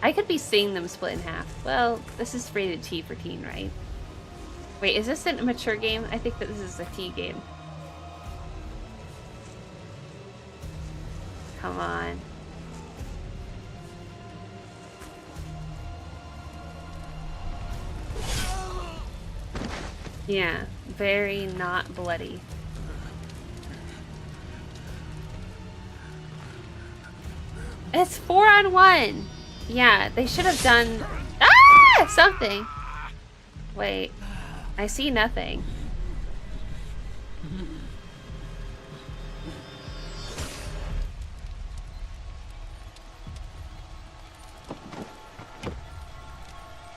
I could be seeing them split in half. Well, this is rated T for teen, right? Wait, is this a mature game? I think that this is a T game. Come on. Yeah, very not bloody. It's 4-on-1. Yeah, they should have done something. Wait, I see nothing.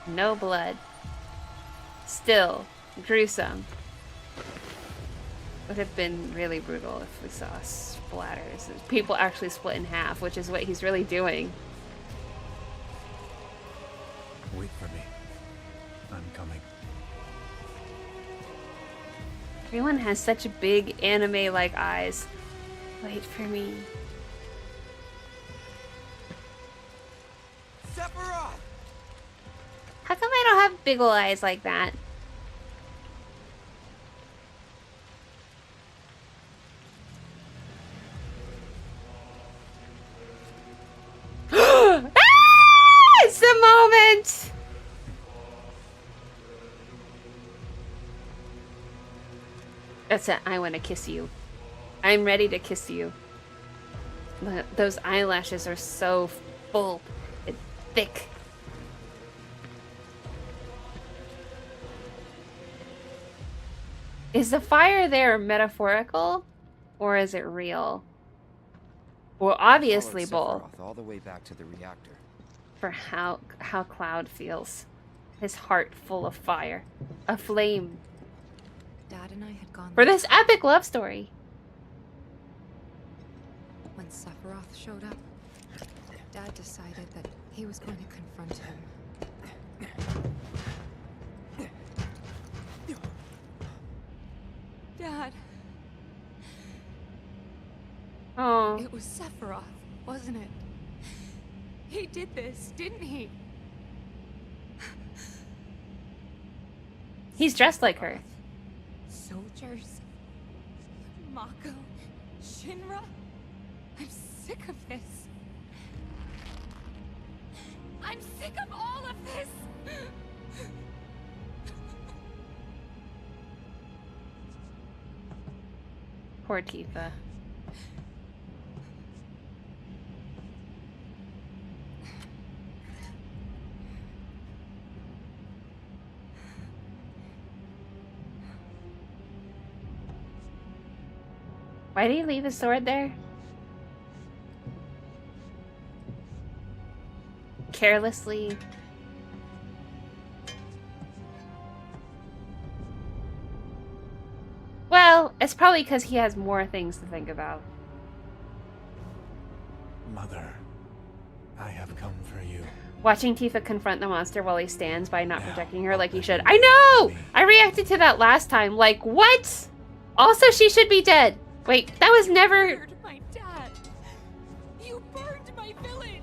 No blood. Still gruesome. Would have been really brutal if we saw splatters. People actually split in half, which is what he's really doing. Wait for me. I'm coming. Everyone has such big anime-like eyes. Wait for me. Sephiroth! How come I don't have big ol' eyes like that? It's the moment! That's it. I want to kiss you. I'm ready to kiss you. Those eyelashes are so full and thick. Is the fire there metaphorical, or is it real? Well, obviously both. All the way back to the reactor. For how Cloud feels, his heart full of fire, a flame. Dad and I had gone For this epic love story. When Sephiroth showed up, Dad decided that he was going to confront him. Dad. Oh. It was Sephiroth, wasn't it? He did this, didn't he? He's dressed like her. Soldiers? Mako? Shinra? I'm sick of this. I'm sick of all of this! Poor Tifa. Why did he leave his sword there? Carelessly. Well, it's probably because he has more things to think about. Mother, I have come for you. Watching Tifa confront the monster while he stands by not protecting her like he should. I know! I reacted to that last time. Like, what? Also, she should be dead. Wait, that was never... My dad. You burned my village.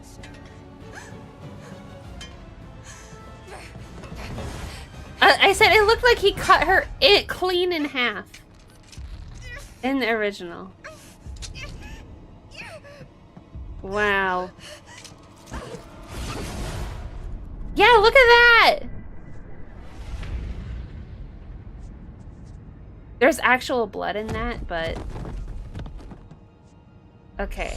I said it looked like he cut her clean in half. In the original. Wow. Yeah, look at that! There's actual blood in that, but... Okay.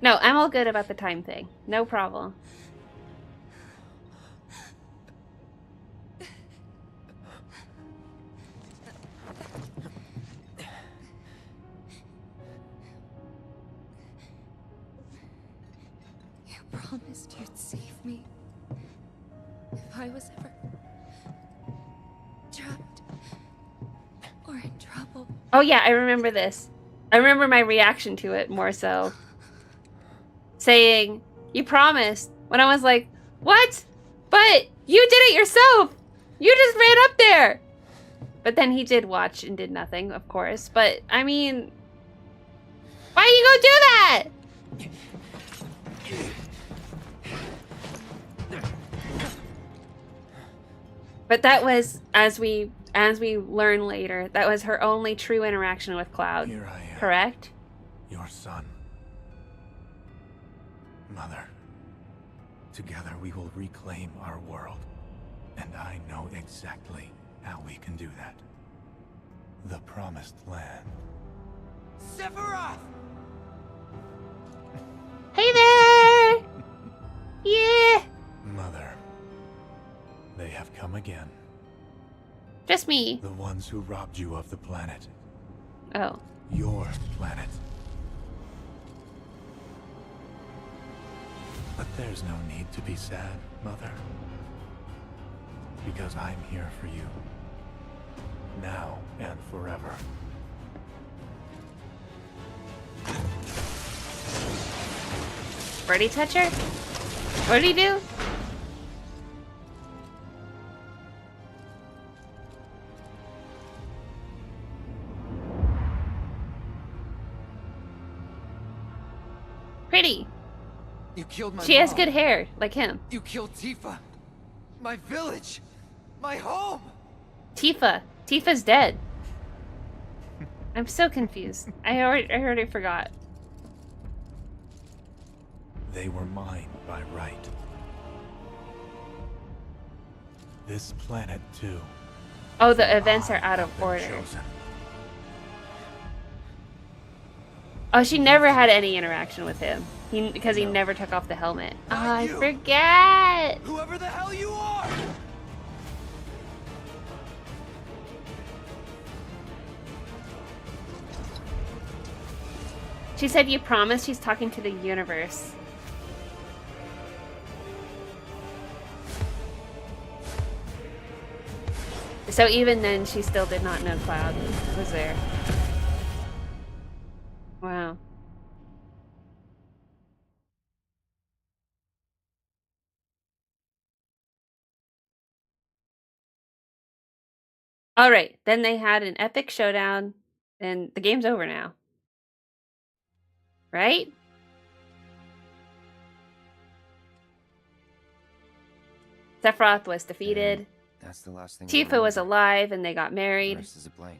No, I'm all good about the time thing. No problem. You promised you'd save me. If I was ever trapped or in trouble. Oh yeah, I remember this. I remember my reaction to it more so. Saying, you promised. When I was like, what? But you did it yourself! You just ran up there! But then he did watch and did nothing, of course. But, I mean... Why you go do that? But that was, as we learn later, that was her only true interaction with Cloud. Here I am. Correct? Your son. Mother, together we will reclaim our world. And I know exactly how we can do that. The Promised Land. Sephiroth! Hey there! Yeah! Mother, they have come again. Just me. The ones who robbed you of the planet. Oh. Your planet. But there's no need to be sad, Mother. Because I'm here for you. Now and forever. Birdie toucher? What did he do? Pretty. You killed my She has mom. good hair, like him. You killed Tifa. My village. My home. Tifa. Tifa's dead. I'm so confused. I already forgot. They were mine by right. This planet, too. Oh, the events are out of order. Chosen. Oh, she never had any interaction with him. Because he never took off the helmet. Oh, I forget! Whoever the hell you are! She said you promised. She's talking to the universe. So even then, she still did not know Cloud was there. Wow. Alright, then they had an epic showdown, and the game's over now. Right? Sephiroth was defeated. That's the last thing. Tifa was alive, and they got The married. rest is a blank.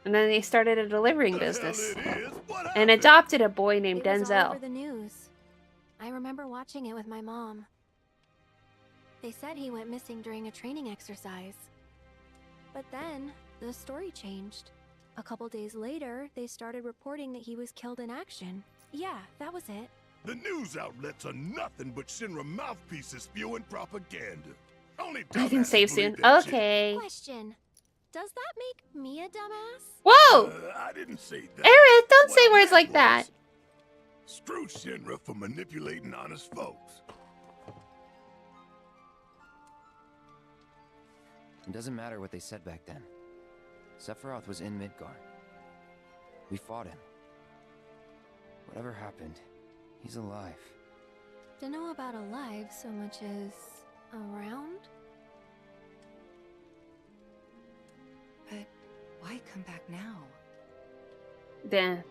And then they started a delivering business. And adopted a boy named It was all Denzel. over the news. I remember watching it with my mom. They said he went missing during a training exercise. But then, the story changed. A couple days later, they started reporting that he was killed in action. Yeah, that was it. The news outlets are nothing but Shinra mouthpieces spewing propaganda. Only I can dumbasses save believe soon. that shit. Okay. Question. Does that make me a dumbass? Whoa! I didn't say that. Aerith, don't What say I words meant like was, that. Screw Shinra for manipulating honest folks. It doesn't matter what they said back then. Sephiroth was in Midgar. We fought him. Whatever happened, he's alive. To know about alive so much as around? But why come back now? Then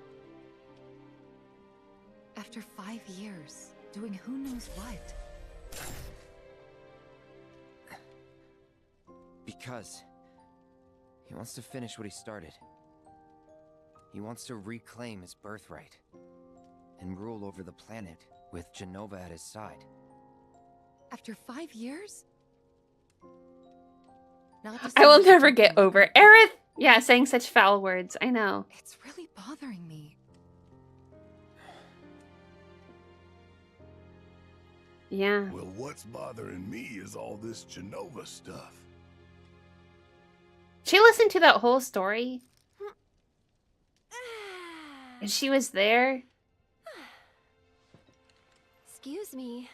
After 5 years, doing who knows what? Because he wants to finish what he started. He wants to reclaim his birthright and rule over the planet with Genova at his side. After 5 years? Not to I say will that never you get don't over know. Aerith. Yeah, saying such foul words. I know. It's really bothering me. Yeah. Well, what's bothering me is all this Genova stuff. She listened to that whole story. And she was there. Excuse me.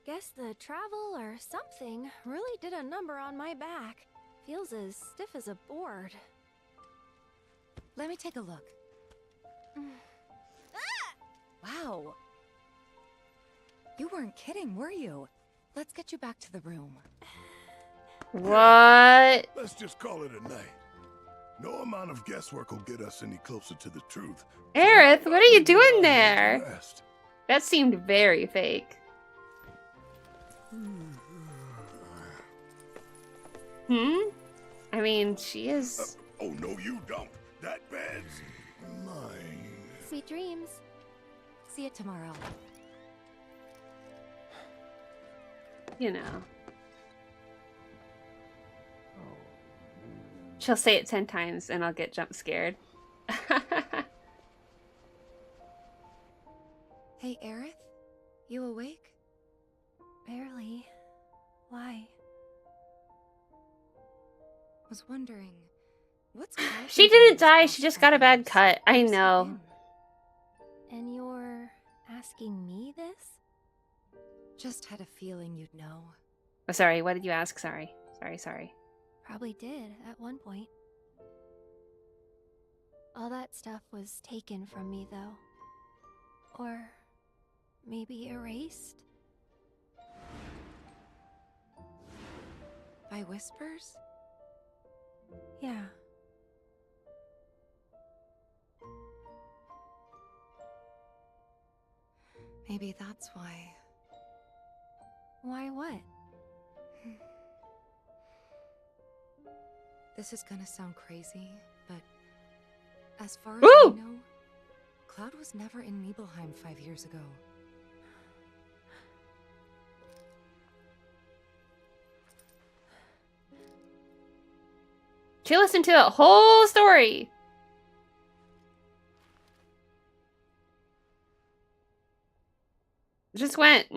Guess the travel or something really did a number on my back. Feels as stiff as a board. Let me take a look. Wow. You weren't kidding, were you? Let's get you back to the room. What? Let's just call it a night. No amount of guesswork will get us any closer to the truth. Aerith, what are you doing Get there? rest. That seemed very fake. I mean, she is... Oh, no, you don't. That bed's mine. Sweet dreams. See you tomorrow. You know. She'll say it 10 times and I'll get jump scared. Hey, Aerith? You awake? Barely. Why? Was wondering, what's She didn't die, she just got a bad cut. I know. And you're asking me this? Just had a feeling you'd know. Oh, sorry, what did you ask? Sorry. Sorry. Probably did at one point. All that stuff was taken from me, though. Or maybe erased? By whispers? Yeah. Maybe that's why. Why what? This is gonna sound crazy, but as far as Woo! I know, Cloud was never in Nibelheim 5 years ago. She listened to the whole story. Just went,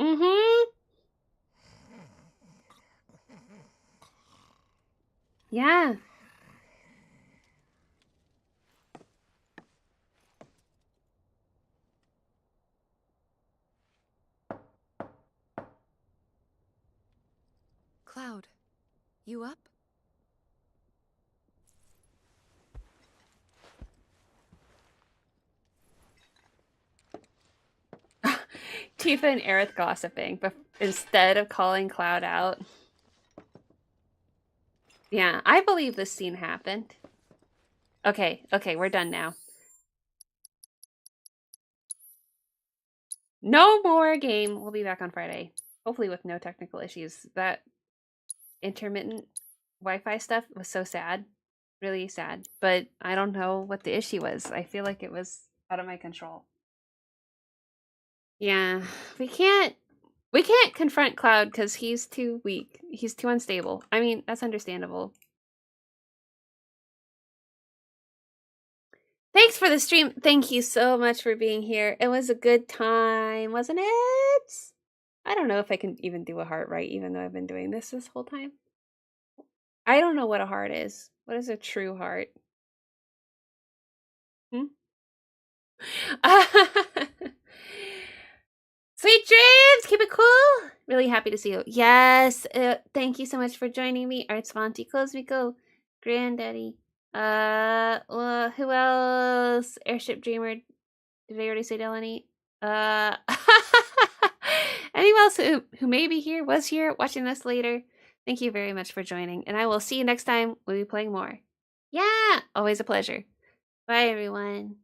Yeah. Cloud, you up? Tifa and Aerith gossiping, but instead of calling Cloud out. Yeah, I believe this scene happened. Okay, we're done now. No more game. We'll be back on Friday. Hopefully with no technical issues. That intermittent Wi-Fi stuff was so sad. Really sad. But I don't know what the issue was. I feel like it was out of my control. Yeah, we can't confront Cloud because he's too weak. He's too unstable. I mean, that's understandable. Thanks for the stream. Thank you so much for being here. It was a good time, wasn't it? I don't know if I can even do a heart right, even though I've been doing this whole time. I don't know what a heart is. What is a true heart? Hmm? Sweet dreams! Keep it cool! Really happy to see you. Yes! Thank you so much for joining me. Arts Monty, Close Me Go. Granddaddy. Well, who else? Airship Dreamer. Did I already say Delaney? Anyone else who may be here, was here, watching this later? Thank you very much for joining, and I will see you next time. We'll be playing more. Yeah! Always a pleasure. Bye, everyone.